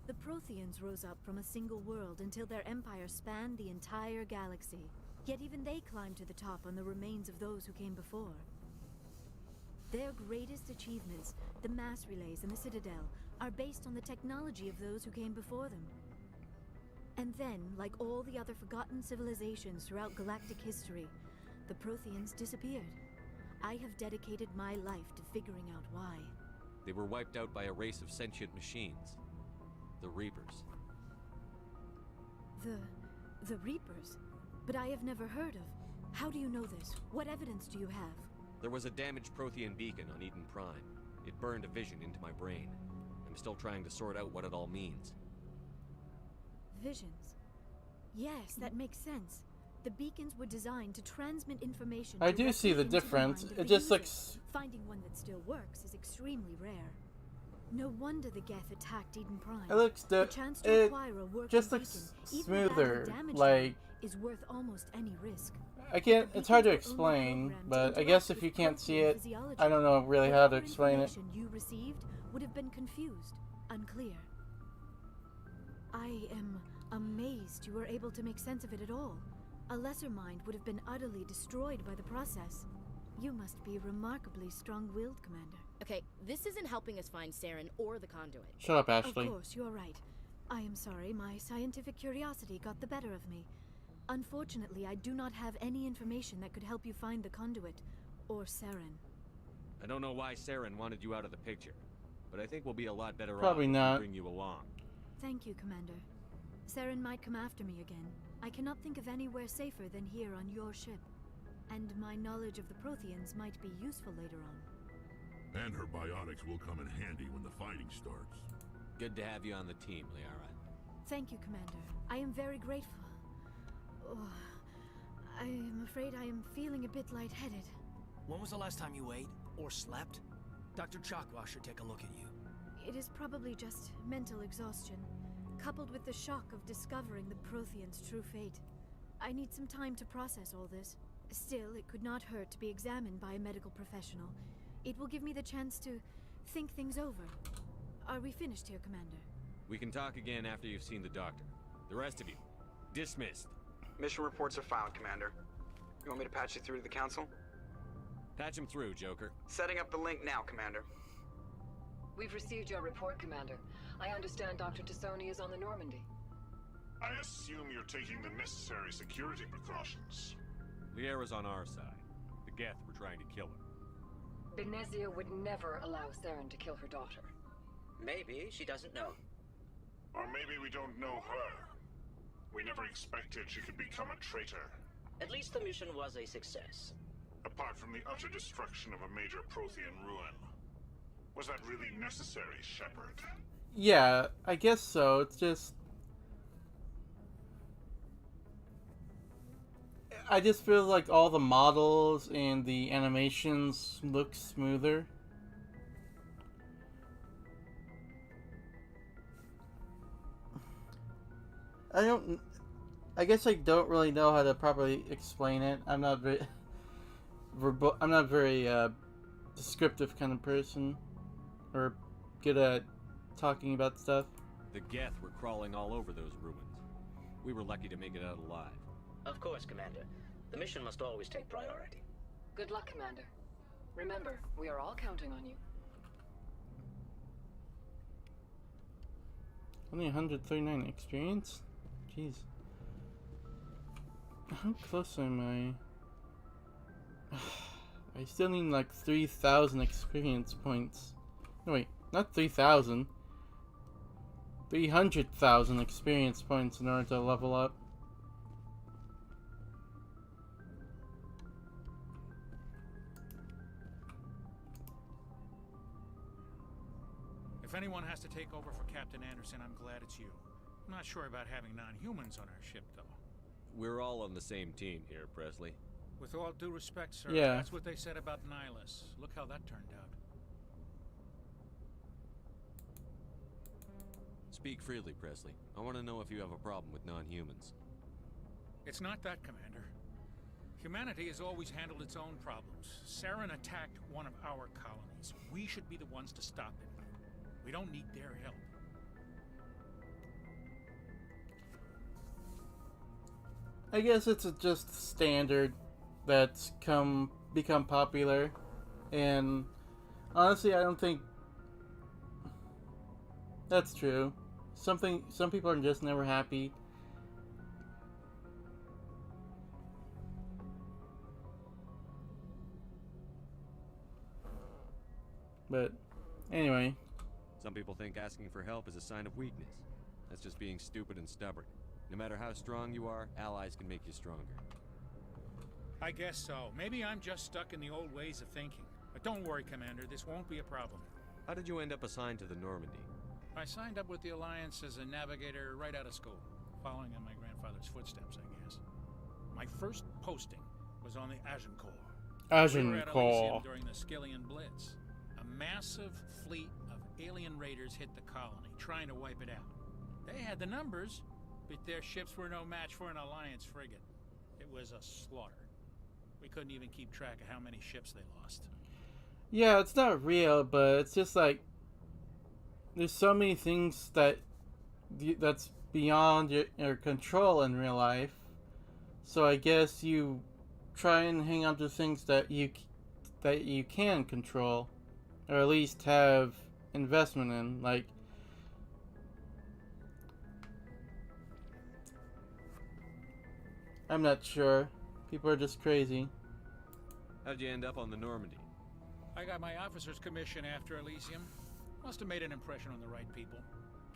The Protheans rose up from a single world until their empire spanned the entire galaxy. Yet even they climbed to the top on the remains of those who came before. Their greatest achievements, the mass relays and the Citadel, are based on the technology of those who came before them. And then, like all the other forgotten civilizations throughout galactic history, the Protheans disappeared. I have dedicated my life to figuring out why. They were wiped out by a race of sentient machines. The Reapers. The Reapers? But I have never heard of. How do you know this? What evidence do you have? There was a damaged Prothean beacon on Eden Prime. It burned a vision into my brain. I'm still trying to sort out what it all means. Visions. Yes, that makes sense. The beacons were designed to transmit information. I do see the difference. It just looks... Finding one that still works is extremely rare. No wonder the Geth attacked Eden Prime. It looks it just looks smoother. Like, is worth almost any risk. I can't. It's hard to explain, but I guess if you can't see it, I don't know really how to explain it. You received would have been confused, unclear. I am amazed you were able to make sense of it at all. A lesser mind would have been utterly destroyed by the process. You must be remarkably strong-willed, Commander. Okay, this isn't helping us find Saren or the conduit. Shut up, Ashley. Of course, you're right. I am sorry, my scientific curiosity got the better of me. Unfortunately, I do not have any information that could help you find the conduit, or Saren. I don't know why Saren wanted you out of the picture, but I think we'll be a lot better off if we bring you along. Thank you, Commander. Saren might come after me again. I cannot think of anywhere safer than here on your ship. And my knowledge of the Protheans might be useful later on. And her biotics will come in handy when the fighting starts. Good to have you on the team, Liara. Thank you, Commander. I am very grateful. Oh, I am afraid I am feeling a bit lightheaded. When was the last time you ate or slept? Dr. Chakwa should take a look at you. It is probably just mental exhaustion, coupled with the shock of discovering the Prothean's true fate. I need some time to process all this. Still, it could not hurt to be examined by a medical professional. It will give me the chance to think things over. Are we finished here, Commander? We can talk again after you've seen the doctor. The rest of you, dismissed. Mission reports are found, Commander. You want me to patch you through to the Council? Patch him through, Joker. Setting up the link now, Commander. We've received your report, Commander. I understand Dr. Tassoni is on the Normandy. I assume you're taking the necessary security precautions. Liara's on our side. The Geth were trying to kill her. Benezia would never allow Saren to kill her daughter. Maybe she doesn't know. Or maybe we don't know her. We never expected she could become a traitor. At least the mission was a success. Apart from the utter destruction of a major Prothean ruin. Was that really necessary, Shepard? Yeah, I guess so. It's just... I just feel like all the models and the animations look smoother. I guess I don't really know how to properly explain it. I'm not very descriptive kind of person, or good at talking about stuff. The Geth were crawling all over those ruins. We were lucky to make it out alive. Of course, Commander. The mission must always take priority. Good luck, Commander. Remember, we are all counting on you. Only 139 experience? Jeez. How close am I? I still need like 3,000 experience points. No, wait, not 3,000. 300,000 experience points in order to level up. If anyone has to take over for Captain Anderson, I'm glad it's you. I'm not sure about having non-humans on our ship, though. We're all on the same team here, Presley. With all due respect, sir, yeah. That's what they said about Nihilus. Look how that turned out. Speak freely, Presley. I want to know if you have a problem with non-humans. It's not that, Commander. Humanity has always handled its own problems. Saren attacked one of our colonies. We should be the ones to stop it. We don't need their help. I guess it's just standard that's become popular, and honestly, I don't think that's true. Some people are just never happy. But anyway, some people think asking for help is a sign of weakness. That's just being stupid and stubborn. No matter how strong you are, allies can make you stronger. I guess so. Maybe I'm just stuck in the old ways of thinking. But don't worry, Commander, this won't be a problem. How did you end up assigned to the Normandy? I signed up with the Alliance as a navigator right out of school, following in my grandfather's footsteps, I guess. My first posting was on the Agincourt. We were at Elysium during the Skillian Blitz. A massive fleet of alien raiders hit the colony, trying to wipe it out. They had the numbers, but their ships were no match for an Alliance frigate. It was a slaughter. We couldn't even keep track of how many ships they lost. Yeah, it's not real, but it's just like there's so many things that's beyond your control in real life. So I guess you try and hang on to things that you can control, or at least have investment in, like. I'm not sure. People are just crazy. How'd you end up on the Normandy? I got my officer's commission after Elysium. Must have made an impression on the right people.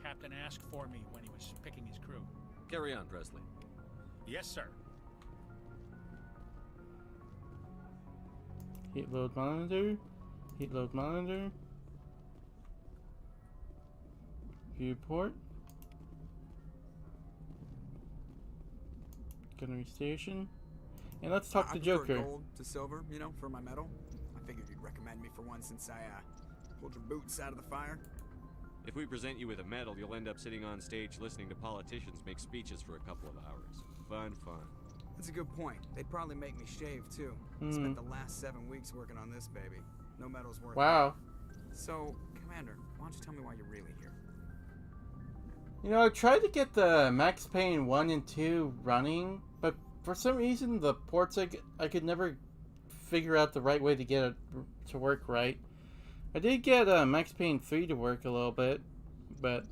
Captain asked for me when he was picking his crew. Carry on, Presley. Yes, sir. Heat load monitor. Heat load monitor. Viewport. Gunnery station. And let's talk to Joker. Gold to silver, you know, for my medal. I figured you'd recommend me for one since I pulled your boots out of the fire. If we present you with a medal, you'll end up sitting on stage listening to politicians make speeches for a couple of hours. Fun. That's a good point. They'd probably make me shave, too. Spent the last 7 weeks working on this baby. No medal's worth it. Wow. So, Commander, why don't you tell me why you're really here? You know, I tried to get the Max Payne 1 and 2 running, but for some reason the ports I could never figure out the right way to get it to work right. I did get Max Payne 3 to work a little bit, but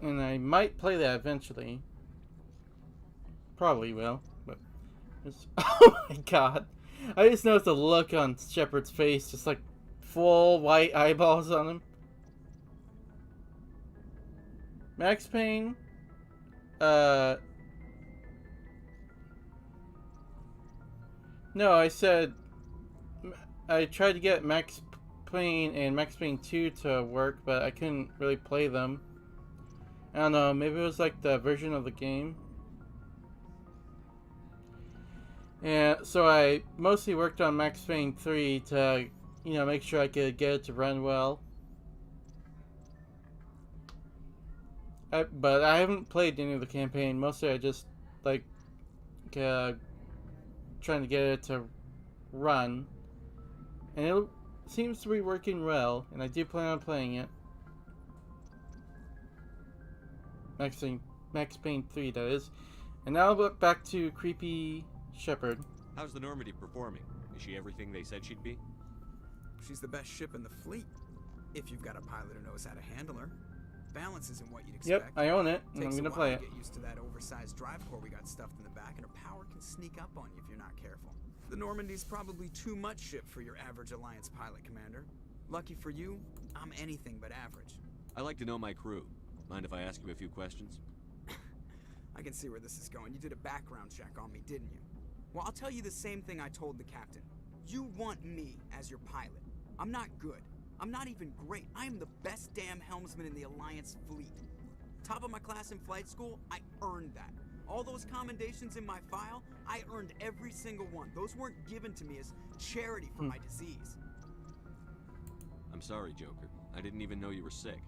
and I might play that eventually. Probably will, but oh my god. I just noticed the look on Shepard's face, just like full white eyeballs on him. Max Payne, no, I said I tried to get Max Payne and Max Payne 2 to work, but I couldn't really play them. I don't know, maybe it was like the version of the game. And so I mostly worked on Max Payne 3 to, you know, make sure I could get it to run well. But I haven't played any of the campaign. Mostly I just, like, trying to get it to run. And it seems to be working well, and I do plan on playing it. Max Payne 3, that is. And now I'll look back to creepy Shepard. How's the Normandy performing? Is she everything they said she'd be? She's the best ship in the fleet, if you've got a pilot who knows how to handle her. Balance isn't what you'd expect. Yep, I own it, and I'm gonna play it. Get used to that oversized drive core we got stuffed in the back, and her power can sneak up on you if you're not careful. The Normandy's probably too much ship for your average Alliance pilot, Commander. Lucky for you, I'm anything but average. I like to know my crew. Mind if I ask you a few questions? I can see where this is going. You did a background check on me, didn't you? Well, I'll tell you the same thing I told the captain. You want me as your pilot. I'm not good. I'm not even great. I am the best damn helmsman in the Alliance fleet. Top of my class in flight school, I earned that. All those commendations in my file, I earned every single one. Those weren't given to me as charity for my disease. I'm sorry, Joker. I didn't even know you were sick.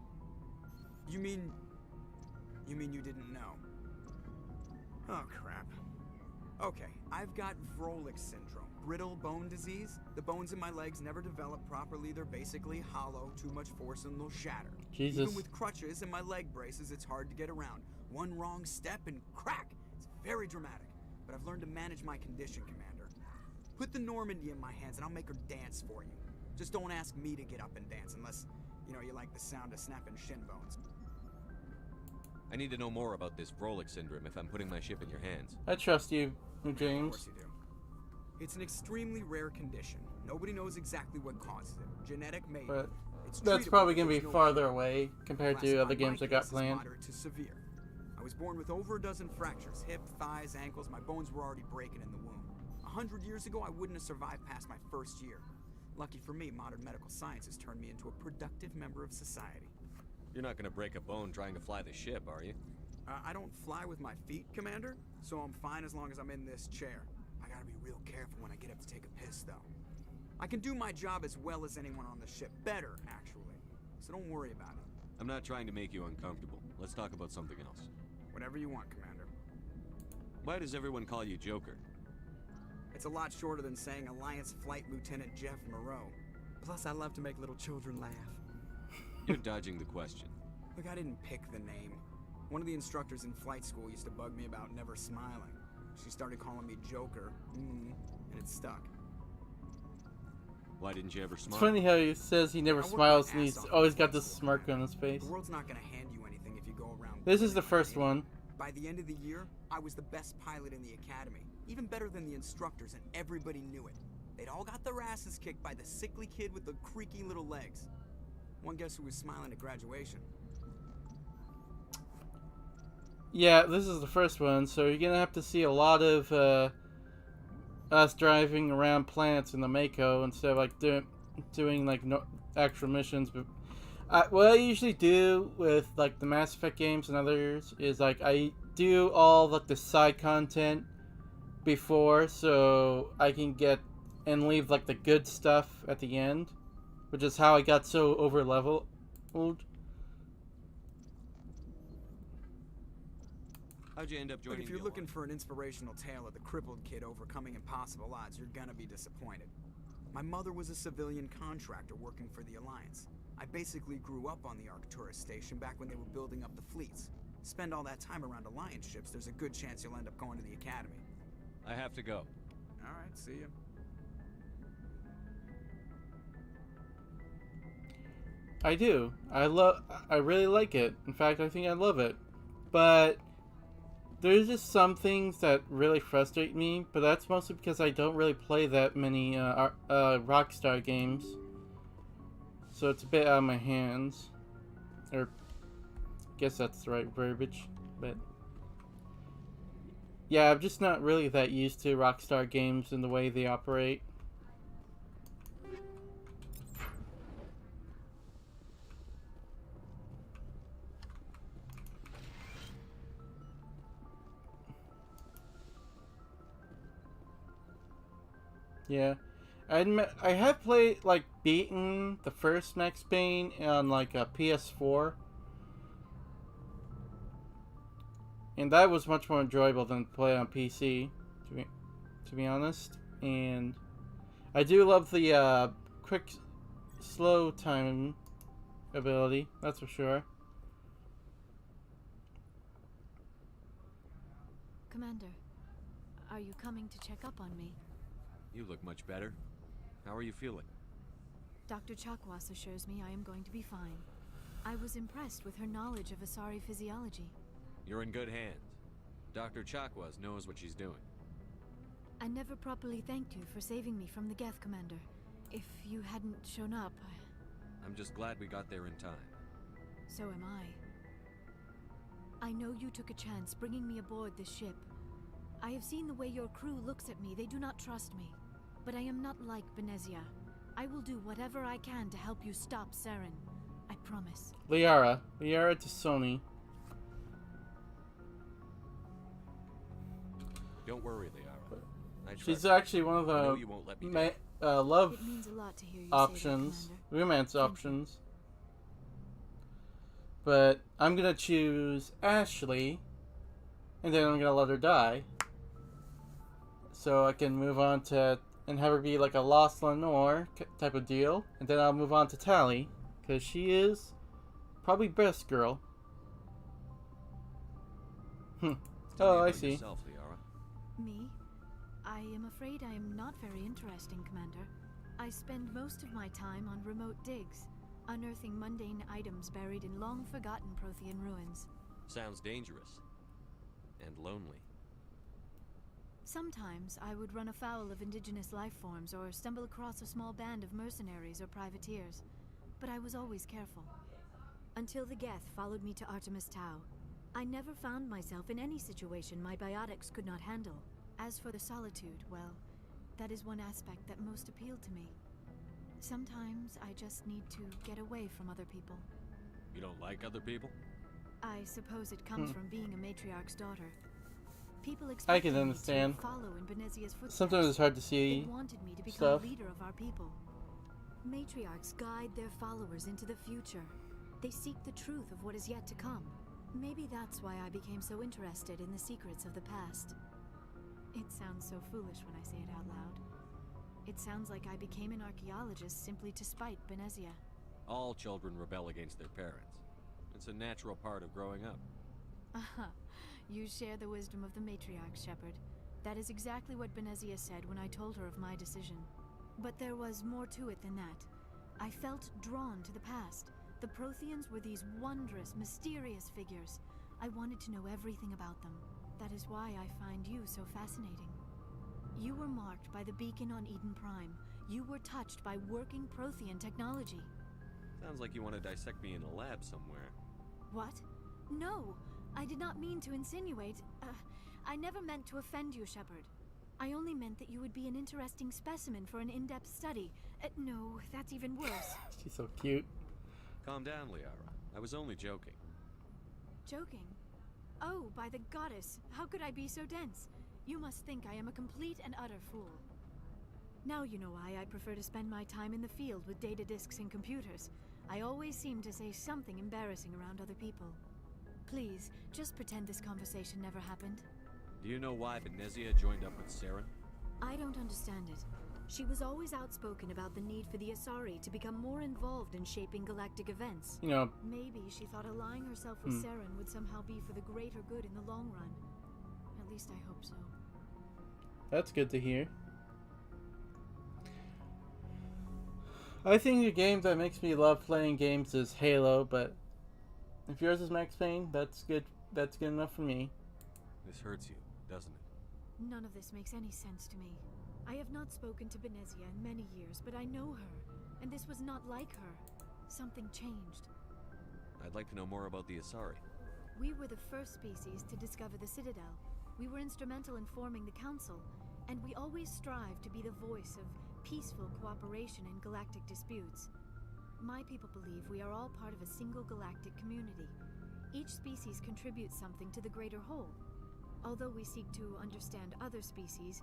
You mean you didn't know? Oh, crap. Okay, I've got Verticle syndrome. Brittle bone disease. The bones in my legs never develop properly. They're basically hollow. Too much force and they'll shatter. Jesus. Even with crutches and my leg braces, it's hard to get around. One wrong step and crack. It's very dramatic. But I've learned to manage my condition, Commander. Put the Normandy in my hands and I'll make her dance for you. Just don't ask me to get up and dance unless, you know, you like the sound of snapping shin bones. I need to know more about this Verticle syndrome if I'm putting my ship in your hands. I trust you, James. Of course you do. It's an extremely rare condition. Nobody knows exactly what causes it. Genetic maybe. But that's probably going to be farther away compared to other games I got planned. Moderate to severe. I was born with over a dozen fractures. Hip, thighs, ankles. My bones were already breaking in the womb. 100 years ago, I wouldn't have survived past my first year. Lucky for me, modern medical science has turned me into a productive member of society. You're not going to break a bone trying to fly the ship, are you? I don't fly with my feet, Commander, so I'm fine as long as I'm in this chair. I gotta be real careful when I get up to take a piss, though. I can do my job as well as anyone on the ship. Better, actually. So don't worry about it. I'm not trying to make you uncomfortable. Let's talk about something else. Whatever you want, Commander. Why does everyone call you Joker? It's a lot shorter than saying Alliance Flight Lieutenant Jeff Moreau. Plus, I love to make little children laugh. You're dodging the question. Look, I didn't pick the name. One of the instructors in flight school used to bug me about never smiling. She started calling me Joker, and it stuck. Why didn't you ever smile? It's funny how he says he never smiles and he's always got this smirk on his face. The world's not gonna hand you anything if you go around. This is the first one. By the end of the year, I was the best pilot in the academy. Even better than the instructors, and everybody knew it. They'd all got their asses kicked by the sickly kid with the creaky little legs. One guess who was smiling at graduation? Yeah, this is the first one, so you're gonna have to see a lot of us driving around planets in the Mako instead of like doing like actual missions. But what I usually do with like the Mass Effect games and others is like I do all like the side content before, so I can get and leave like the good stuff at the end, which is how I got so over leveled. How'd you end up joining? Look, if you're looking for an inspirational tale of the crippled kid overcoming impossible odds, you're gonna be disappointed. My mother was a civilian contractor working for the Alliance. I basically grew up on the Arcturus station back when they were building up the fleets. Spend all that time around Alliance ships, there's a good chance you'll end up going to the Academy. I have to go. Alright, see ya. I do. I really like it. In fact, I think I love it. But there's just some things that really frustrate me, but that's mostly because I don't really play that many Rockstar games. So it's a bit out of my hands. Or, I guess that's the right verbiage, but... Yeah, I'm just not really that used to Rockstar games and the way they operate. Yeah, I have played, like, beaten the first Max Payne on, like, a PS4. And that was much more enjoyable than play on PC, to be honest. And I do love the, quick, slow time ability, that's for sure. Commander, are you coming to check up on me? You look much better. How are you feeling? Dr. Chakwas assures me I am going to be fine. I was impressed with her knowledge of Asari physiology. You're in good hands. Dr. Chakwas knows what she's doing. I never properly thanked you for saving me from the Geth, Commander. If you hadn't shown up, I'm just glad we got there in time. So am I. I know you took a chance bringing me aboard this ship. I have seen the way your crew looks at me. They do not trust me. But I am not like Benezia. I will do whatever I can to help you stop Saren. I promise. Liara to Sony. Don't worry, Liara. She's actually one of the love options, romance options. But I'm gonna choose Ashley, and then I'm gonna let her die, so I can move on to and have her be like a Lost Lenore type of deal, and then I'll move on to Tali, because she is probably best girl. Oh, I see. Yourself, Liara. Me? I am afraid I am not very interesting, Commander. I spend most of my time on remote digs, unearthing mundane items buried in long-forgotten Prothean ruins. Sounds dangerous. And lonely. Sometimes I would run afoul of indigenous life forms or stumble across a small band of mercenaries or privateers, but I was always careful. Until the Geth followed me to Artemis Tau. I never found myself in any situation my biotics could not handle. As for the solitude, well, that is one aspect that most appealed to me. Sometimes I just need to get away from other people. You don't like other people? I suppose it comes from being a matriarch's daughter. People I can understand. to follow in Benezia's footsteps. Sometimes it's hard to see They wanted me to become stuff. a leader of our people. Matriarchs guide their followers into the future. They seek the truth of what is yet to come. Maybe that's why I became so interested in the secrets of the past. It sounds so foolish when I say it out loud. It sounds like I became an archaeologist simply to spite Benezia. All children rebel against their parents. It's a natural part of growing up. Aha. You share the wisdom of the matriarch, Shepard. That is exactly what Benezia said when I told her of my decision. But there was more to it than that. I felt drawn to the past. The Protheans were these wondrous, mysterious figures. I wanted to know everything about them. That is why I find you so fascinating. You were marked by the beacon on Eden Prime. You were touched by working Prothean technology. Sounds like you want to dissect me in a lab somewhere. What? No! I did not mean to insinuate. I never meant to offend you, Shepard. I only meant that you would be an interesting specimen for an in-depth study. No, that's even worse. She's so cute. Calm down, Liara. I was only joking. Joking? Oh, by the goddess, how could I be so dense? You must think I am a complete and utter fool. Now you know why I prefer to spend my time in the field with data disks and computers. I always seem to say something embarrassing around other people. Please, just pretend this conversation never happened. Do you know why Benezia joined up with Saren? I don't understand it. She was always outspoken about the need for the Asari to become more involved in shaping galactic events. You know, maybe she thought allying herself with Saren would somehow be for the greater good in the long run. At least I hope so. That's good to hear. I think the game that makes me love playing games is Halo, but if yours is Max Payne, that's good. That's good enough for me. This hurts you, doesn't it? None of this makes any sense to me. I have not spoken to Benezia in many years, but I know her, and this was not like her. Something changed. I'd like to know more about the Asari. We were the first species to discover the Citadel. We were instrumental in forming the Council, and we always strive to be the voice of peaceful cooperation in galactic disputes. My people believe we are all part of a single galactic community. Each species contributes something to the greater whole. Although we seek to understand other species,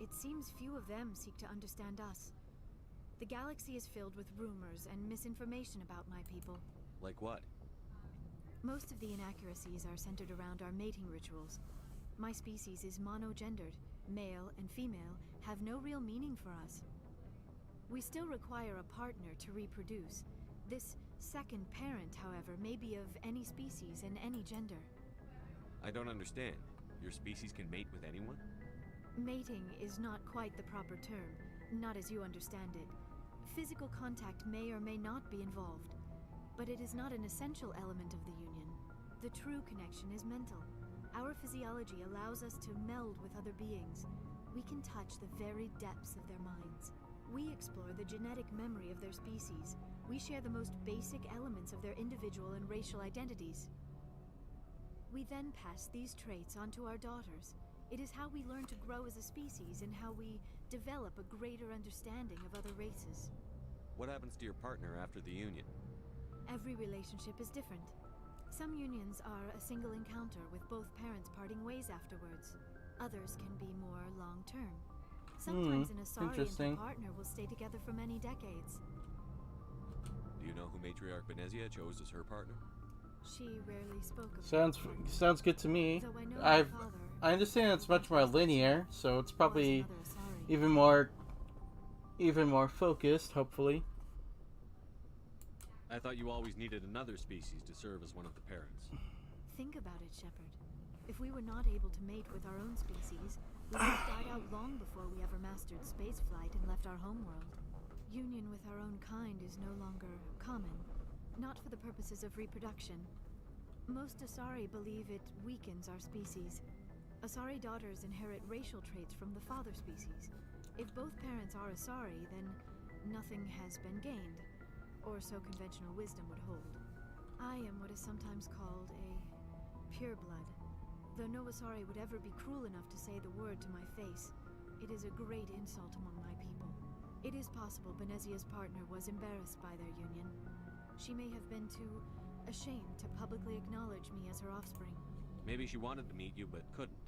it seems few of them seek to understand us. The galaxy is filled with rumors and misinformation about my people. Like what? Most of the inaccuracies are centered around our mating rituals. My species is monogendered. Male and female have no real meaning for us. We still require a partner to reproduce. This second parent, however, may be of any species and any gender. I don't understand. Your species can mate with anyone? Mating is not quite the proper term, not as you understand it. Physical contact may or may not be involved, but it is not an essential element of the union. The true connection is mental. Our physiology allows us to meld with other beings. We can touch the very depths of their minds. We explore the genetic memory of their species. We share the most basic elements of their individual and racial identities. We then pass these traits onto our daughters. It is how we learn to grow as a species and how we develop a greater understanding of other races. What happens to your partner after the union? Every relationship is different. Some unions are a single encounter with both parents parting ways afterwards. Others can be more long-term. Sometimes an Asari and her partner will stay together for many decades. Do you know who Matriarch Benezia chose as her partner? She rarely spoke of Sounds good to me. I understand it's much more linear, so it's probably even more focused, hopefully. I thought you always needed another species to serve as one of the parents. Think about it, Shepard. If we were not able to mate with our own species, we would have died out long before we ever mastered spaceflight and left our homeworld. Union with our own kind is no longer common, not for the purposes of reproduction. Most Asari believe it weakens our species. Asari daughters inherit racial traits from the father species. If both parents are Asari, then nothing has been gained, or so conventional wisdom would hold. I am what is sometimes called a pureblood. Though no Asari would ever be cruel enough to say the word to my face, it is a great insult among my people. It is possible Benezia's partner was embarrassed by their union. She may have been too ashamed to publicly acknowledge me as her offspring. Maybe she wanted to meet you but couldn't.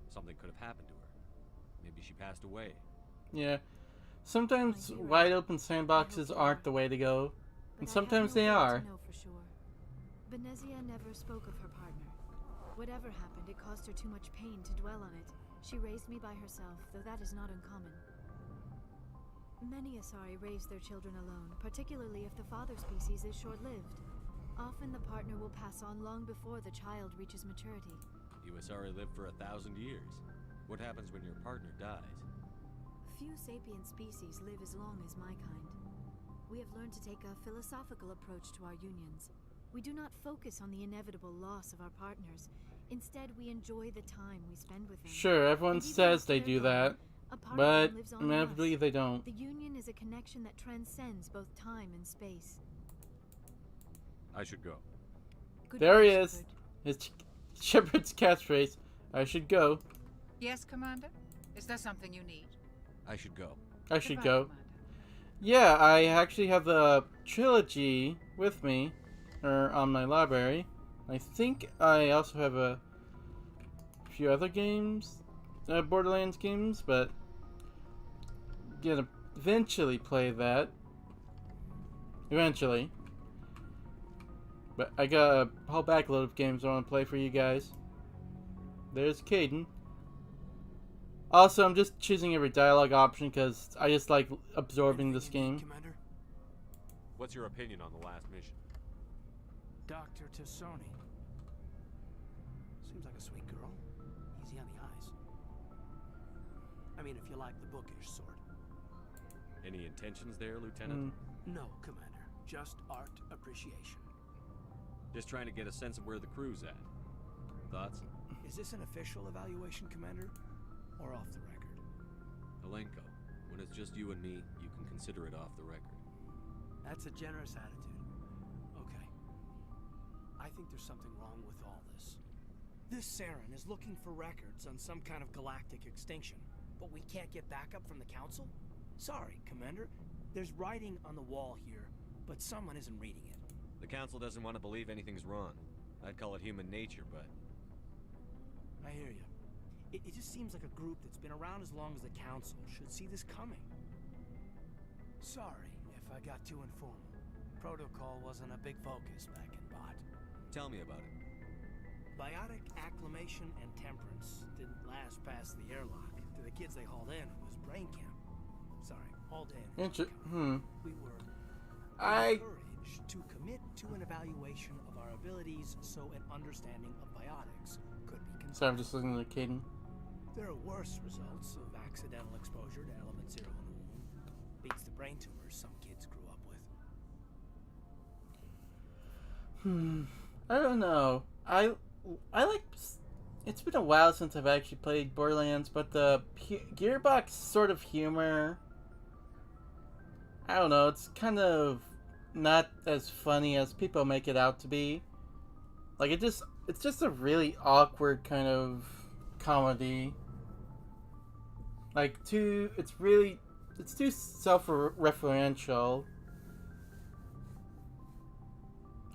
Something could have happened to her. Maybe she passed away. Yeah. Sometimes wide open sandboxes aren't the way to go. And sometimes they are. No for sure. Benezia never spoke of her partner. Whatever happened, it caused her too much pain to dwell on it. She raised me by herself, though that is not uncommon. Many Asari raise their children alone, particularly if the father species is short-lived. Often the partner will pass on long before the child reaches maturity. You Asari live for 1,000 years. What happens when your partner dies? Few sapient species live as long as my kind. We have learned to take a philosophical approach to our unions. We do not focus on the inevitable loss of our partners. Instead, we enjoy the time we spend with them. Sure, everyone says they do that, but inevitably they don't. The union is a connection that transcends both time and space. I should go. There he is. His Shepard's catchphrase. I should go. Yes, Commander? Is that something you need? I should go. I should Goodbye, go. Commander. Yeah, I actually have the Trilogy with me, or on my library. I think I also have a few other games, Borderlands games, but gonna eventually play that. Eventually. But I got a whole backload of games I want to play for you guys. There's Caden. Also, I'm just choosing every dialogue option because I just like absorbing this game. Commander? What's your opinion on the last mission? Dr. Tassoni. Seems like a sweet girl. Easy on the eyes. I mean, if you like the bookish sort. Any intentions there, Lieutenant? No, Commander. Just art appreciation. Just trying to get a sense of where the crew's at. Thoughts? Is this an official evaluation, Commander? Or off the record? Alenko, when it's just you and me, you can consider it off the record. That's a generous attitude. Okay. I think there's something wrong with all this. This Saren is looking for records on some kind of galactic extinction, but we can't get backup from the Council? Sorry, Commander. There's writing on the wall here, but someone isn't reading it. The Council doesn't want to believe anything's wrong. I'd call it human nature, but... I hear you. It just seems like a group that's been around as long as the Council should see this coming. Sorry if I got too informal. Protocol wasn't a big focus back in Bot. Tell me about it. Biotic acclimation and temperance didn't last past the airlock. To the kids they hauled in, it was brain camp. Sorry, hauled in. We were encouraged to commit to an evaluation of our abilities so an understanding of biotics could be considered. Sorry, I'm just listening to Caden. There are worse results of accidental exposure to element 0 in the womb. Beats the brain tumors some kids grew up with. I don't know. I like... It's been a while since I've actually played Borderlands, but the Gearbox sort of humor... I don't know, it's kind of not as funny as people make it out to be. Like, it's just a really awkward kind of comedy. Like, it's too self-referential.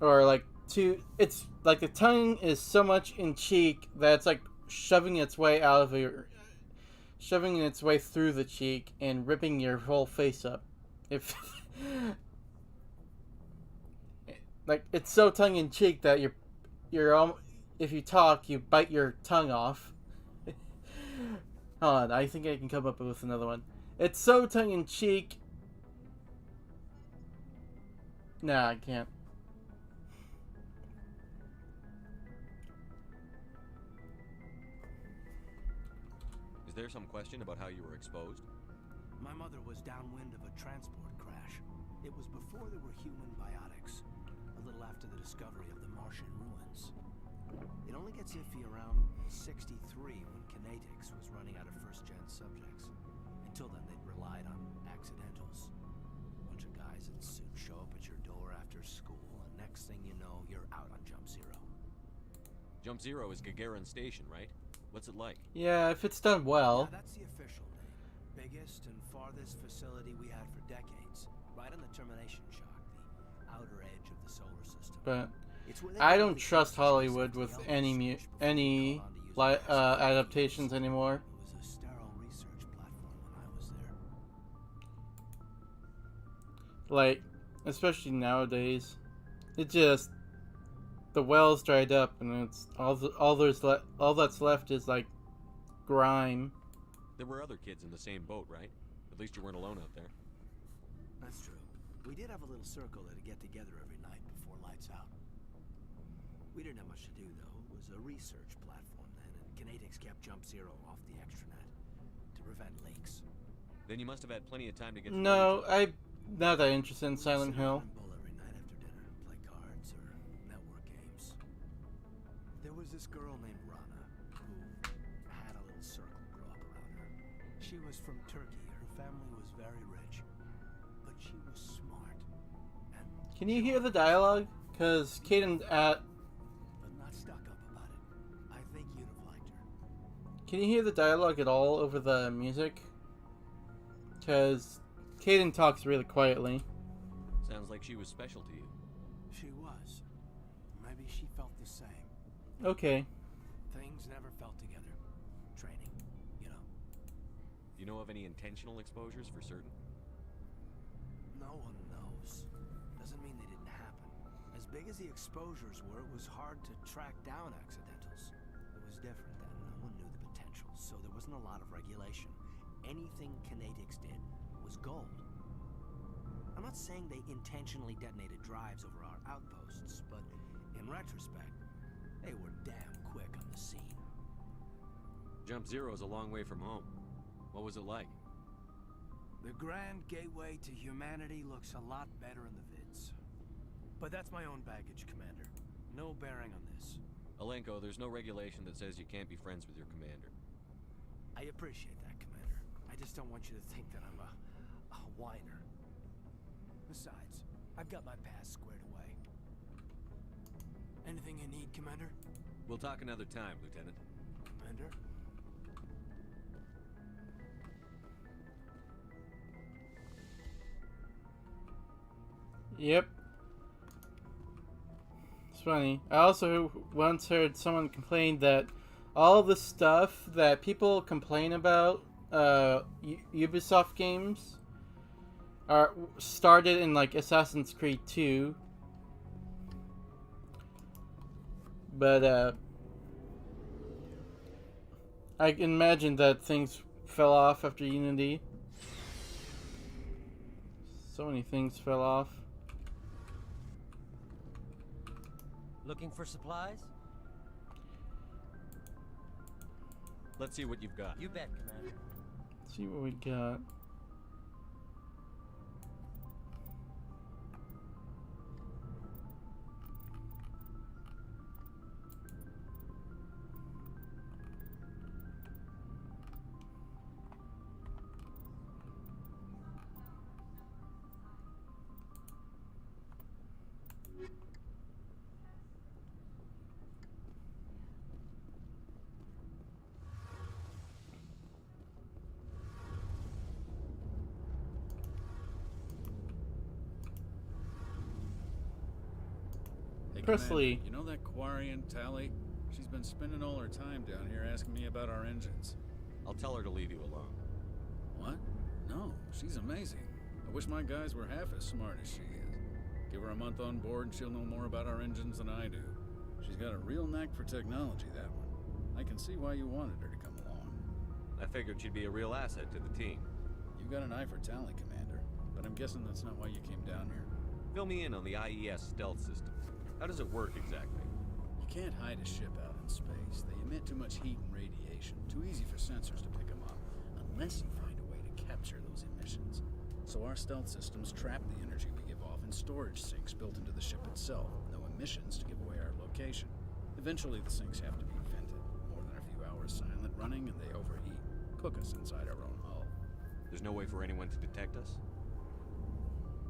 Or, like, it's like the tongue is so much in cheek that it's like shoving its way through the cheek and ripping your whole face up. If like, it's so tongue in cheek that you're if you talk, you bite your tongue off. Hold on, I think I can come up with another one. It's so tongue in cheek. Nah, I can't. Is there some question about how you were exposed? My mother was downwind of a transport crash. It was before there were human biotics, a little after the discovery of the Martian ruins. It only gets iffy around 63 when Kinetics was running out of first-gen subjects. Until then, they'd relied on accidentals. A bunch of guys in suits show up at your door after school, and next thing you know, you're out on Jump Zero. Jump Zero is Gagarin Station, right? What's it like? Yeah, if it's done well. Yeah, that's the official name. Biggest and farthest facility we had for decades. Right on the termination shock, the outer edge of the solar system. But I don't trust Hollywood with any adaptations anymore. It was a sterile research platform when I was there. Like, especially nowadays, it just, the well's dried up and it's all that's left is like grime. There were other kids in the same boat, right? At least you weren't alone out there. That's true. We did have a little circle that'd get together every night before lights out. We didn't have much to do, though. It was a research platform then, and Kinetics kept Jump Zero off the extranet to prevent leaks. Then you must have had plenty of time to get... No, I'm not that interested in Silent Hill. Every night after dinner, play cards or network games. There was this girl named Rana who had a little circle grow up around her. She was from Turkey. Her family was very rich, but she was smart. And can you hear the dialogue? Because Caden but not stuck up about it. I think you'd have liked her. Can you hear the dialogue at all over the music? Because Kaden talks really quietly. Sounds like she was special to you. She was. Maybe she felt the same. Okay. Things never felt together. Training, you know. You know of any intentional exposures for certain? No one knows. Doesn't mean they didn't happen. As big as the exposures were, it was hard to track down accidentals. It was different then. No one knew the potential, so there wasn't a lot of regulation. Anything kinetics did was gold. I'm not saying they intentionally detonated drives over our outposts, but in retrospect, they were damn quick on the scene. Jump Zero's a long way from home. What was it like? The grand gateway to humanity looks a lot better in the vids. But that's my own baggage, Commander. No bearing on this. Alenko, there's no regulation that says you can't be friends with your commander. I appreciate that, Commander. I just don't want you to think that I'm a whiner. Besides, I've got my past squared away. Anything you need, Commander? We'll talk another time, Lieutenant. Commander? Yep. It's funny. I also once heard someone complain that all the stuff that people complain about Ubisoft games are started in like Assassin's Creed 2. But I can imagine that things fell off after Unity. So many things fell off. Looking for supplies? Let's see what you've got. You bet, Commander. Let's see what we got. Presley. You know that Quarian, Tally? She's been spending all her time down here asking me about our engines. I'll tell her to leave you alone. What? No, she's amazing. I wish my guys were half as smart as she is. Give her a month on board and she'll know more about our engines than I do. She's got a real knack for technology, that one. I can see why you wanted her to come along. I figured she'd be a real asset to the team. You've got an eye for Tally, Commander, but I'm guessing that's not why you came down here. Fill me in on the IES stealth system. How does it work exactly? You can't hide a ship out in space. They emit too much heat and radiation. Too easy for sensors to pick them up, unless you find a way to capture those emissions. So our stealth systems trap the energy we give off in storage sinks built into the ship itself. No emissions to give away our location. Eventually the sinks have to be vented. More than a few hours silent running and they overheat. Cook us inside our own hull. There's no way for anyone to detect us?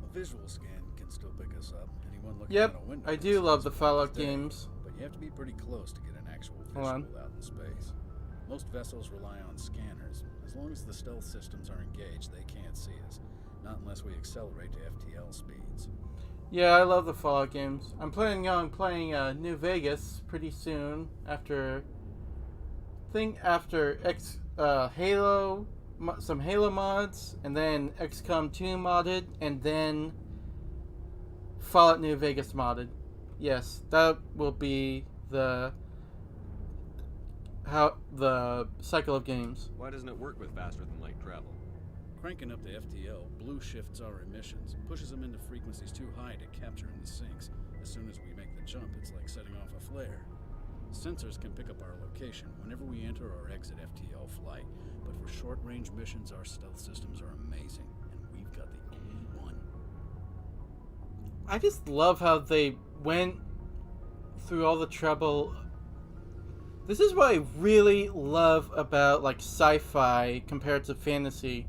A visual scan can still pick us up. Anyone looking Yep, out a window I do love the Fallout games. But you have to be pretty close to get an actual visual out in space. Most vessels rely on scanners. As long as the stealth systems are engaged, they can't see us. Not unless we accelerate to FTL speeds. Yeah, I love the Fallout games. I'm planning on playing New Vegas pretty soon after Halo, some Halo mods, and then XCOM 2 modded, and then Fallout New Vegas modded. Yes, that will be the cycle of games. Why doesn't it work with faster than light travel? Cranking up the FTL blue shifts our emissions, pushes them into frequencies too high to capture in the sinks. As soon as we make the jump, it's like setting off a flare. Sensors can pick up our location whenever we enter or exit FTL flight, but for short-range missions, our stealth systems are amazing, and we've got the only one. I just love how they went through all the trouble. This is what I really love about like sci-fi compared to fantasy.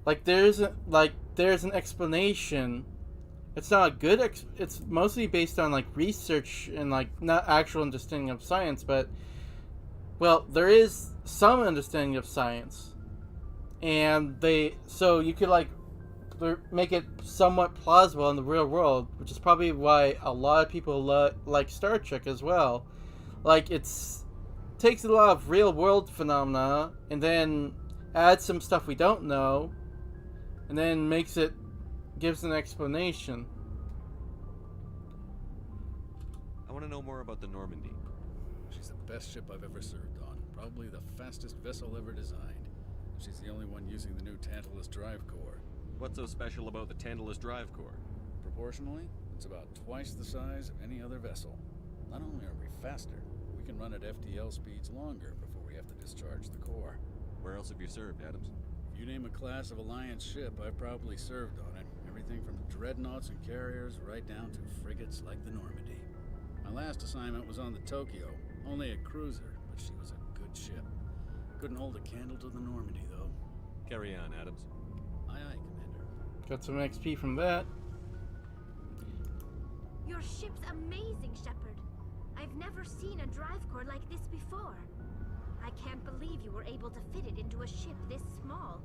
Like there's an explanation. It's not a good it's mostly based on like research and like not actual understanding of science, but well, there is some understanding of science, and so you could like make it somewhat plausible in the real world, which is probably why a lot of people like Star Trek as well. Like takes a lot of real world phenomena and then adds some stuff we don't know, and then gives an explanation. I want to know more about the Normandy. She's the best ship I've ever served on. Probably the fastest vessel ever designed. She's the only one using the new Tantalus drive core. What's so special about the Tantalus drive core? Proportionally, it's about twice the size of any other vessel. Not only are we faster, we can run at FTL speeds longer before we have to discharge the core. Where else have you served, Adams? If you name a class of Alliance ship, I've probably served on it. Everything from dreadnoughts and carriers right down to frigates like the Normandy. My last assignment was on the Tokyo, only a cruiser, but she was a good ship. Couldn't hold a candle to the Normandy, though. Carry on, Adams. Aye, aye, Commander. Got some XP from that. Your ship's amazing, Shepard. I've never seen a drive core like this before. I can't believe you were able to fit it into a ship this small.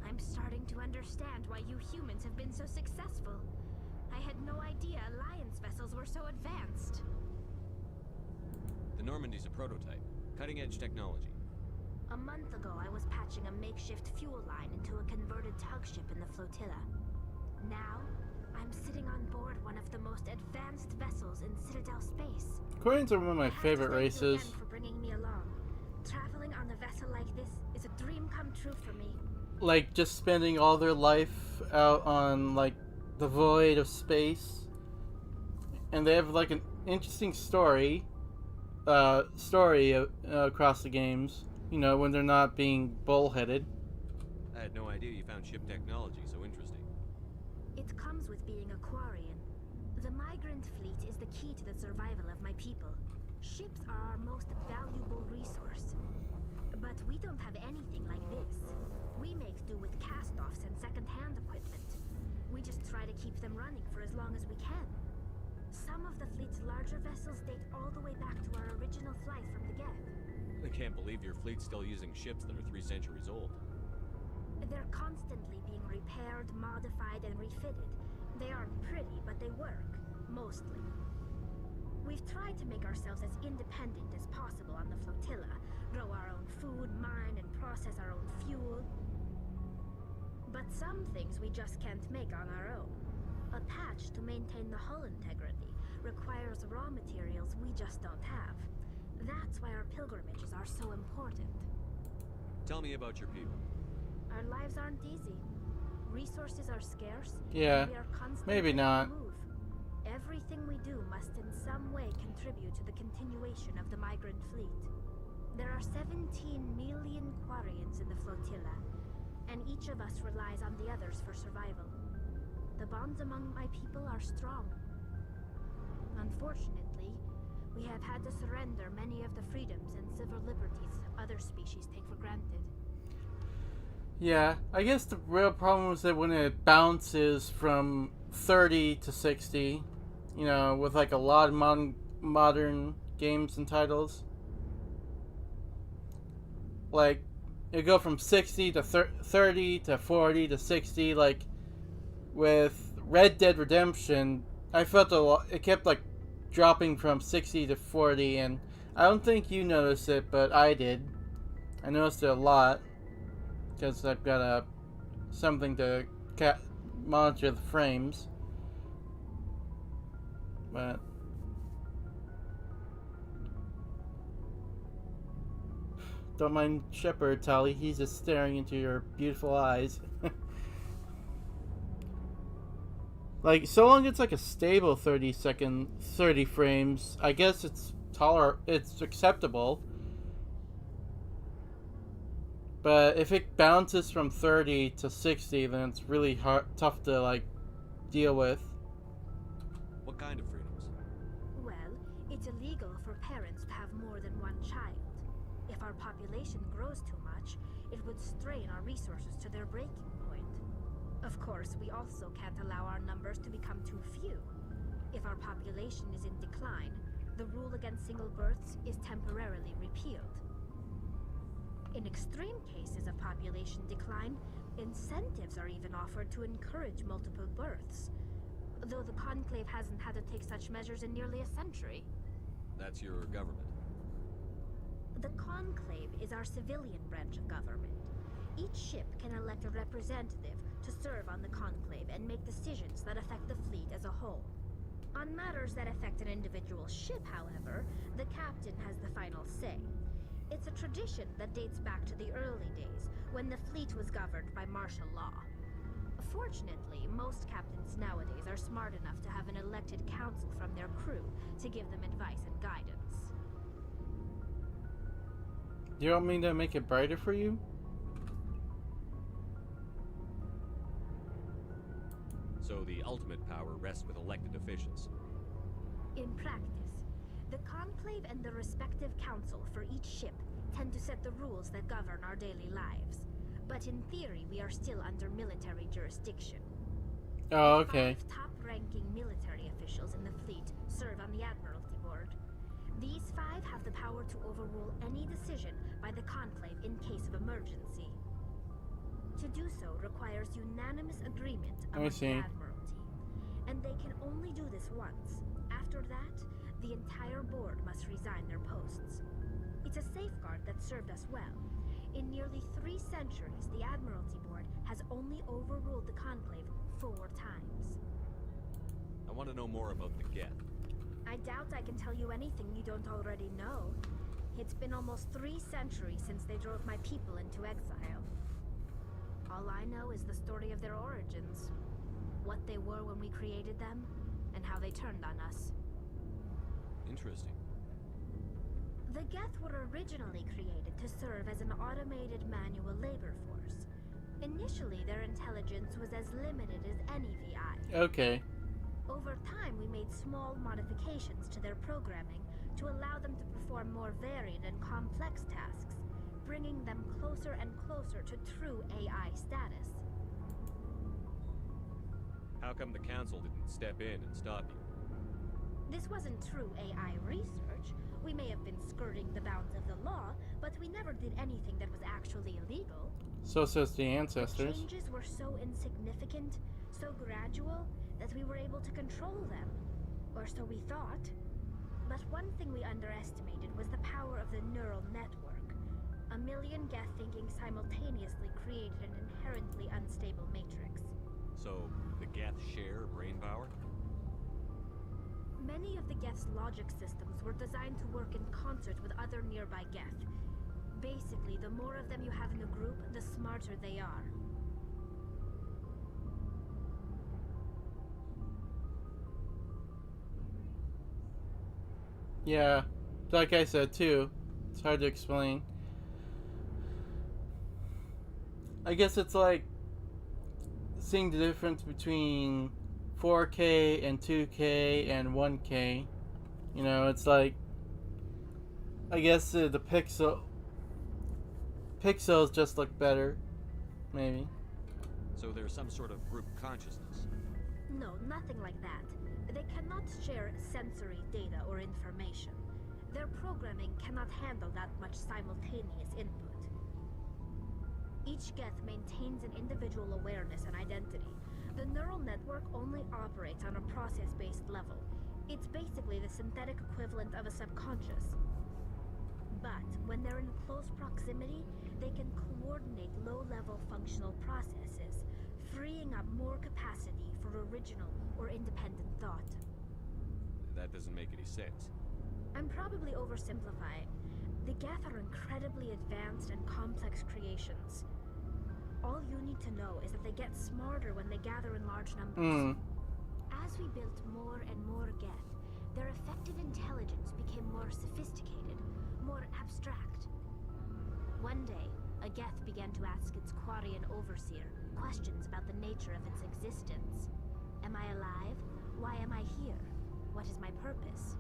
I'm starting to understand why you humans have been so successful. I had no idea Alliance vessels were so advanced. The Normandy's a prototype. Cutting-edge technology. A month ago, I was patching a makeshift fuel line into a converted tug ship in the flotilla. Now, I'm sitting on board one of the most advanced vessels in Citadel space. Quarians are one of my favorite races. Thank you again for bringing me along. Traveling on a vessel like this is a dream come true for me. Like just spending all their life out on like the void of space, and they have like an interesting story across the games. You know, when they're not being bullheaded. I had no idea you found ship technology so interesting. It comes with being a Quarian. The migrant fleet is the key to the survival of my people. Ships are our most valuable resource. But we don't have anything like this. We make do with cast-offs and second-hand equipment. We just try to keep them running for as long as we can. Some of the fleet's larger vessels date all the way back to our original flight from the Geth. I can't believe your fleet's still using ships that are 3 centuries old. They're constantly being repaired, modified, and refitted. They aren't pretty, but they work. Mostly. We've tried to make ourselves as independent as possible on the flotilla. Grow our own food, mine, and process our own fuel. But some things we just can't make on our own. A patch to maintain the hull integrity requires raw materials we just don't have. That's why our pilgrimages are so important. Tell me about your people. Our lives aren't easy. Resources are scarce. Yeah, we are constantly maybe not. on the move. Everything we do must in some way contribute to the continuation of the migrant fleet. There are 17 million Quarians in the flotilla, and each of us relies on the others for survival. The bonds among my people are strong. Unfortunately, we have had to surrender many of the freedoms and civil liberties other species take for granted. Yeah, I guess the real problem is that when it bounces from 30 to 60, you know, with like a lot of modern games and titles, like it go from 60 to 30 to 40 to 60. Like with Red Dead Redemption, I felt it kept like dropping from 60 to 40, and I don't think you noticed it, but I did. I noticed it a lot because I've got something to monitor the frames. But don't mind Shepard, Tali. He's just staring into your beautiful eyes. Like, so long it's like a stable 30 frames, I guess it's acceptable. But if it bounces from 30 to 60, then it's really tough to, like, deal with. What kind of freedoms? Well, it's illegal for parents to have more than one child. If our population grows too much, it would strain our resources to their breaking point. Of course, we also can't allow our numbers to become too few. If our population is in decline, the rule against single births is temporarily repealed. In extreme cases of population decline, incentives are even offered to encourage multiple births, though the Conclave hasn't had to take such measures in nearly a century. That's your government. The Conclave is our civilian branch of government. Each ship can elect a representative to serve on the Conclave and make decisions that affect the fleet as a whole. On matters that affect an individual ship, however, the captain has the final say. It's a tradition that dates back to the early days, when the fleet was governed by martial law. Fortunately, most captains nowadays are smart enough to have an elected council from their crew to give them advice and guidance. Do you want me to make it brighter for you? So the ultimate power rests with elected officials. In practice, the Conclave and the respective council for each ship tend to set the rules that govern our daily lives. But in theory, we are still under military jurisdiction. Oh, okay. 5 top-ranking military officials in the fleet serve on the Admiralty Board. These 5 have the power to overrule any decision by the Conclave in case of emergency. To do so requires unanimous agreement among the Admiralty, and they can only do this once. After that, the entire board must resign their posts. It's a safeguard that served us well. In nearly 3 centuries, the Admiralty Board has only overruled the Conclave 4 times. I want to know more about the Geth. I doubt I can tell you anything you don't already know. It's been almost 3 centuries since they drove my people into exile. All I know is the story of their origins, what they were when we created them, and how they turned on us. Interesting. The Geth were originally created to serve as an automated manual labor force. Initially, their intelligence was as limited as any VI. Okay. Over time, we made small modifications to their programming to allow them to perform more varied and complex tasks, bringing them closer and closer to true AI status. How come the Council didn't step in and stop you? This wasn't true AI research. We may have been skirting the bounds of the law, but we never did anything that was actually illegal. So says the ancestors. The changes were so insignificant, so gradual, that we were able to control them. Or so we thought. But one thing we underestimated was the power of the neural network. A million Geth thinking simultaneously created an inherently unstable matrix. So, the Geth share brain power? Many of the Geth's logic systems were designed to work in concert with other nearby Geth. Basically, the more of them you have in a group, the smarter they are. Yeah, like I said too, it's hard to explain. I guess it's like seeing the difference between 4K and 2K and 1K. You know, it's like, I guess the pixels just look better, maybe. So there's some sort of group consciousness? No, nothing like that. They cannot share sensory data or information. Their programming cannot handle that much simultaneous input. Each Geth maintains an individual awareness and identity. The neural network only operates on a process-based level. It's basically the synthetic equivalent of a subconscious. But when they're in close proximity, they can coordinate low-level functional processes, freeing up more capacity for original or independent thought. That doesn't make any sense. I'm probably oversimplifying. The Geth are incredibly advanced and complex creations. All you need to know is that they get smarter when they gather in large numbers. As we built more and more Geth, their effective intelligence became more sophisticated, more abstract. One day, a Geth began to ask its Quarian overseer questions about the nature of its existence. Am I alive? Why am I here? What is my purpose?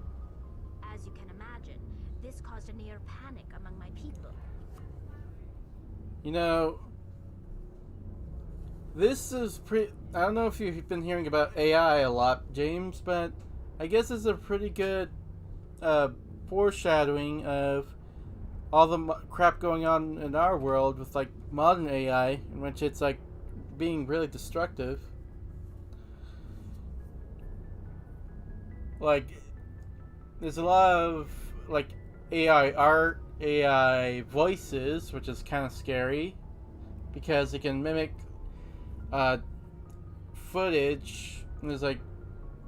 As you can imagine, this caused a near panic among my people. You know, this is pretty... I don't know if you've been hearing about AI a lot, James, but I guess it's a pretty good foreshadowing of all the crap going on in our world with like modern AI, in which it's like being really destructive. Like, there's a lot of like AI art, AI voices, which is kind of scary because it can mimic footage. And there's like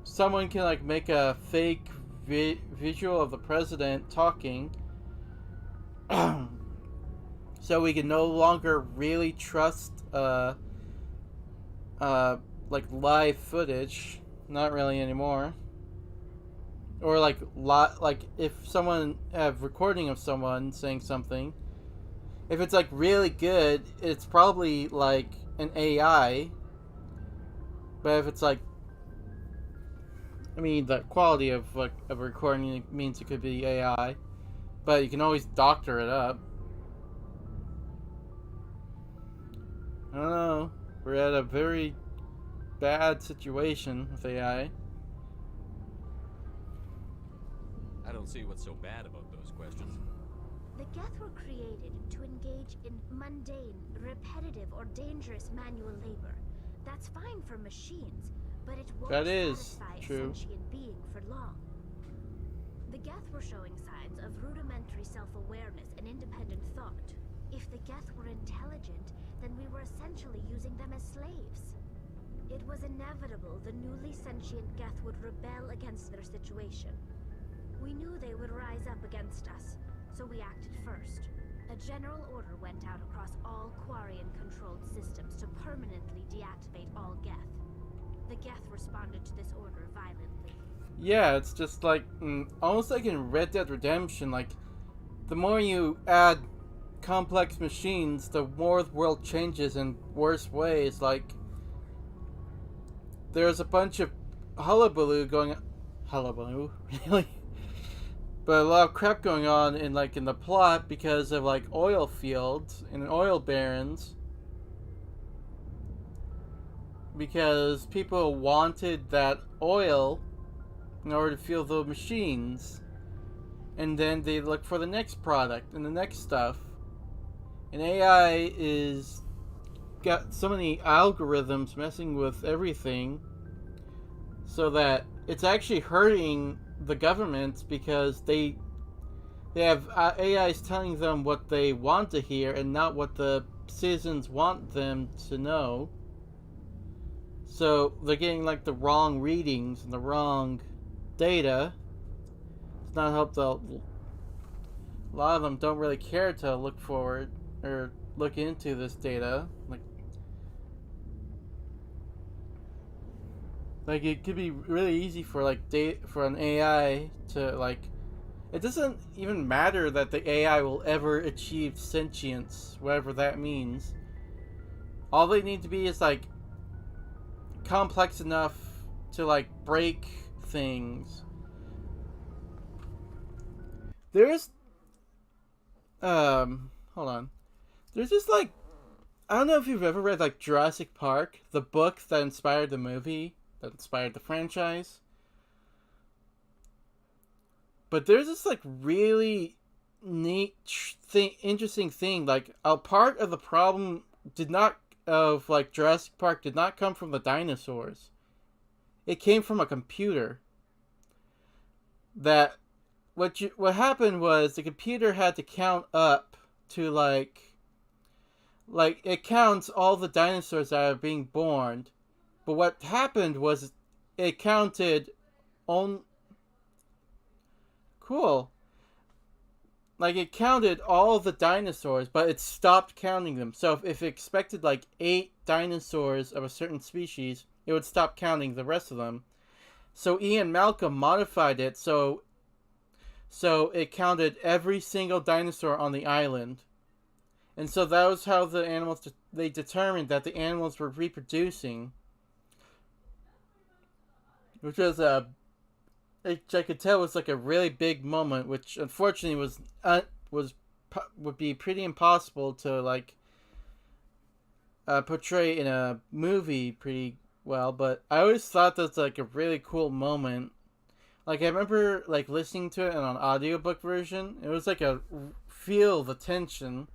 someone can like make a fake visual of the president talking, so we can no longer really trust like live footage. Not really anymore. Or like if someone have recording of someone saying something, if it's like really good, it's probably like an AI. But if it's like, I mean, the quality of like a recording means it could be AI, but you can always doctor it up. I don't know. We're at a very bad situation with AI. I don't see what's so bad about those questions. The Geth were created to engage in mundane, repetitive, or dangerous manual labor. That's fine for machines, but it won't satisfy a sentient being for long. The Geth were showing signs of rudimentary self-awareness and independent thought. If the Geth were intelligent, then we were essentially using them as slaves. It was inevitable the newly sentient Geth would rebel against their situation. We knew they would rise up against us, so we acted first. A general order went out across all Quarian-controlled systems to permanently deactivate all Geth. The Geth responded to this order violently. Yeah, it's just like, almost like in Red Dead Redemption, like, the more you add complex machines, the more the world changes in worse ways. Like, there's a bunch of hullabaloo going on. Hullabaloo? Really? But a lot of crap going on in the plot because of like oil fields and oil barons. Because people wanted that oil in order to fuel the machines. And then they look for the next product and the next stuff. And AI is got so many algorithms messing with everything, so that it's actually hurting the governments because they have AIs telling them what they want to hear and not what the citizens want them to know. So they're getting like the wrong readings and the wrong data. It's not helped out. A lot of them don't really care to look forward or look into this data. Like it could be really easy for for an AI to like. It doesn't even matter that the AI will ever achieve sentience, whatever that means. All they need to be is like complex enough to like break things. There's hold on. There's just like, I don't know if you've ever read like Jurassic Park, the book that inspired the movie, that inspired the franchise. But there's this like really neat interesting thing. Like a part of the problem of like Jurassic Park did not come from the dinosaurs. It came from a computer. That what happened was the computer had to count up to like it counts all the dinosaurs that are being born. But what happened was it counted on... Cool. Like, it counted all the dinosaurs, but it stopped counting them. So if it expected, like, 8 dinosaurs of a certain species, it would stop counting the rest of them. So Ian Malcolm modified it so it counted every single dinosaur on the island. And so that was how the animals... They determined that the animals were reproducing. Which was I could tell was like a really big moment, which unfortunately would be pretty impossible to like portray in a movie pretty well. But I always thought that's like a really cool moment. Like, I remember, like, listening to it in an audiobook version. It was like a feel the tension.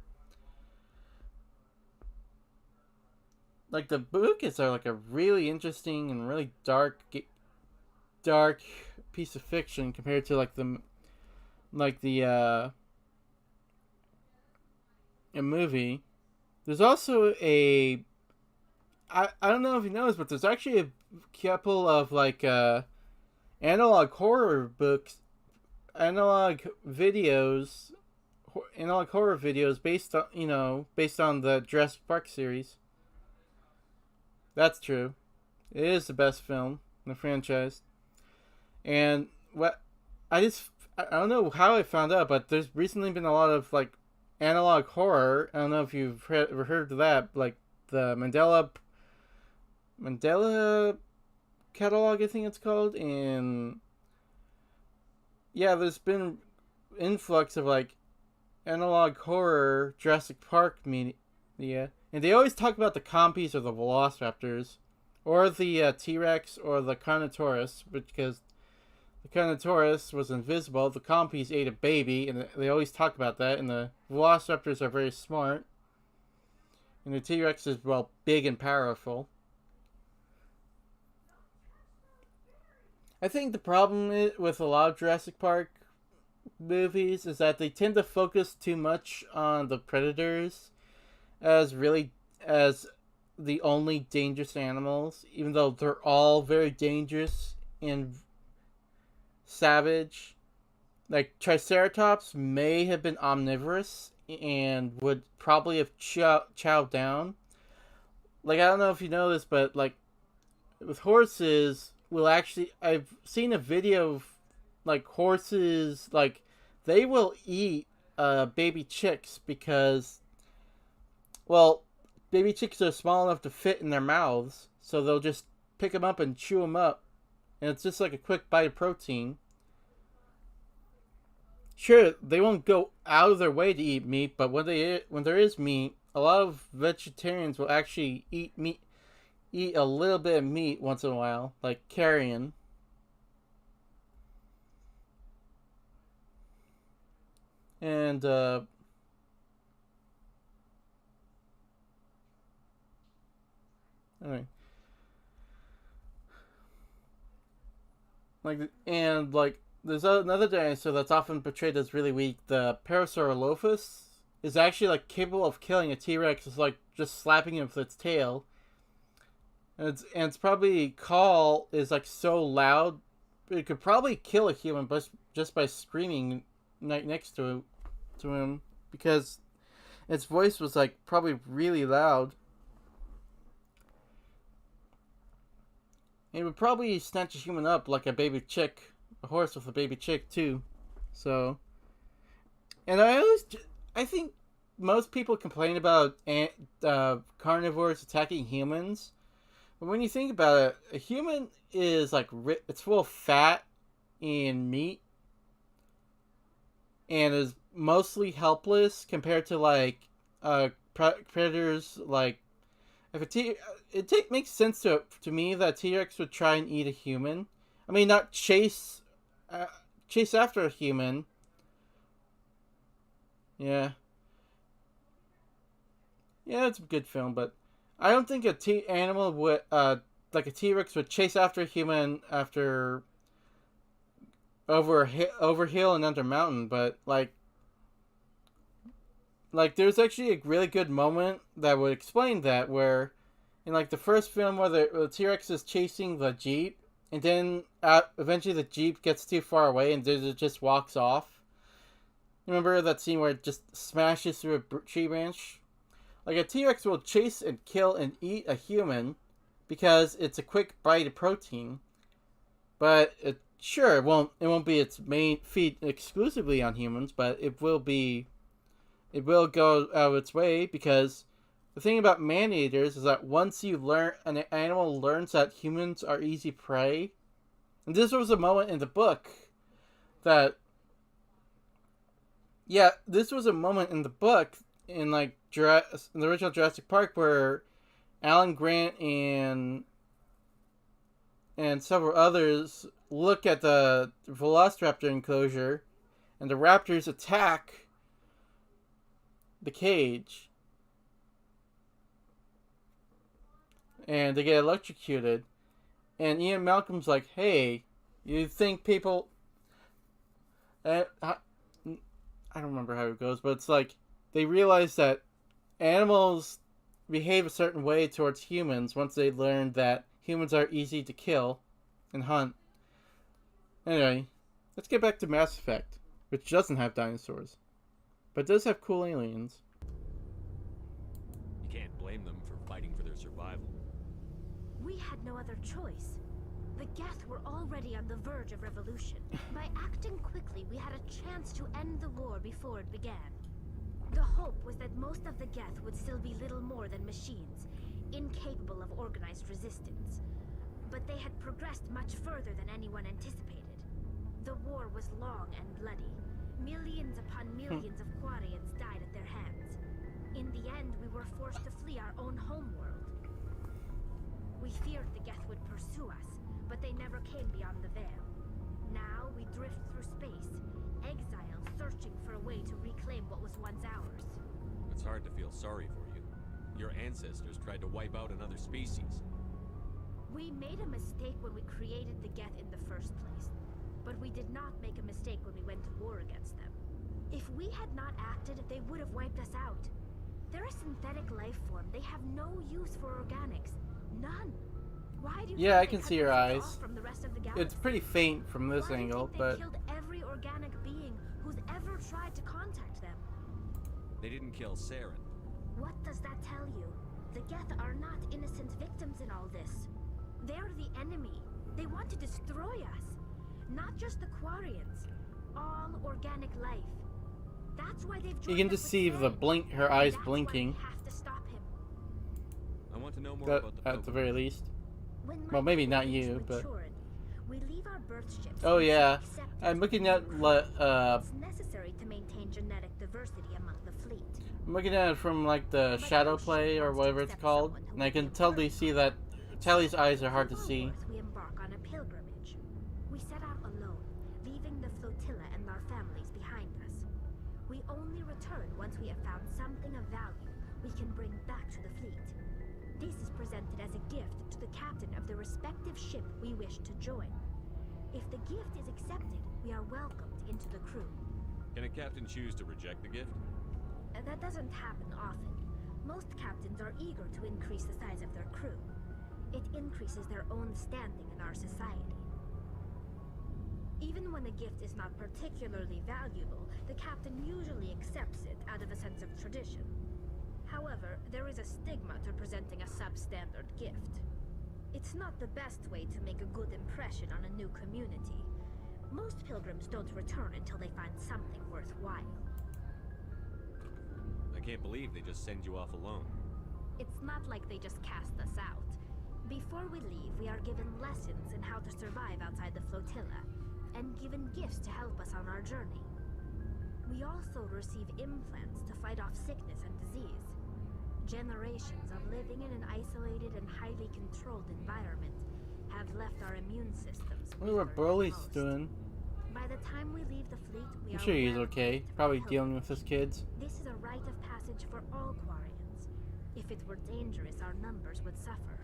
Like, the book is like a really interesting and really dark piece of fiction compared to, like, a movie. There's also I don't know if you know this, but there's actually a couple of, like, analog horror books, analog horror videos based on the Jurassic Park series. That's true. It is the best film in the franchise. And I don't know how I found out, but there's recently been a lot of, like, analog horror. I don't know if you've ever heard of that, like the Mandela catalog, I think it's called. And yeah, there's been influx of, like, analog horror Jurassic Park media, and they always talk about the compies or the velociraptors or the T-Rex or the Carnotaurus, because the Carnotaurus was invisible, the compies ate a baby, and they always talk about that. And the velociraptors are very smart, and the T-Rex is, well, big and powerful. I think the problem with a lot of Jurassic Park movies is that they tend to focus too much on the predators as the only dangerous animals, even though they're all very dangerous and savage. Like, Triceratops may have been omnivorous and would probably have chowed down. Like, I don't know if you know this, but, like, with horses, I've seen a video of, like, horses, like, they will eat baby chicks because, well, baby chicks are small enough to fit in their mouths, so they'll just pick them up and chew them up, and it's just like a quick bite of protein. Sure, they won't go out of their way to eat meat, but when there is meat, a lot of vegetarians will actually eat a little bit of meat once in a while, like carrion. And anyway, there's another dinosaur that's often portrayed as really weak. The Parasaurolophus is actually, like, capable of killing a T-Rex, just, like, just slapping him with its tail. And its probably call is, like, so loud it could probably kill a human just by screaming right next to him, because its voice was, like, probably really loud. It would probably snatch a human up like a baby chick, a horse with a baby chick too. So, and I think most people complain about carnivores attacking humans, but when you think about it, a human is, like, it's full of fat and meat, and is mostly helpless compared to, like, predators. Like, it makes sense to me that T-Rex would try and eat a human. I mean, not chase after a human. Yeah, it's a good film, but I don't think a animal would, like a T-Rex would chase after a human over hill and under mountain. But like there's actually a really good moment that would explain that, where in, like, the first film where the T-Rex is chasing the Jeep, and then eventually the Jeep gets too far away and it just walks off. Remember that scene where it just smashes through a tree branch? Like, a T-Rex will chase and kill and eat a human because it's a quick bite of protein. But it won't be its main feed exclusively on humans, but it will go out of its way, because the thing about man-eaters is that once an animal learns that humans are easy prey, and this was a moment in the book that, in like in the original Jurassic Park, where Alan Grant and and several others look at the Velociraptor enclosure, and the raptors attack the cage. And they get electrocuted. And Ian Malcolm's like, hey, you think people... I don't remember how it goes, but it's like, they realize that animals behave a certain way towards humans once they learn that humans are easy to kill and hunt. Anyway, let's get back to Mass Effect, which doesn't have dinosaurs, but does have cool aliens. You can't blame them for fighting for their survival. We had no other choice. The Geth were already on the verge of revolution. By acting quickly, we had a chance to end the war before it began. The hope was that most of the Geth would still be little more than machines, incapable of organized resistance. But they had progressed much further than anyone anticipated. The war was long and bloody. Millions upon millions of Quarians died at their hands. In the end, we were forced to flee our own homeworld. We feared the Geth would pursue us, but they never came beyond the veil. Now we drift through space, exiled, searching for a way to reclaim what was once ours. It's hard to feel sorry for you. Your ancestors tried to wipe out another species. We made a mistake when we created the Geth in the first place, but we did not make a mistake when we went to war against them. If we had not acted, they would have wiped us out. They're a synthetic life form. They have no use for organics. None. Why do you Yeah, I think can they see cut your us eyes. off from the rest of the It's galaxy? pretty faint from this Why angle, do you think but they killed every organic being who's ever tried to contact them? They didn't kill Saren. What does that tell you? The Geth are not innocent victims in all this. They're the enemy. They want to destroy us. Not just the Quarians. All organic life. That's why they've you can just see the blink, her eyes blinking. have to stop him. I want to know more But about the at the very least. When Well, my maybe not pilgrimage you, but... matured, we leave our birth ships Oh and yeah, accept I'm looking at it's necessary to maintain genetic diversity among the fleet. I'm looking at it from like the shadow play or whatever it's called, and I can totally see that Tally's eyes are hard to see. We embark on a pilgrimage. We set out alone, leaving the flotilla and our families behind us. We only return once we have found something of value we can bring back to the fleet. This is presented as a gift to the captain of the respective ship we wish to join. If the gift is accepted, we are welcomed into the crew. Can a captain choose to reject the gift? That doesn't happen often. Most captains are eager to increase the size of their crew. It increases their own standing in our society. Even when a gift is not particularly valuable, the captain usually accepts it out of a sense of tradition. However, there is a stigma to presenting a substandard gift. It's not the best way to make a good impression on a new community. Most pilgrims don't return until they find something worthwhile. I can't believe they just send you off alone. It's not like they just cast us out. Before we leave, we are given lessons in how to survive outside the flotilla, and given gifts to help us on our journey. We also receive implants to fight off sickness and disease. Generations of living in an isolated and highly controlled environment have left our immune systems. I wonder what Broly's doing. By the time we leave the fleet, we I'm are sure he's well okay. equipped Probably for dealing with his kids. This is a rite of passage for all Quarians. If it were dangerous, our numbers would suffer.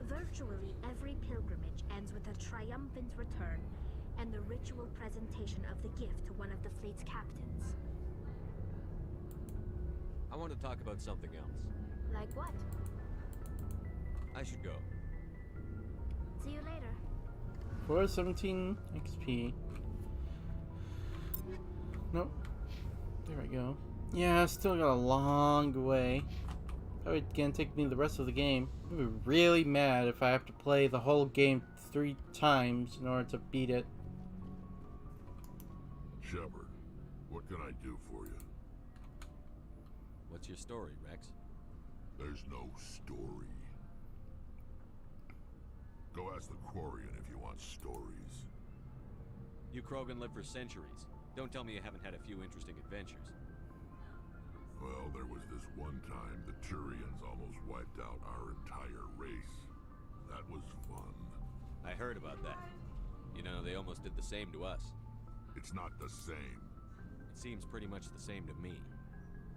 Virtually every pilgrimage ends with a triumphant return and the ritual presentation of the gift to one of the fleet's captains. I want to talk about something else. Like what? I should go. See you later. 417 XP. Nope. There we go. Yeah, still got a long way. Probably gonna take me the rest of the game. I'm gonna be really mad if I have to play the whole game 3 times in order to beat it. Shepard, what can I do for you? What's your story, Rex? There's no story. Go ask the Quarian if you want stories. You Krogan lived for centuries. Don't tell me you haven't had a few interesting adventures. Well, there was this one time the Turians almost wiped out our entire race. That was fun. heard about that. You know, they almost did the same to us. It's not the same. It seems pretty much the same to me.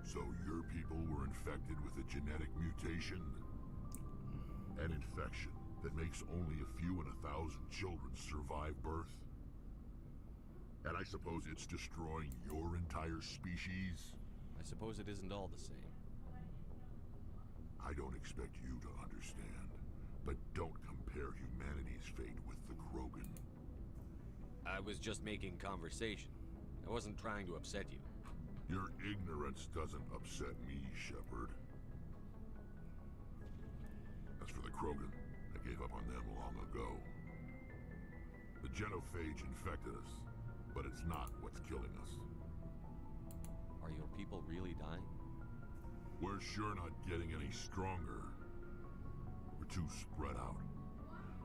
So your people were infected with a genetic mutation? An infection that makes only a few in 1,000 children survive birth? And I suppose it's destroying your entire species? I suppose it isn't all the same. I don't expect you to understand, but don't compare humanity's fate with the Krogan. I was just making conversation. I wasn't trying to upset you. Your ignorance doesn't upset me, Shepard. As for the Krogan, I gave up on them long ago. The genophage infected us, but it's not what's killing us. Are your people really dying? We're sure not getting any stronger. We're too spread out.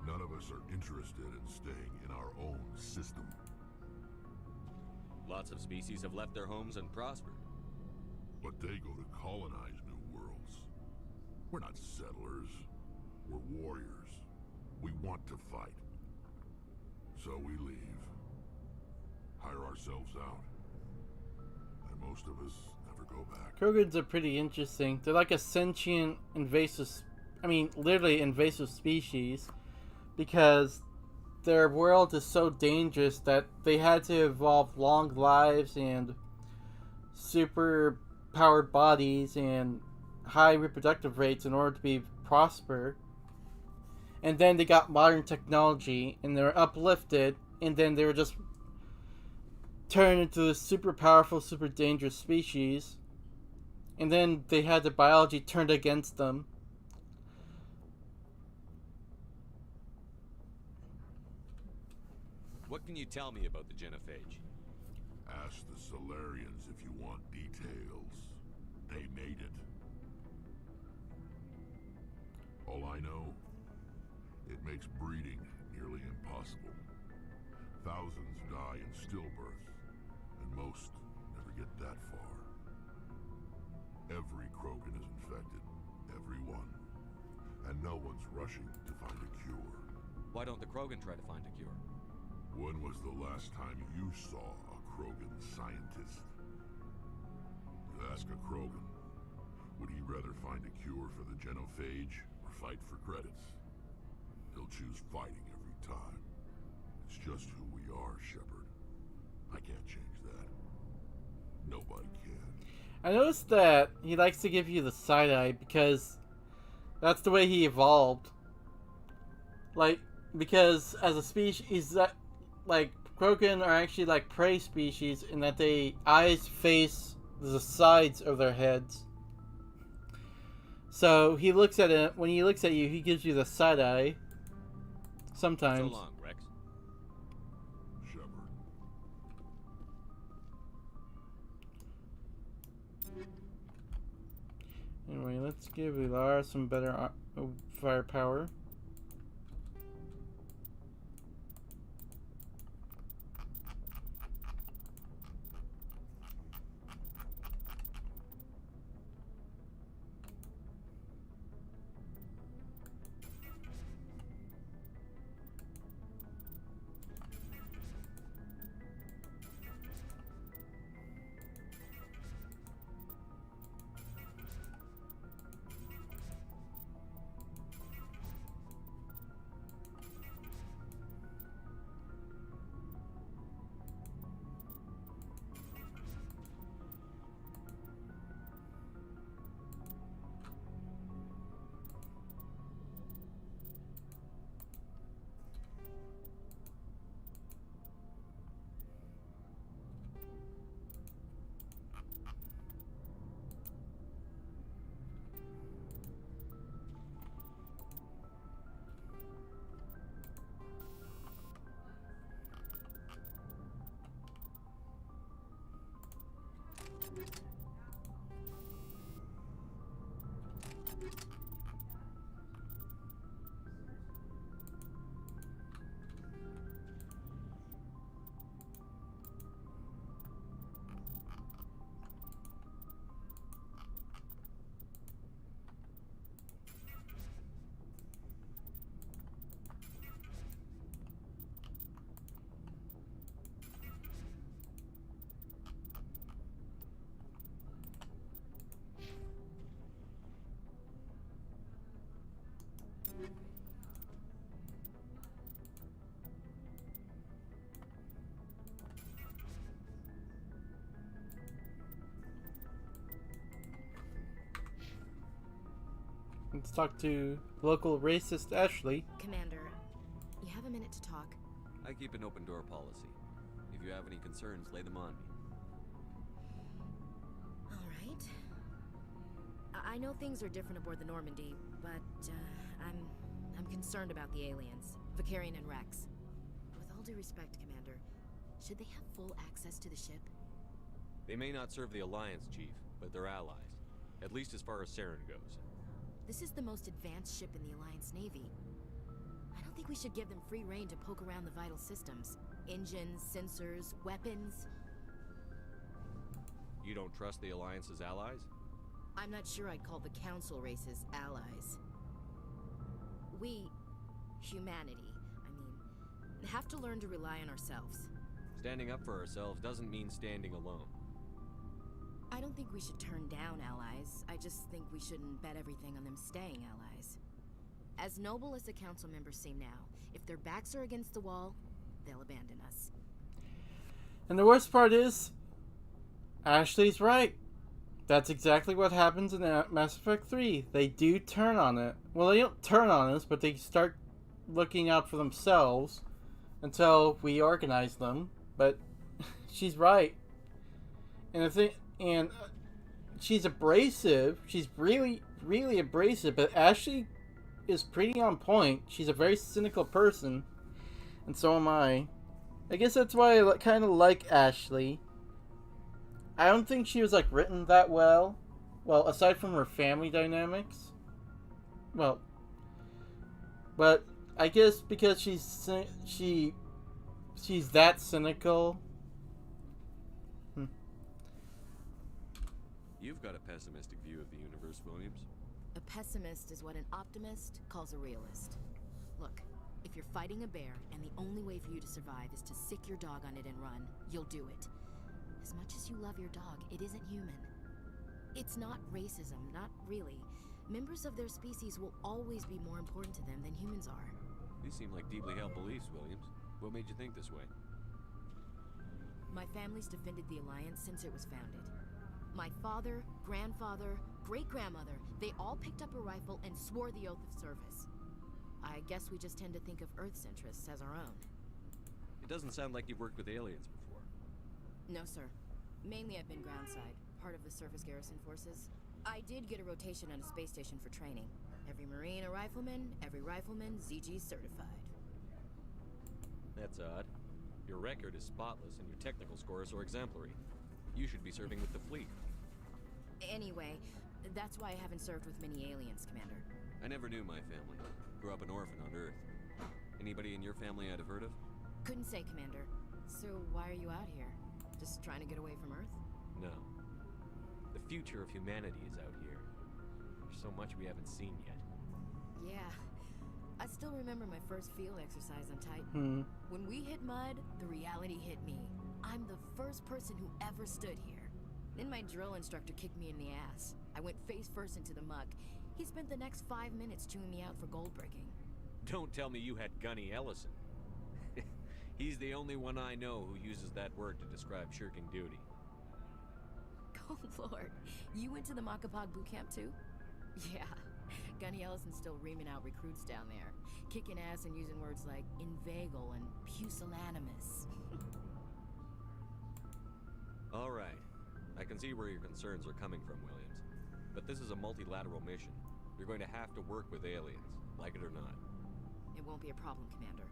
None of us are interested in staying in our own system. Lots of species have left their homes and prospered. But they go to colonize new worlds. We're not settlers. We're warriors. We want to fight. So we leave. Hire ourselves out. And most of us never go back. Krogans are pretty interesting. They're like a sentient, invasive, literally invasive species. Because their world is so dangerous that they had to evolve long lives and super powered bodies and high reproductive rates in order to be prosper. And then they got modern technology and they were uplifted, and then they were just turned into this super powerful, super dangerous species. And then they had their biology turned against them. What can you tell me about the genophage? Ask the Solarians if you want details. They made it. All I know, it makes breeding nearly impossible. Thousands die in stillbirth, and most never get that far. Every Krogan is infected. Every one. And no one's rushing to find a cure. Why don't the Krogan try to find a cure? When was the last time you saw a Krogan scientist? Ask a Krogan. Would he rather find a cure for the genophage or fight for credits? He'll choose fighting every time. It's just who we are, Shepard. I can't change that. Nobody can. I noticed that he likes to give you the side eye because that's the way he evolved. Because as a species, Krogan are actually like prey species in that they eyes face the sides of their heads. So he looks at it, when he looks at you, he gives you the side eye. Sometimes. So long, Rex. Shepard. Anyway, let's give Ilara some better firepower. Let's talk to local racist Ashley. Commander, you have a minute to talk? I keep an open door policy. If you have any concerns, lay them on me. Alright. I know things are different aboard the Normandy, but I'm concerned about the aliens, Vicarian and Rex. With all due respect, Commander, should they have full access to the ship? They may not serve the Alliance, Chief, but they're allies. At least as far as Saren goes. This is the most advanced ship in the Alliance Navy. I don't think we should give them free rein to poke around the vital systems. Engines, sensors, weapons. You don't trust the Alliance's allies? I'm not sure I'd call the Council races allies. We, humanity, have to learn to rely on ourselves. Standing up for ourselves doesn't mean standing alone. I don't think we should turn down allies. I just think we shouldn't bet everything on them staying allies. As noble as the council members seem now, if their backs are against the wall, they'll abandon us. And the worst part is, Ashley's right. That's exactly what happens in Mass Effect 3. They do turn on it. Well, they don't turn on us, but they start looking out for themselves until we organize them. But she's right. And she's abrasive. She's really, really abrasive. But Ashley is pretty on point. She's a very cynical person. And so am I. I guess that's why I kind of like Ashley. I don't think she was, like, written that well. Well, aside from her family dynamics. Well, but I guess because she's that cynical. You've got a pessimistic view of the universe, Williams. A pessimist is what an optimist calls a realist. Look, if you're fighting a bear and the only way for you to survive is to sick your dog on it and run, you'll do it. As much as you love your dog, it isn't human. It's not racism, not really. Members of their species will always be more important to them than humans are. These seem like deeply held beliefs, Williams. What made you think this way? My family's defended the Alliance since it was founded. My father, grandfather, great-grandmother, they all picked up a rifle and swore the oath of service. I guess we just tend to think of Earth's interests as our own. It doesn't sound like you've worked with aliens before. No, sir. Mainly I've been groundside, part of the surface garrison forces. I did get a rotation on a space station for training. Every Marine a rifleman, every rifleman ZG certified. That's odd. Your record is spotless and your technical scores are exemplary. You should be serving with the fleet. Anyway, that's why I haven't served with many aliens, Commander. I never knew my family. Grew up an orphan on Earth. Anybody in your family I'd have heard of? Couldn't say, Commander. So why are you out here? Just trying to get away from Earth? No. The future of humanity is out here. There's so much we haven't seen yet. Yeah. I still remember my first field exercise on Titan. When we hit mud, the reality hit me. I'm the first person who ever stood here. Then my drill instructor kicked me in the ass. I went face first into the muck. He spent the next 5 minutes chewing me out for gold breaking. Don't tell me you had Gunny Ellison. He's the only one I know who uses that word to describe shirking duty. Oh Lord, you went to the Makapog boot camp too? Yeah, Gunny Ellison's still reaming out recruits down there. Kicking ass and using words like inveigle and pusillanimous. Alright, I can see where your concerns are coming from, Williams. But this is a multilateral mission. You're going to have to work with aliens, like it or not. It won't be a problem, Commander.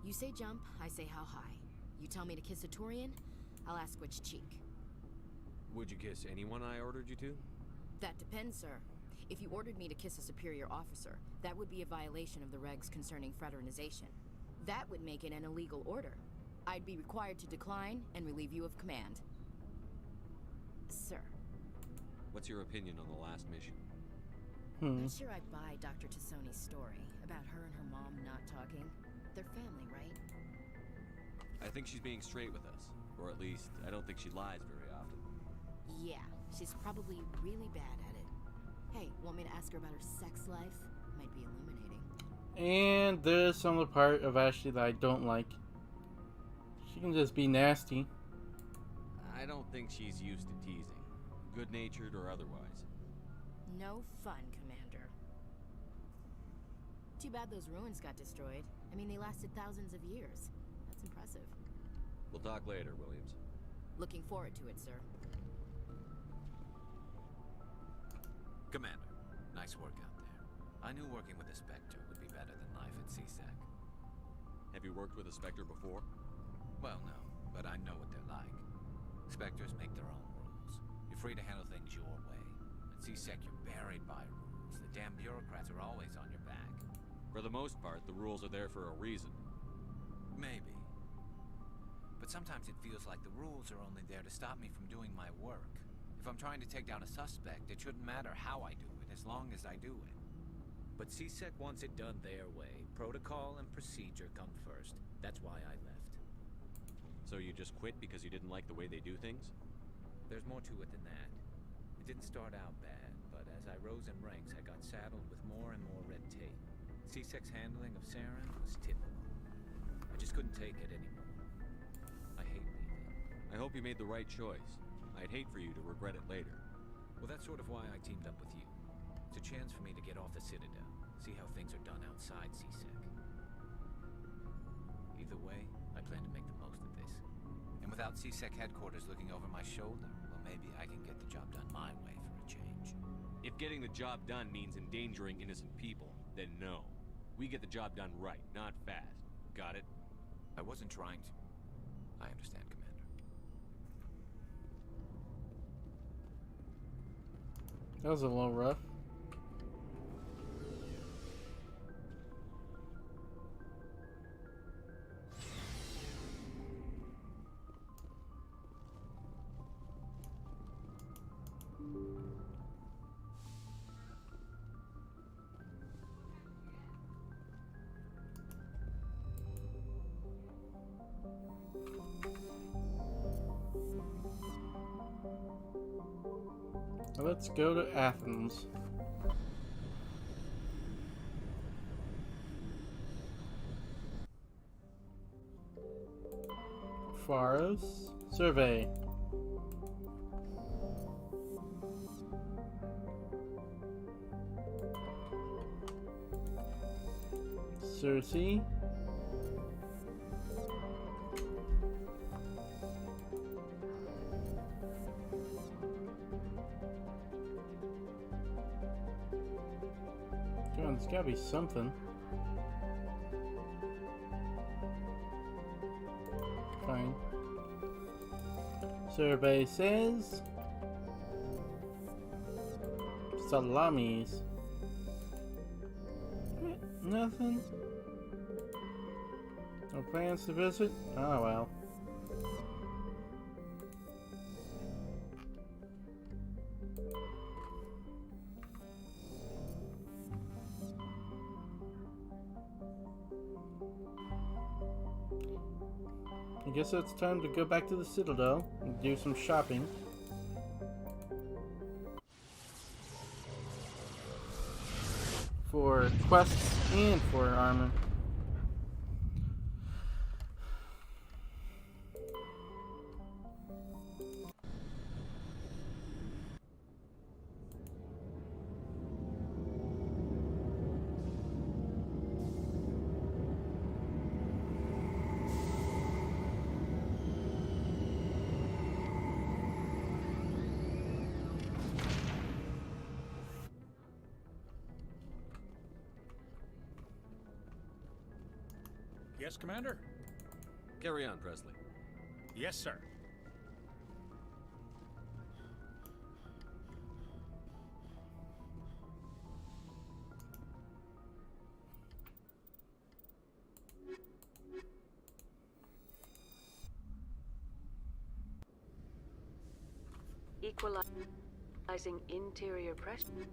You say jump, I say how high. You tell me to kiss a Turian, I'll ask which cheek. Would you kiss anyone I ordered you to? That depends, sir. If you ordered me to kiss a superior officer, that would be a violation of the regs concerning fraternization. That would make it an illegal order. I'd be required to decline and relieve you of command. Sir. What's your opinion on the last mission? Not sure I buy Dr. Tassoni's story about her and her mom not talking. They're family, right? I think she's being straight with us. Or at least, I don't think she lies very often. Yeah, she's probably really bad at it. Hey, want me to ask her about her sex life? Might be illuminating. And there's some of the part of Ashley that I don't like. She can just be nasty. I don't think she's used to teasing. Good-natured or otherwise. No fun, Commander. Too bad those ruins got destroyed. I mean, they lasted thousands of years. That's impressive. We'll talk later, Williams. Looking forward to it, sir. Commander, nice work out there. I knew working with a Spectre would be better than life at CSEC. Have you worked with a Spectre before? Well, no, but I know what they're like. Spectres make their own rules. You're free to handle things your way. At CSEC, you're buried by rules. The damn bureaucrats are always on your back. For the most part, the rules are there for a reason. Maybe. But sometimes it feels like the rules are only there to stop me from doing my work. If I'm trying to take down a suspect, it shouldn't matter how I do it, as long as I do it. But CSEC wants it done their way. Protocol and procedure come first. That's why I left. So you just quit because you didn't like the way they do things? There's more to it than that. It didn't start out bad, but as I rose in ranks, I got saddled with more and more red tape. CSEC's handling of Saren was typical. I just couldn't take it anymore. I hate leaving. I hope you made the right choice. I'd hate for you to regret it later. Well, that's sort of why I teamed up with you. It's a chance for me to get off the Citadel, see how things are done outside CSEC. Either way, I plan to make the most of this. And without CSEC headquarters looking over my shoulder, well, maybe I can get the job done my way for a change. If getting the job done means endangering innocent people, then no. We get the job done right, not fast. Got it? I wasn't trying to. I understand, Commander. That was a little rough. Let's go to Athens. Pharos. Survey. Circe. There's gotta be something. Fine. Survey says salamis. Nothing. No plans to visit? Oh well. I guess it's time to go back to the Citadel and do some shopping. For quests and for armor. Yes, Commander? Carry on, Presley. Yes, sir. Equalizing interior pressure.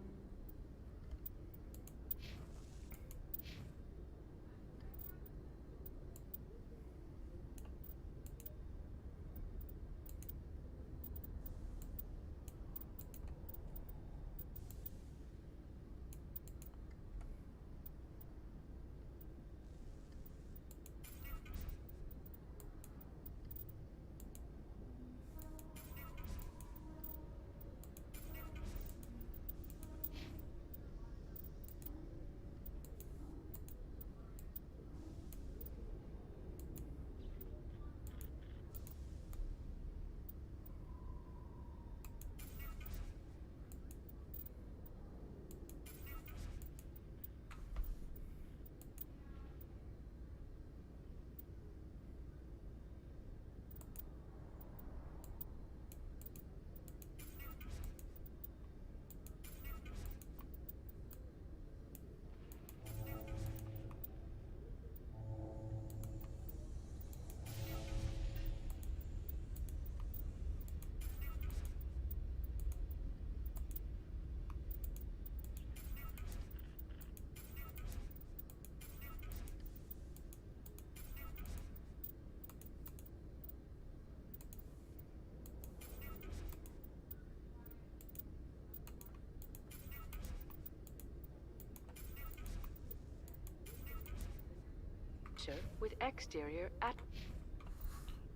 officer with exterior at...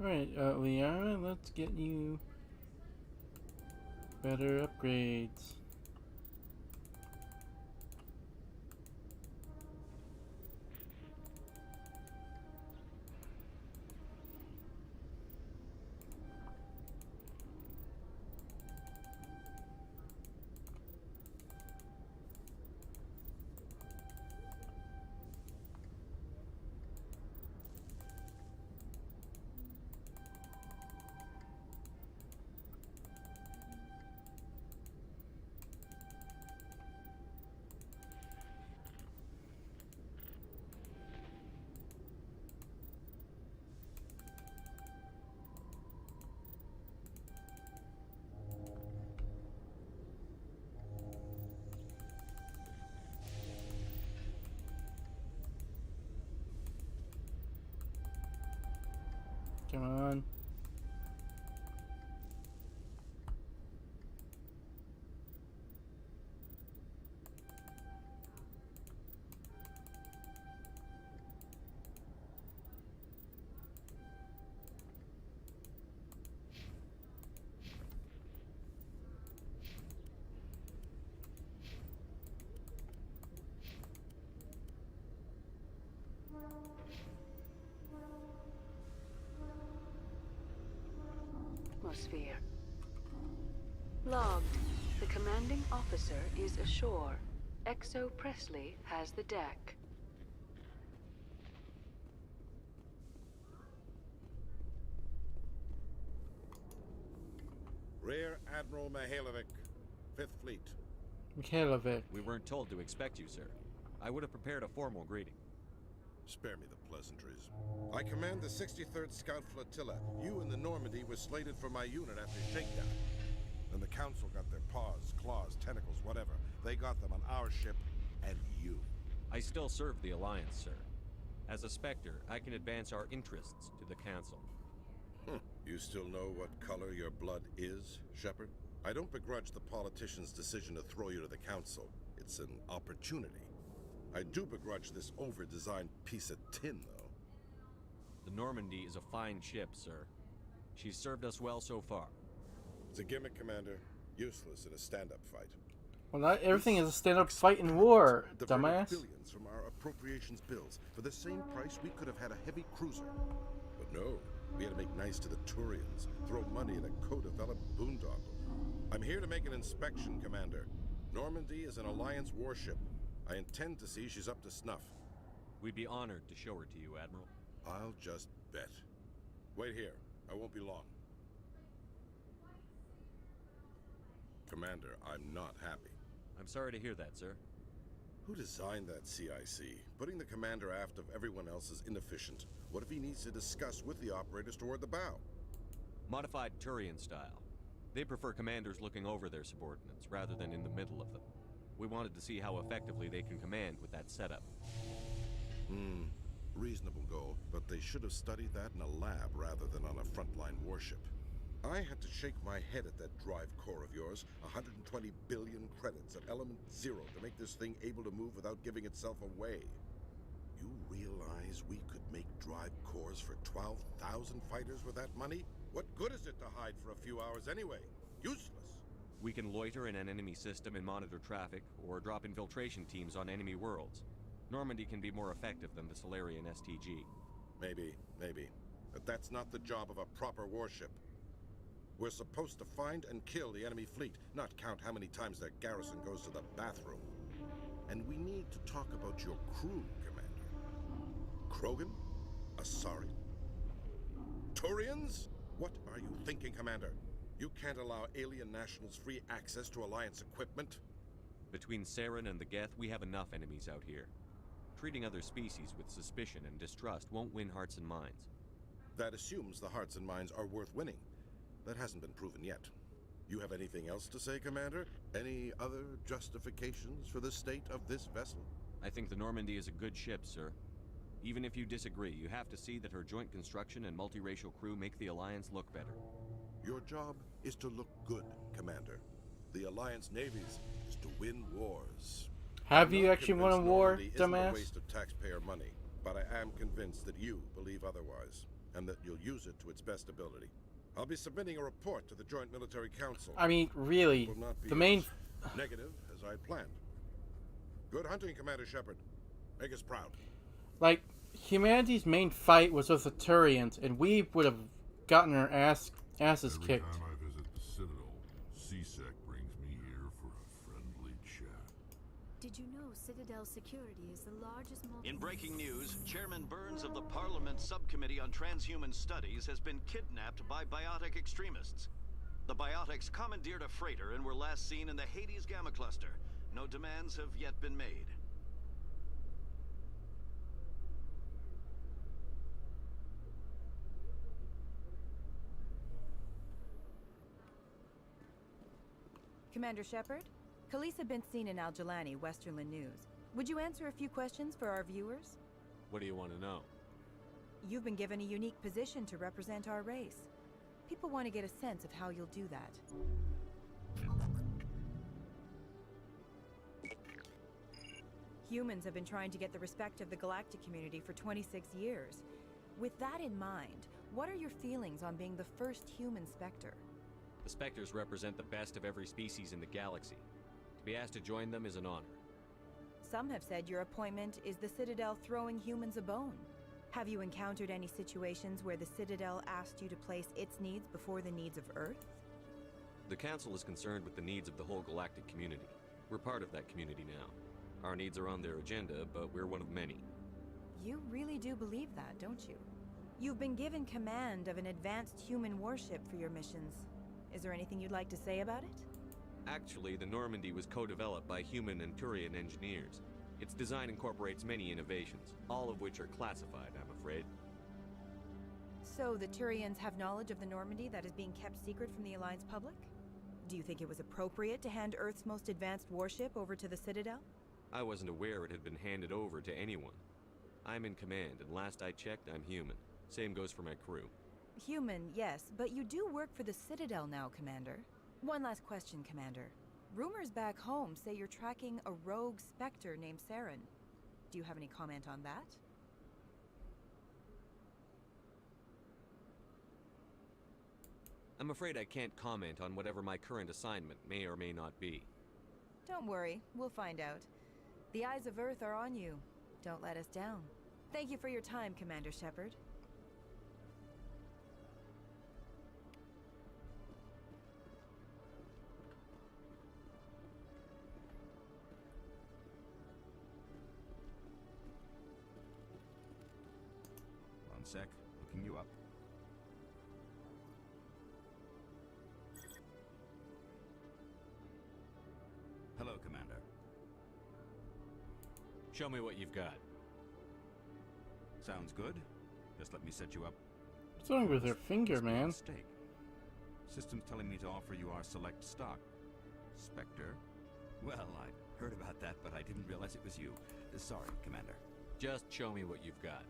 Alright, Liara, let's get you better upgrades. Come on. Atmosphere. Logged. The commanding officer is ashore. Exo Presley has the deck. Rear Admiral Mihailovic, 5th Fleet. Mihailovic. We weren't told to expect you, sir. I would have prepared a formal greeting. Spare me the pleasantries. I command the 63rd Scout Flotilla. You and the Normandy were slated for my unit after shakedown. Then the Council got their paws, claws, tentacles, whatever. They got them on our ship, and you. I still serve the Alliance, sir. As a Spectre, I can advance our interests to the Council. You still know what color your blood is, Shepard? I don't begrudge the politician's decision to throw you to the Council. It's an opportunity. I do begrudge this over-designed piece of tin, though. The Normandy is a fine ship, sir. She's served us well so far. It's a gimmick, Commander. Useless in a stand-up fight. Well, not everything is a stand-up fight in war, dumbass. Billions from our appropriations bills. For the same price, we could have had a heavy cruiser. But no, we had to make nice to the Turians, throw money in a co-developed boondoggle. I'm here to make an inspection, Commander. Normandy is an Alliance warship. I intend to see she's up to snuff. We'd be honored to show her to you, Admiral. I'll just bet. Wait here. I won't be long. Commander, I'm not happy. I'm sorry to hear that, sir. Who designed that CIC? Putting the commander aft of everyone else is inefficient. What if he needs to discuss with the operators toward the bow? Modified Turian style. They prefer commanders looking over their subordinates, rather than in the middle of them. We wanted to see how effectively they can command with that setup. Reasonable goal, but they should have studied that in a lab rather than on a frontline warship. I had to shake my head at that drive core of yours. 120 billion credits at element 0 to make this thing able to move without giving itself away. You realize we could make drive cores for 12,000 fighters with that money? What good is it to hide for a few hours anyway? Useless. We can loiter in an enemy system and monitor traffic, or drop infiltration teams on enemy worlds. Normandy can be more effective than the Solarian STG. Maybe. But that's not the job of a proper warship. We're supposed to find and kill the enemy fleet, not count how many times their garrison goes to the bathroom. And we need to talk about your crew, Commander. Krogan? Asari? Turians? What are you thinking, Commander? You can't allow alien nationals free access to Alliance equipment? Between Saren and the Geth, we have enough enemies out here. Treating other species with suspicion and distrust won't win hearts and minds. That assumes the hearts and minds are worth winning. That hasn't been proven yet. You have anything else to say, Commander? Any other justifications for the state of this vessel? I think the Normandy is a good ship, sir. Even if you disagree, you have to see that her joint construction and multiracial crew make the Alliance look better. Your job is to look good, Commander. The Alliance navies is to win wars. Have you actually won a war, Normandy isn't dumbass? a waste of taxpayer money. But I am convinced that you believe otherwise, and that you'll use it to its best ability. I'll be submitting a report to the Joint Military Council. I mean, really, It will not be the main... as negative as I planned. Good hunting, Commander Shepard. Make us proud. Like, humanity's main fight was with the Turians, and we would have gotten our asses kicked. Every time I visit the Citadel, CSEC brings me here for a friendly chat. Did you know Citadel security is the largest In breaking news, Chairman Burns of the Parliament Subcommittee on Transhuman Studies has been kidnapped by biotic extremists. The biotics commandeered a freighter and were last seen in the Hades Gamma Cluster. No demands have yet been made. Commander Shepard? Khalees had been seen in Al-Jalani, Westerland News. Would you answer a few questions for our viewers? What do you want to know? You've been given a unique position to represent our race. People want to get a sense of how you'll do that. Humans have been trying to get the respect of the galactic community for 26 years. With that in mind, what are your feelings on being the first human Spectre? The Spectres represent the best of every species in the galaxy. To be asked to join them is an honor. Some have said your appointment is the Citadel throwing humans a bone. Have you encountered any situations where the Citadel asked you to place its needs before the needs of Earth? The Council is concerned with the needs of the whole galactic community. We're part of that community now. Our needs are on their agenda, but we're one of many. You really do believe that, don't you? You've been given command of an advanced human warship for your missions. Is there anything you'd like to say about it? Actually, the Normandy was co-developed by human and Turian engineers. Its design incorporates many innovations, all of which are classified, I'm afraid. So the Turians have knowledge of the Normandy that is being kept secret from the Alliance public? Do you think it was appropriate to hand Earth's most advanced warship over to the Citadel? I wasn't aware it had been handed over to anyone. I'm in command, and last I checked, I'm human. Same goes for my crew. Human, yes, but you do work for the Citadel now, Commander. One last question, Commander. Rumors back home say you're tracking a rogue Spectre named Saren. Do you have any comment on that? I'm afraid I can't comment on whatever my current assignment may or may not be. Don't worry, we'll find out. The eyes of Earth are on you. Don't let us down. Thank you for your time, Commander Shepard. One sec, looking you up. Hello, Commander. Show me what you've got. Sounds good. Just let me set you up. What's wrong with her finger, man? Mistake. System's telling me to offer you our select stock. Spectre. Well, I heard about that, but I didn't realize it was you. Sorry, Commander. Just show me what you've got.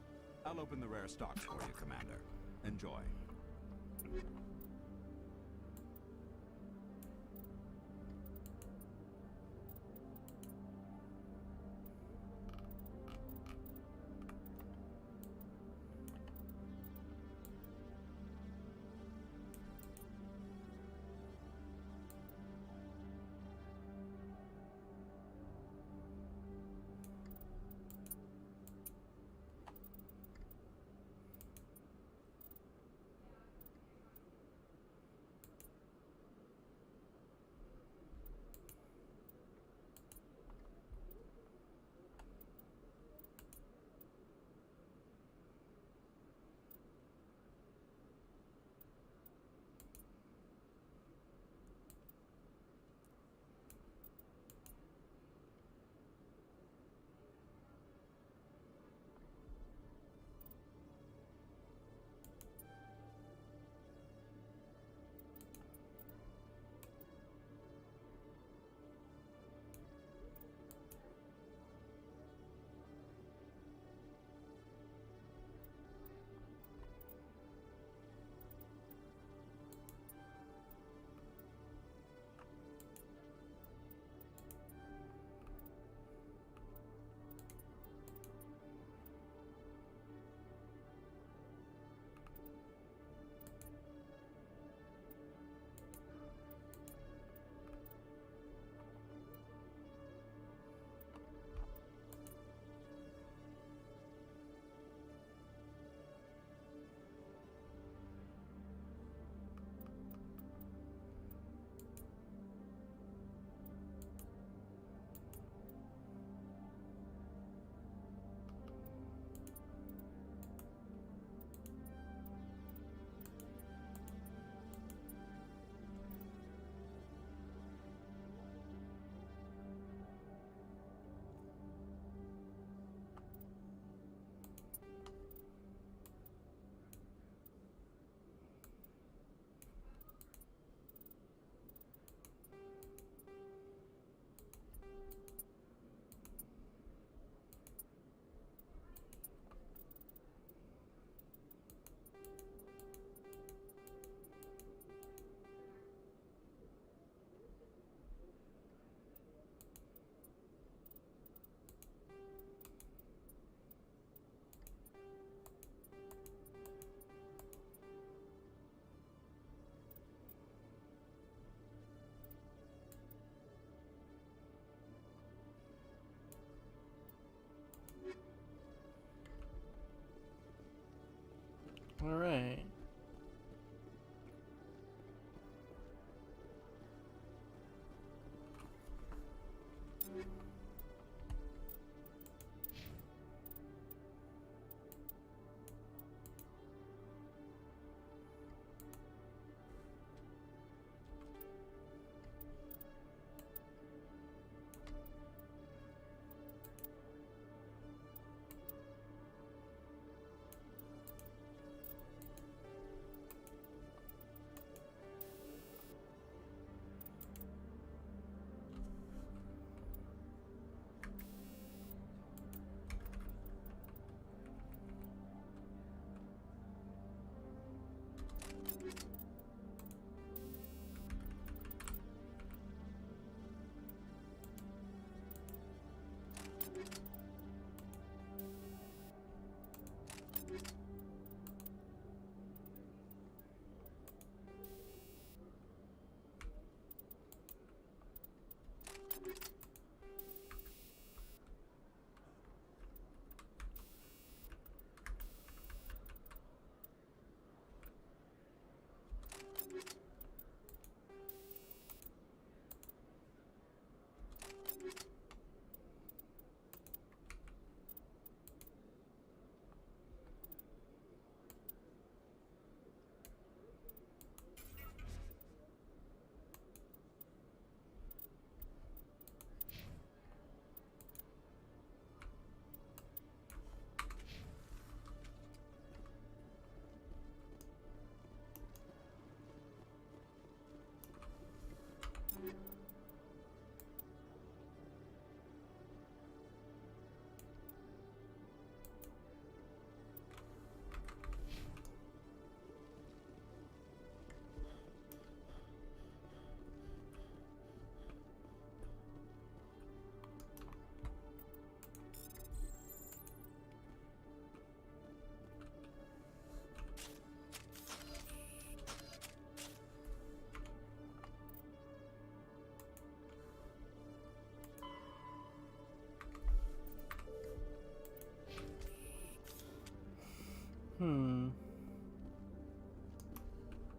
I'll open the rare stocks for you, Commander. Enjoy. All right.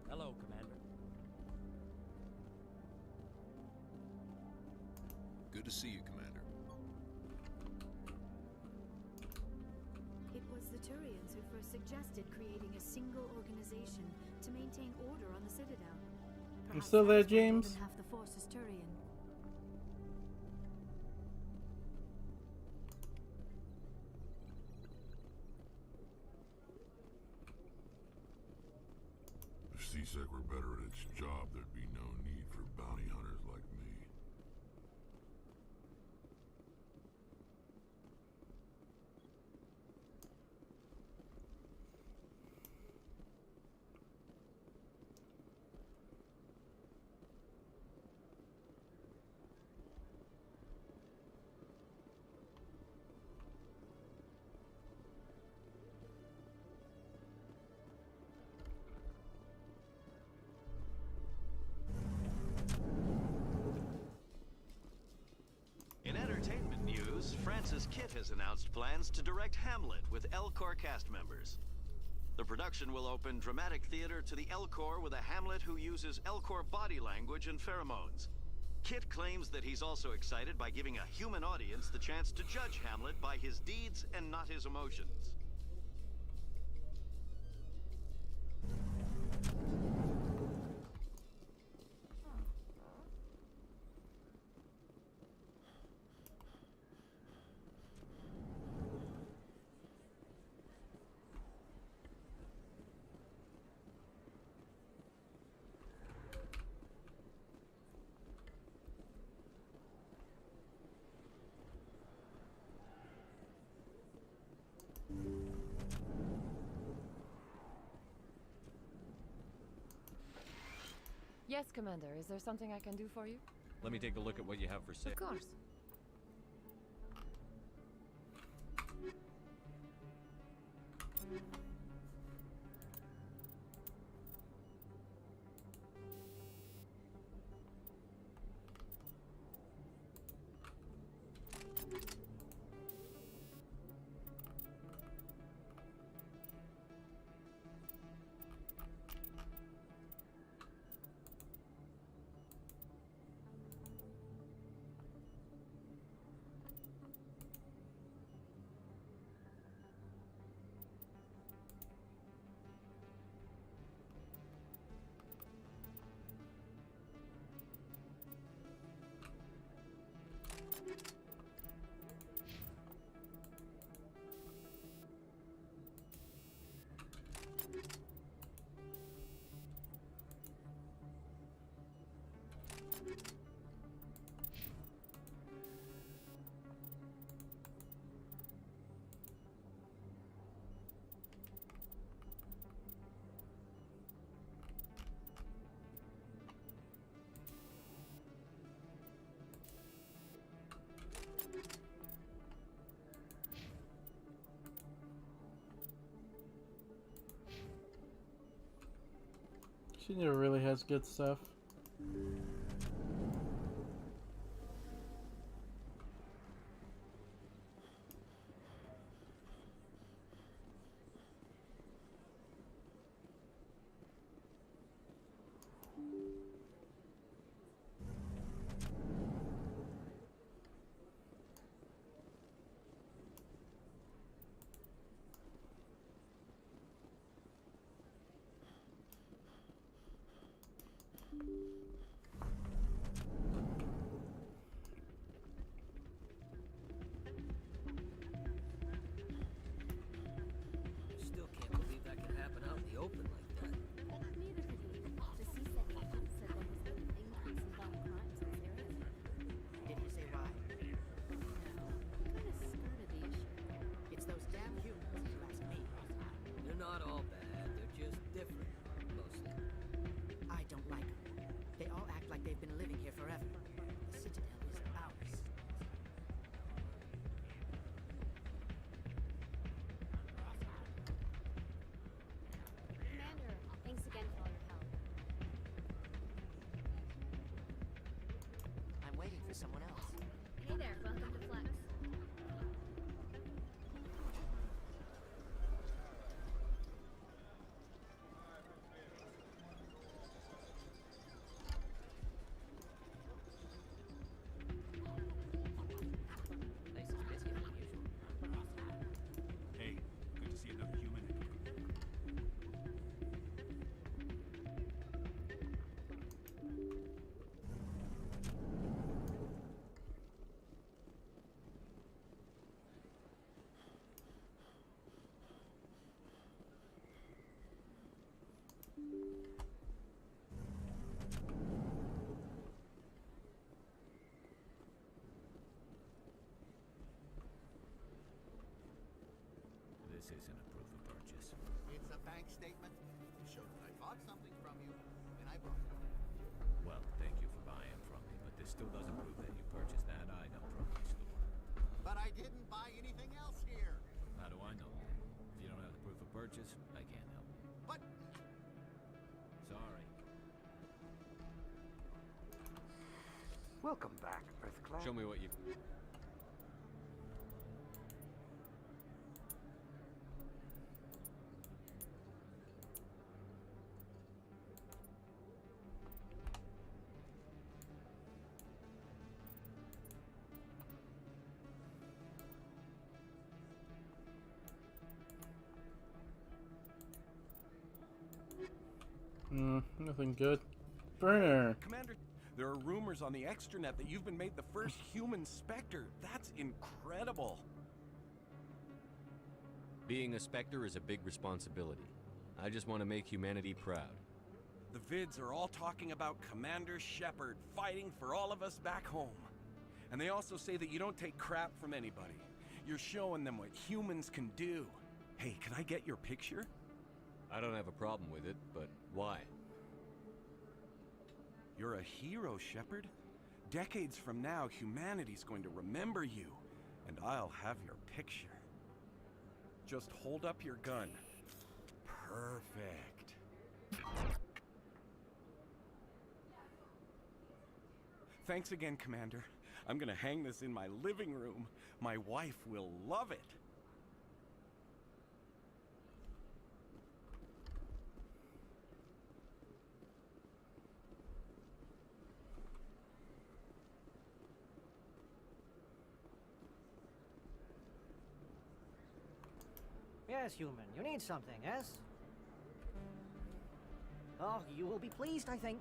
Hello, Commander. Good to see you, Commander. It was the Turians who first suggested creating a single organization to maintain order on the Citadel. You still there, Perhaps that is why more James? than half the force is Turian. If CSEC were better at its job, there'd be no need for bounty hunters like me. In entertainment news, Francis Kitt has announced plans to direct Hamlet with L-Corps cast members. The production will open dramatic theater to the L-Corps with a Hamlet who uses L-Corps body language and pheromones. Kitt claims that he's also excited by giving a human audience the chance to judge Hamlet by his deeds and not his emotions. Yes, Commander. Is there something I can do for you? Let me take a look at what you have for sale. Of course. She never really has good stuff. Still can't believe that could happen out in the open like that. Neither could he. The CSEC agent said there has been an increase in violent crimes in this area. Did he say why? No. Kind of skirted the issue. It's those damn humans, if you ask me. They're not all bad. They're just different, mostly. I don't like them. They all act like they've been living here forever. The Citadel is ours. Commander, thanks again for all your help. I'm waiting for someone else. Hey there, welcome to Flex. Place is busier than usual. Hey, good to see another human. This isn't a proof of purchase. It's a bank statement to show that I bought something from you, and I brought it. Well, thank you for buying from me, but this still doesn't prove that you purchased that item from my store. But I didn't buy anything else here. How do I know? If you don't have the proof of purchase, I can't help you. But Sorry. Welcome back, Earthclad. Show me what you... Nothing good. Burner. Commander, there are rumors on the extranet that you've been made the first human Spectre. That's incredible. Being a Spectre is a big responsibility. I just want to make humanity proud. The vids are all talking about Commander Shepard fighting for all of us back home. And they also say that you don't take crap from anybody. You're showing them what humans can do. Hey, can I get your picture? I don't have a problem with it, but why? You're a hero, Shepard. Decades from now, humanity's going to remember you, and I'll have your picture. Just hold up your gun. Perfect. Thanks again, Commander. I'm gonna hang this in my living room. My wife will love it. Yes, human. You need something, yes? Oh, you will be pleased, I think.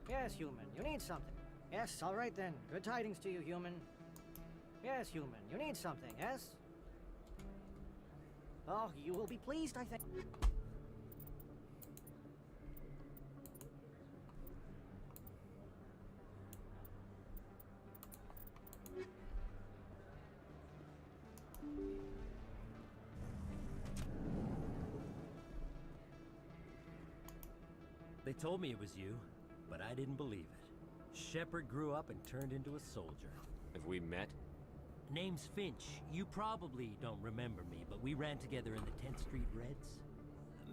Yes, human. You need something. Yes, all right then. Good tidings to you, human. Yes, human. You need something, yes? Oh, you will be pleased, I think. They told me it was you, but I didn't believe it. Shepard grew up and turned into a soldier. Have we met? Name's Finch. You probably don't remember me, but we ran together in the 10th Street Reds.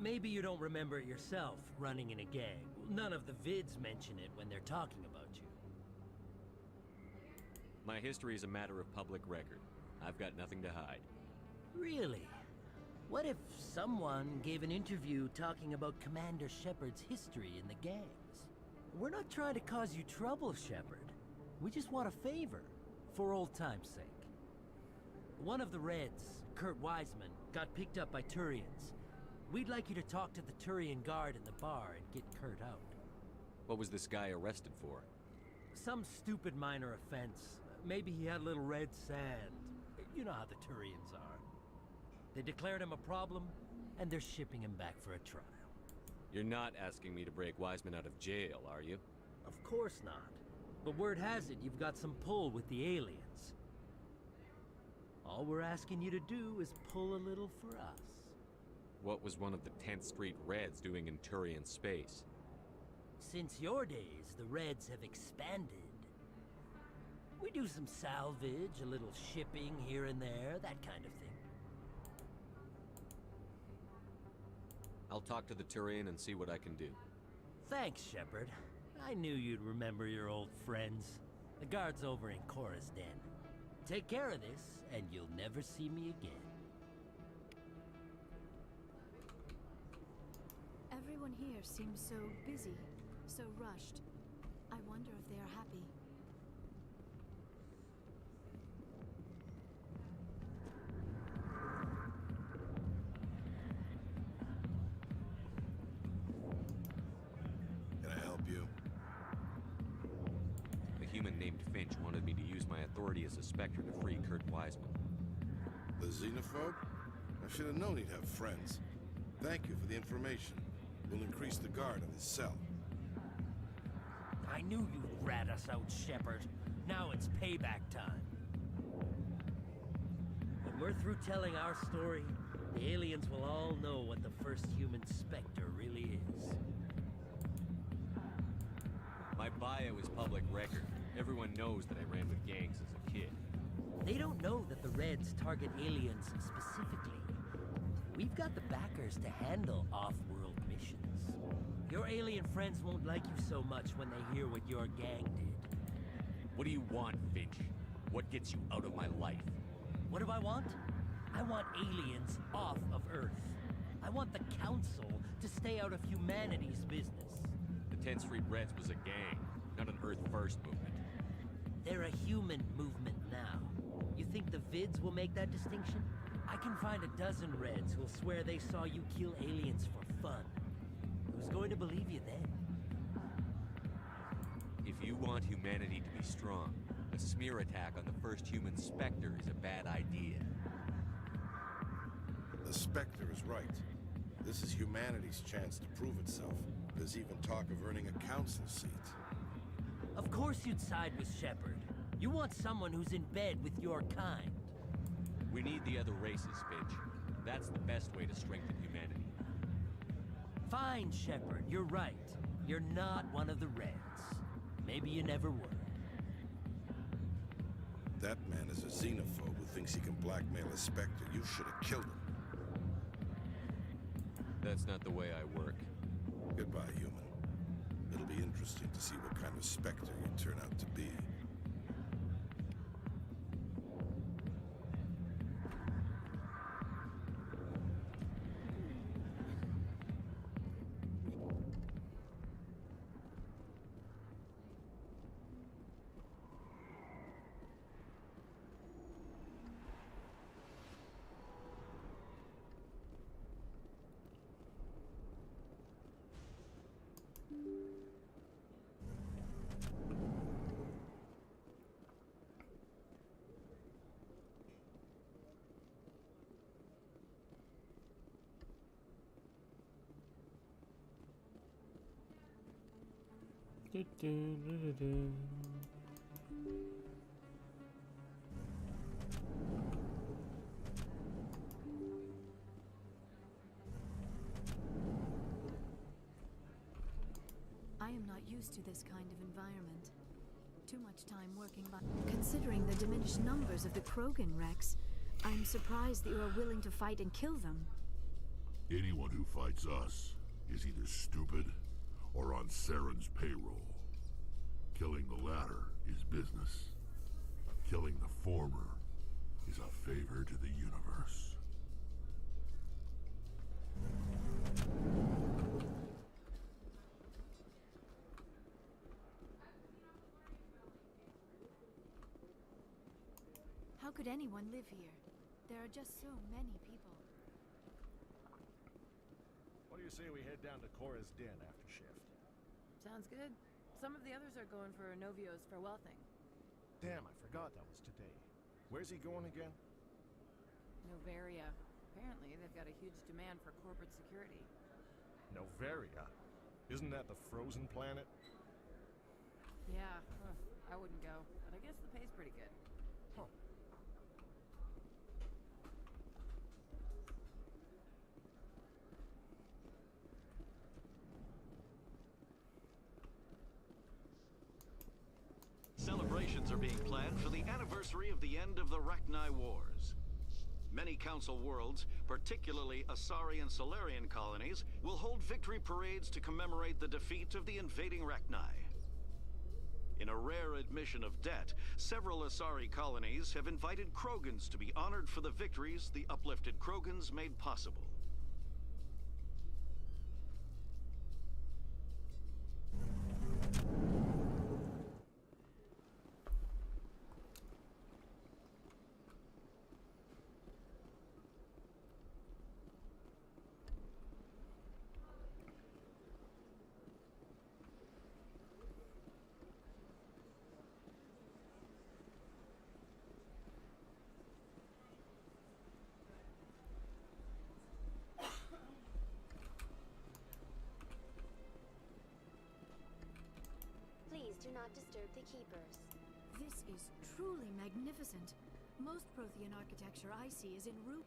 Maybe you don't remember it yourself, running in a gang. None of the vids mention it when they're talking about you. My history is a matter of public record. I've got nothing to hide. Really? What if someone gave an interview talking about Commander Shepard's history in the gangs? We're not trying to cause you trouble, Shepard. We just want a favor, for old time's sake. One of the Reds, Kurt Wiseman, got picked up by Turians. We'd like you to talk to the Turian guard in the bar and get Kurt out. What was this guy arrested for? Some stupid minor offense. Maybe he had a little red sand. You know how the Turians are. They declared him a problem, and they're shipping him back for a trial. You're not asking me to break Wiseman out of jail, are you? Of course not. But word has it you've got some pull with the aliens. All we're asking you to do is pull a little for us. What was one of the 10th Street Reds doing in Turian space? Since your days, the Reds have expanded. We do some salvage, a little shipping here and there, that kind of thing. I'll talk to the Turian and see what I can do. Thanks, Shepard. I knew you'd remember your old friends. The guard's over in Cora's den. Take care of this, and you'll never see me again. Everyone here seems so busy, so rushed. I wonder if they are happy. Can I help you? A human named Finch wanted me to use my authority as a Spectre to free Kurt Wiseman. The xenophobe? I should have known he'd have friends. Thank you for the information. We'll increase the guard on his cell. I knew you'd rat us out, Shepard. Now it's payback time. When we're through telling our story, the aliens will all know what the first human Spectre really is. My bio is public record. Everyone knows that I ran with gangs as a kid. They don't know that the Reds target aliens specifically. We've got the backers to handle off-world missions. Your alien friends won't like you so much when they hear what your gang did. What do you want, Finch? What gets you out of my life? What do I want? I want aliens off of Earth. I want the Council to stay out of humanity's business. The 10th Street Reds was a gang, not an Earth First movement. They're a human movement now. You think the vids will make that distinction? I can find a dozen Reds who'll swear they saw you kill aliens for fun. Who's going to believe you then? If you want humanity to be strong, a smear attack on the first human Spectre is a bad idea. The Spectre is right. This is humanity's chance to prove itself. There's even talk of earning a council seat. Of course you'd side with Shepard. You want someone who's in bed with your kind. We need the other races, Finch. That's the best way to strengthen humanity. Fine, Shepard, you're right. You're not one of the Reds. Maybe you never were. That man is a xenophobe who thinks he can blackmail a Spectre. You should have killed him. That's not the way I work. Goodbye, human. It'll be interesting to see what kind of Spectre you turn out to be. I am not used to this kind of environment. too much time working by... Considering the diminished numbers of the Krogan Rex, I'm surprised that you are willing to fight and kill them. Anyone who fights us is either stupid or on Saren's payroll. Killing the latter is business. Killing the former is a favor to the universe. How could anyone live here? There are just so many people. What do you say we head down to Cora's den after shift? Sounds good. Some of the others are going for Novio's farewell thing. Damn, I forgot that was today. Where's he going again? Novaria. Apparently, they've got a huge demand for corporate security. Novaria? Isn't that the frozen planet? Yeah, I wouldn't go, but I guess the pay's pretty good. Huh. Celebrations are being planned for the anniversary of the end of the Rachni Wars. Many Council worlds, particularly Asari and Solarian colonies, will hold victory parades to commemorate the defeat of the invading Rachni. In a rare admission of debt, several Asari colonies have invited Krogans to be honored for the victories the uplifted Krogans made possible. Do not disturb the keepers. This is truly magnificent. Most Prothean architecture I see is in ruin.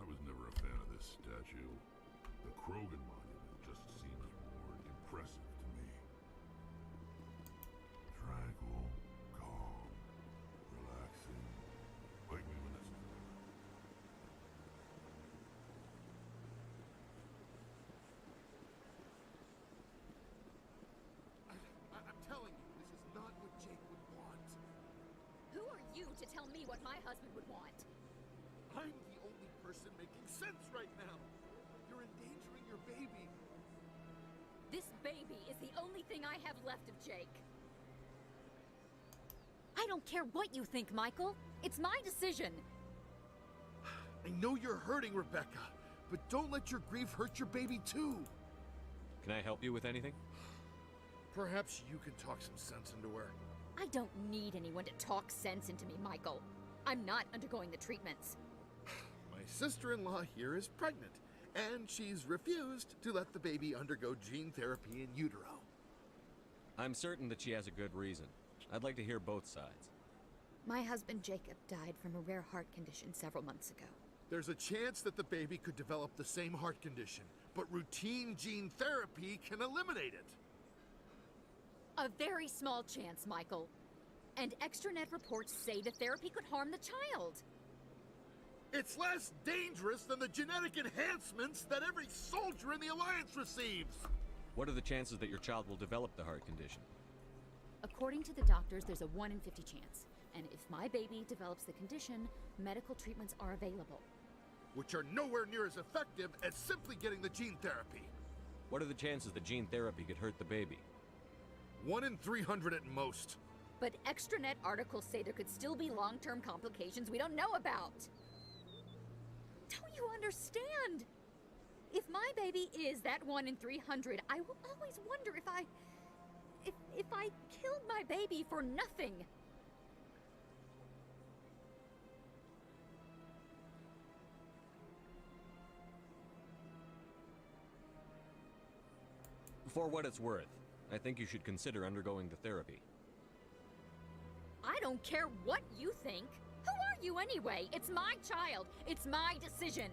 I was never a fan of this statue. The Krogan monument just seems more impressive to me. Tranquil, calm, relaxing, like luminescent. I'm telling you, this is not what Jake would want. Who are you to tell me what my husband would want? I'm the only person making sense right now. You're endangering your baby. This baby is the only thing I have left of Jake. I don't care what you think, Michael. It's my decision. I know you're hurting, Rebecca, but don't let your grief hurt your baby too. Can I help you with anything? Perhaps you can talk some sense into her. I don't need anyone to talk sense into me, Michael. I'm not undergoing the treatments. My sister-in-law here is pregnant, and she's refused to let the baby undergo gene therapy in utero. I'm certain that she has a good reason. I'd like to hear both sides. My husband Jacob died from a rare heart condition several months ago. There's a chance that the baby could develop the same heart condition, but routine gene therapy can eliminate it. A very small chance, Michael. And extranet reports say the therapy could harm the child. It's less dangerous than the genetic enhancements that every soldier in the Alliance receives. What are the chances that your child will develop the heart condition? According to the doctors, there's a 1 in 50 chance. And if my baby develops the condition, medical treatments are available. Which are nowhere near as effective as simply getting the gene therapy. What are the chances that gene therapy could hurt the baby? 1 in 300 at most. But extranet articles say there could still be long-term complications we don't know about. Don't you understand? If my baby is that 1 in 300, I will always wonder if I killed my baby for nothing. For what it's worth, I think you should consider undergoing the therapy. I don't care what you think. Who are you anyway? It's my child. It's my decision.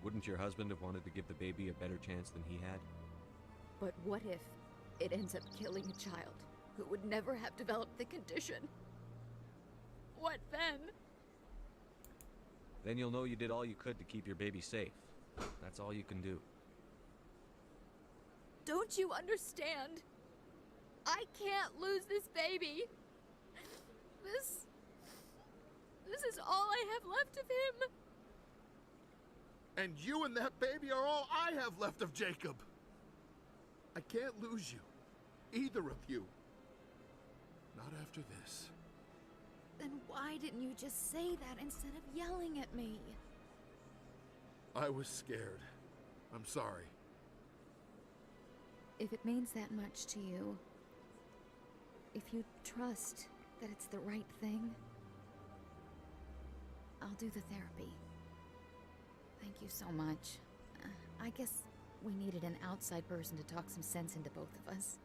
Wouldn't your husband have wanted to give the baby a better chance than he had? But what if it ends up killing a child who would never have developed the condition? What then? Then you'll know you did all you could to keep your baby safe. That's all you can do. Don't you understand? I can't lose this baby. This is all I have left of him. And you and that baby are all I have left of Jacob. I can't lose you. Either of you. Not after this. Then why didn't you just say that instead of yelling at me? I was scared. I'm sorry. If it means that much to you, if you trust that it's the right thing, I'll do the therapy. Thank you so much. I guess we needed an outside person to talk some sense into both of us.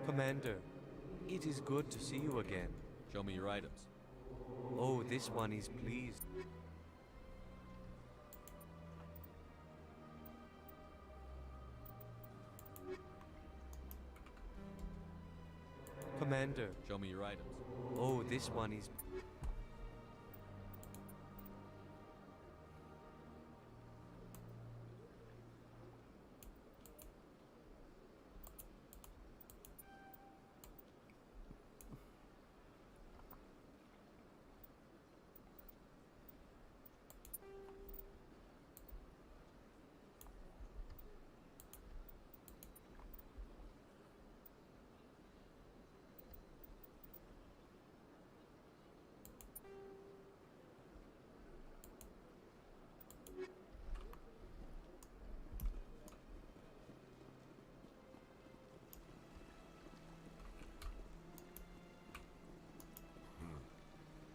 Commander, it is good to see you again. Show me your items. Oh, this one is pleased. Commander. Show me your items. Oh, this one is...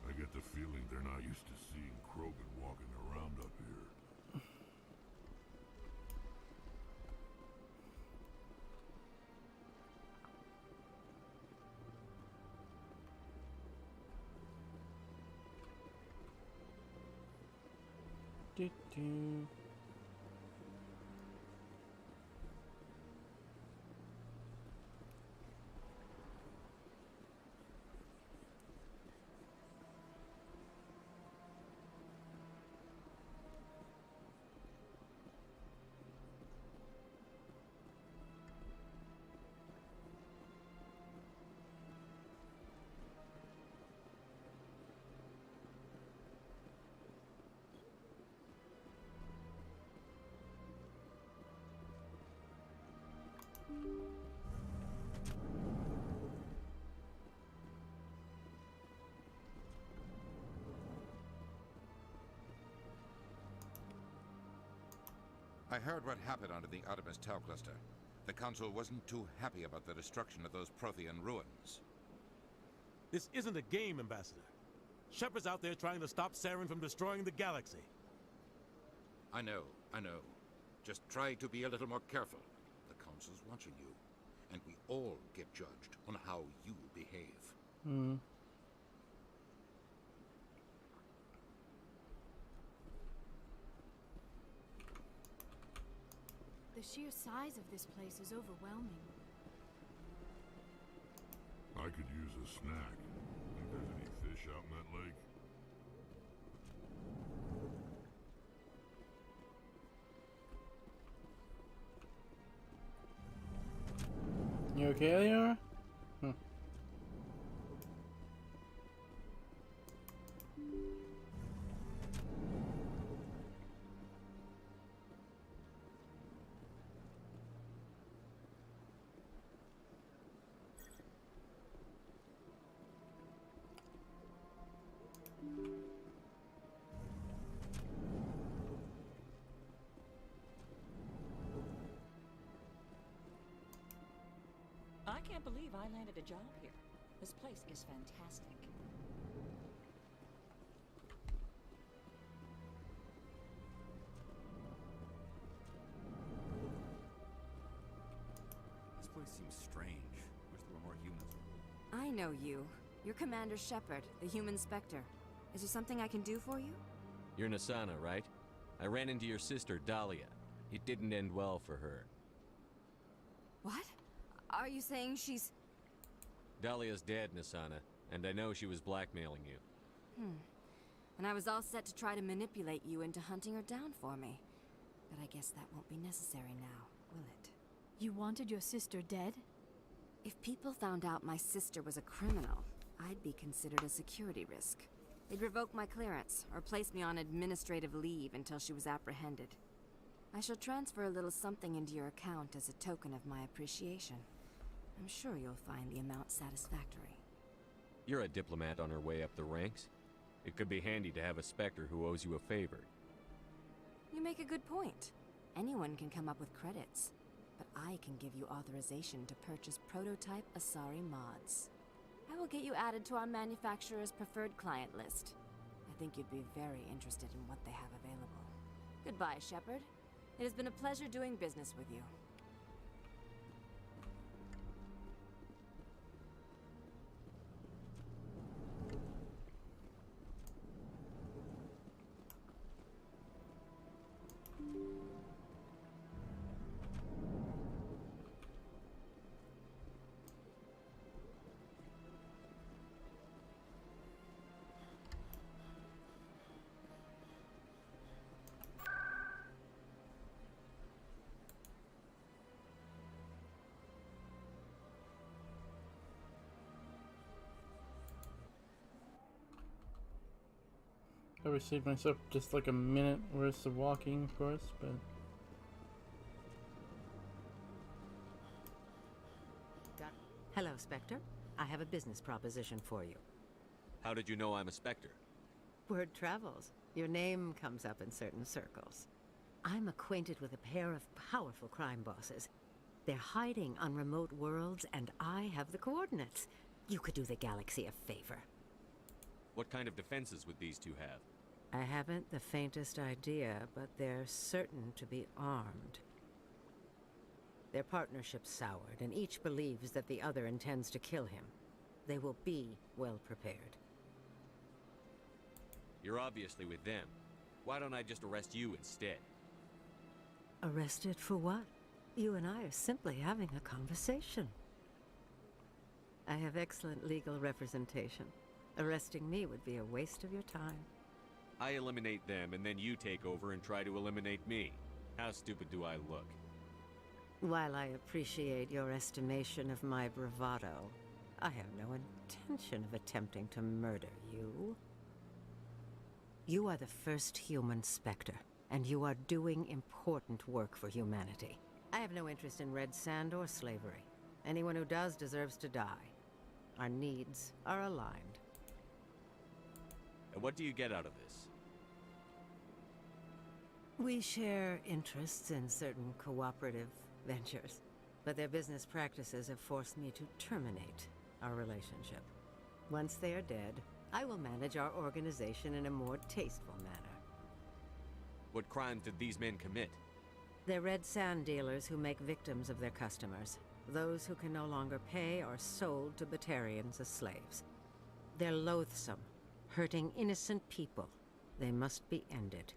I get the feeling they're not used to seeing Krogan walking around up here. Do-do. I heard what happened under the Artemis Tau cluster. The Council wasn't too happy about the destruction of those Prothean ruins. This isn't a game, Ambassador. Shepard's out there trying to stop Saren from destroying the galaxy. I know. Just try to be a little more careful. The Council's watching you, and we all get judged on how you behave. The sheer size of this place is overwhelming. I could use a snack. Think there's any fish out in that lake? You okay, Leora? I can't believe I landed a job here. This place is fantastic. strange. Wish there were more humans. I know you. You're Commander Shepard, the human Spectre. Is there something I can do for you? You're Nasana, right? I ran into your sister, Dahlia. It didn't end well for her. What? Are you saying she's... Dahlia's dead, Nasana, and I know she was blackmailing you. And I was all set to try to manipulate you into hunting her down for me. But I guess that won't be necessary now, will it? You wanted your sister dead? If people found out my sister was a criminal, I'd be considered a security risk. They'd revoke my clearance, or place me on administrative leave until she was apprehended. I shall transfer a little something into your account as a token of my appreciation. I'm sure you'll find the amount satisfactory. You're a diplomat on her way up the ranks. It could be handy to have a Spectre who owes you a favor. You make a good point. Anyone can come up with credits, but I can give you authorization to purchase prototype Asari mods. I will get you added to our manufacturer's preferred client list. I think you'd be very interested in what they have available. Goodbye, Shepard. It has been a pleasure doing business with you. I received myself just like a minute worth of walking, of course, but... Hello, Spectre. I have a business proposition for you. How did you know I'm a Spectre? Word travels. Your name comes up in certain circles. I'm acquainted with a pair of powerful crime bosses. They're hiding on remote worlds, and I have the coordinates. You could do the galaxy a favor. What kind of defenses would these two have? I haven't the faintest idea, but they're certain to be armed. Their partnership's soured, and each believes that the other intends to kill him. They will be well prepared. You're obviously with them. Why don't I just arrest you instead? Arrested for what? You and I are simply having a conversation. I have excellent legal representation. Arresting me would be a waste of your time. I eliminate them, and then you take over and try to eliminate me. How stupid do I look? While I appreciate your estimation of my bravado, I have no intention of attempting to murder you. You are the first human Spectre, and you are doing important work for humanity. I have no interest in red sand or slavery. Anyone who does deserves to die. Our needs are aligned. And what do you get out of this? We share interests in certain cooperative ventures, but their business practices have forced me to terminate our relationship. Once they are dead, I will manage our organization in a more tasteful manner. What crimes did these men commit? They're red sand dealers who make victims of their customers. Those who can no longer pay are sold to Batarians as slaves. They're loathsome, hurting innocent people. They must be ended.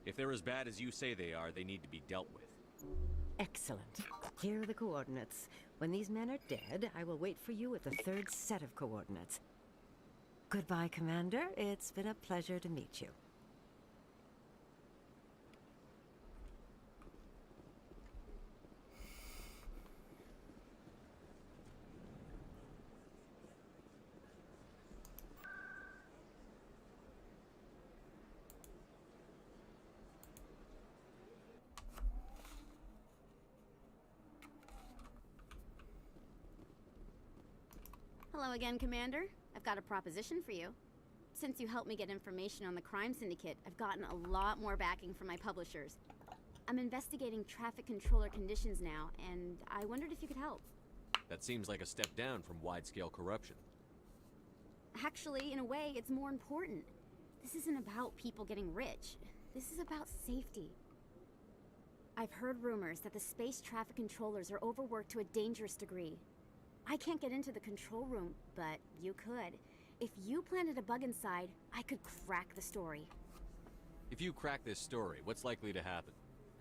If they're as bad as you say they are, they need to be dealt with. Excellent. Here are the coordinates. When these men are dead, I will wait for you at the third set of coordinates. Goodbye, Commander. It's been a pleasure to meet you. Hello again, Commander. I've got a proposition for you. Since you helped me get information on the crime syndicate, I've gotten a lot more backing from my publishers. I'm investigating traffic controller conditions now, and I wondered if you could help. That seems like a step down from wide-scale corruption. Actually, in a way, it's more important. This isn't about people getting rich. This is about safety. I've heard rumors that the space traffic controllers are overworked to a dangerous degree. I can't get into the control room, but you could. If you planted a bug inside, I could crack the story. If you crack this story, what's likely to happen?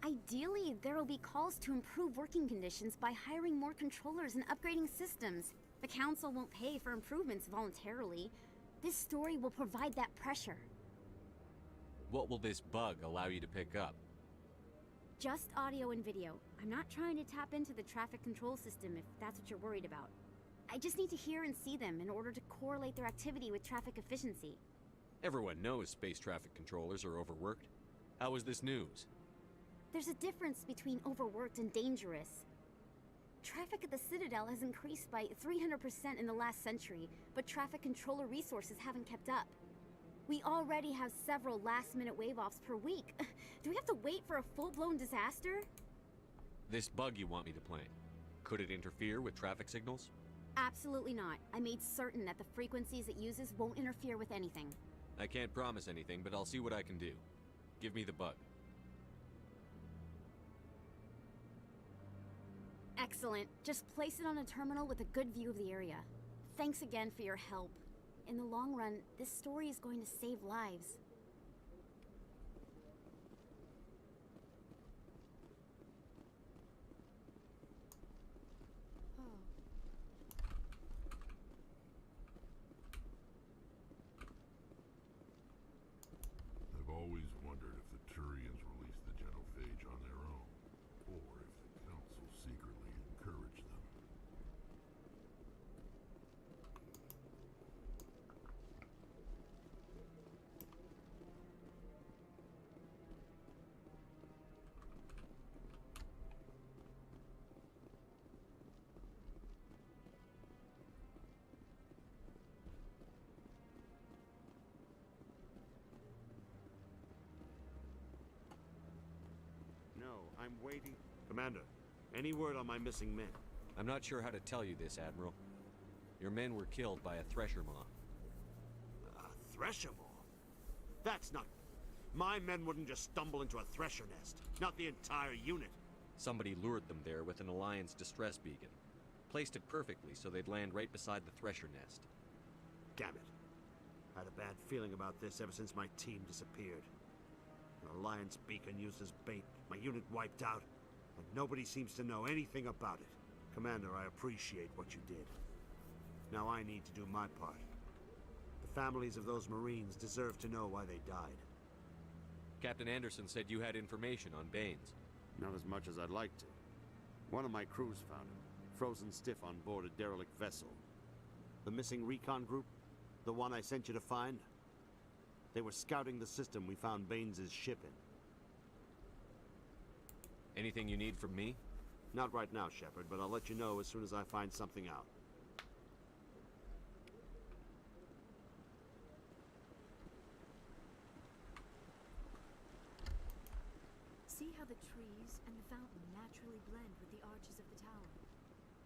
Ideally, there will be calls to improve working conditions by hiring more controllers and upgrading systems. The Council won't pay for improvements voluntarily. This story will provide that pressure. What will this bug allow you to pick up? Just audio and video. I'm not trying to tap into the traffic control system if that's what you're worried about. I just need to hear and see them in order to correlate their activity with traffic efficiency. Everyone knows space traffic controllers are overworked. How is this news? There's a difference between overworked and dangerous. Traffic at the Citadel has increased by 300% in the last century, but traffic controller resources haven't kept up. We already have several last-minute wave-offs per week. Do we have to wait for a full-blown disaster? This bug you want me to plant, could it interfere with traffic signals? Absolutely not. I made certain that the frequencies it uses won't interfere with anything. I can't promise anything, but I'll see what I can do. Give me the bug. Excellent. Just place it on a terminal with a good view of the area. Thanks again for your help. In the long run, this story is going to save lives. I've always wondered if the Turians released the genophage on their own, or if the Council secretly encouraged them. No, I'm waiting. Commander, any word on my missing men? I'm not sure how to tell you this, Admiral. Your men were killed by a thresher maw. A thresher maw? That's not... My men wouldn't just stumble into a thresher nest. Not the entire unit. Somebody lured them there with an Alliance distress beacon. Placed it perfectly so they'd land right beside the thresher nest. Damn it. I had a bad feeling about this ever since my team disappeared. An Alliance beacon used as bait, my unit wiped out, and nobody seems to know anything about it. Commander, I appreciate what you did. Now I need to do my part. The families of those Marines deserve to know why they died. Captain Anderson said you had information on Baines. Not as much as I'd like to. One of my crews found him, frozen stiff on board a derelict vessel. The missing recon group? The one I sent you to find? They were scouting the system we found Baines' ship in. Anything you need from me? Not right now, Shepard, but I'll let you know as soon as I find something out. See how the trees and the fountain naturally blend with the arches of the tower.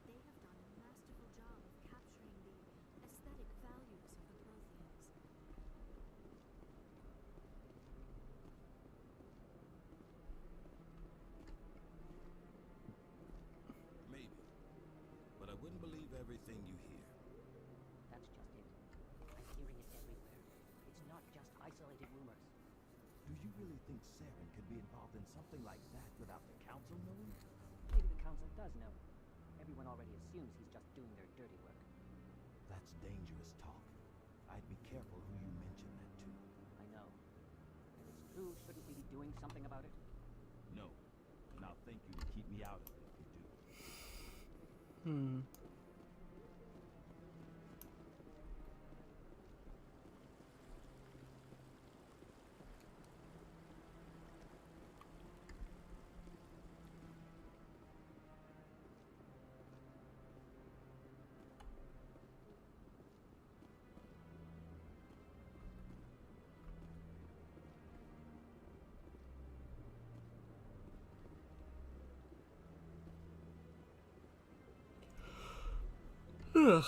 They have done a masterful job of capturing the aesthetic values of the Protheans. Maybe. But I wouldn't believe everything you hear. That's just it. I'm hearing it everywhere. It's not just isolated rumors. Do you really think Saren could be involved in something like that without the Council knowing? Maybe the Council does know. Everyone already assumes he's just doing their dirty work. That's dangerous talk. I'd be careful who you mention that to. I know. If it's true, shouldn't we be doing something about it? No. And I'll thank you to keep me out of it if you do. Ugh.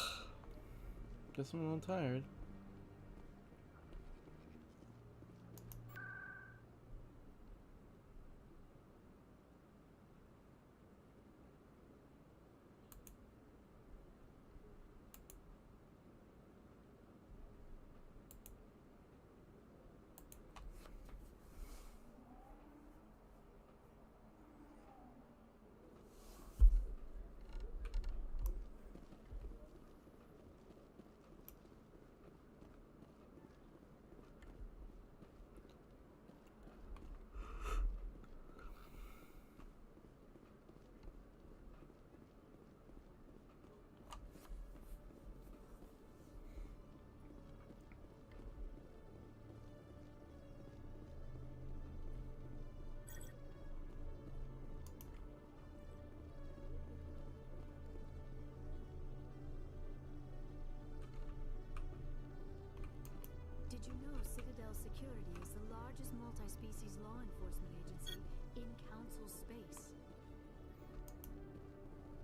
Guess I'm a little tired. Did you know Citadel Security is the largest multi-species law enforcement agency in Council space?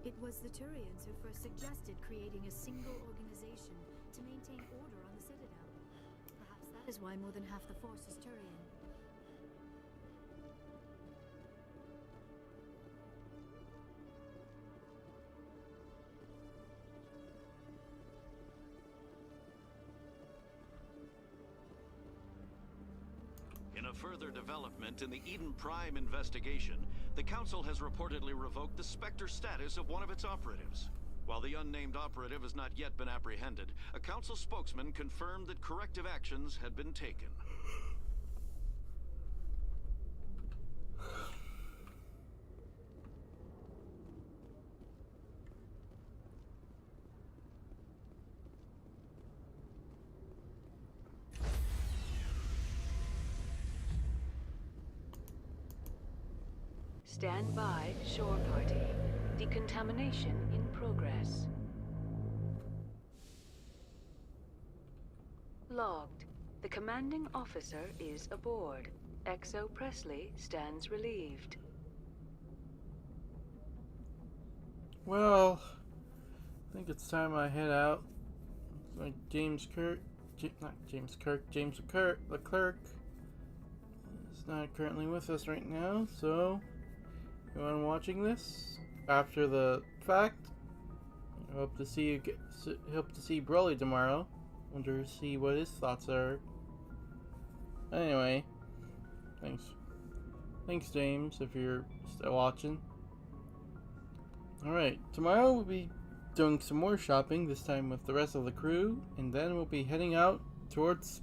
It was the Turians who first suggested creating a single organization to maintain order on the Citadel. Perhaps that is why more than half the force is Turian. In a further development in the Eden Prime investigation, the Council has reportedly revoked the Spectre status of one of its operatives. While the unnamed operative has not yet been apprehended, a Council spokesman confirmed that corrective actions had been taken. Stand by, shore party. Decontamination in progress. Logged. The commanding officer is aboard. XO Presley stands relieved. Well, I think it's time I head out. Like James Leclerc is not currently with us right now, so anyone watching this after the fact, I hope to see Broly tomorrow. Wonder to see what his thoughts are. Anyway, thanks James, if you're still watching. Alright, tomorrow we'll be doing some more shopping, this time with the rest of the crew, and then we'll be heading out towards space.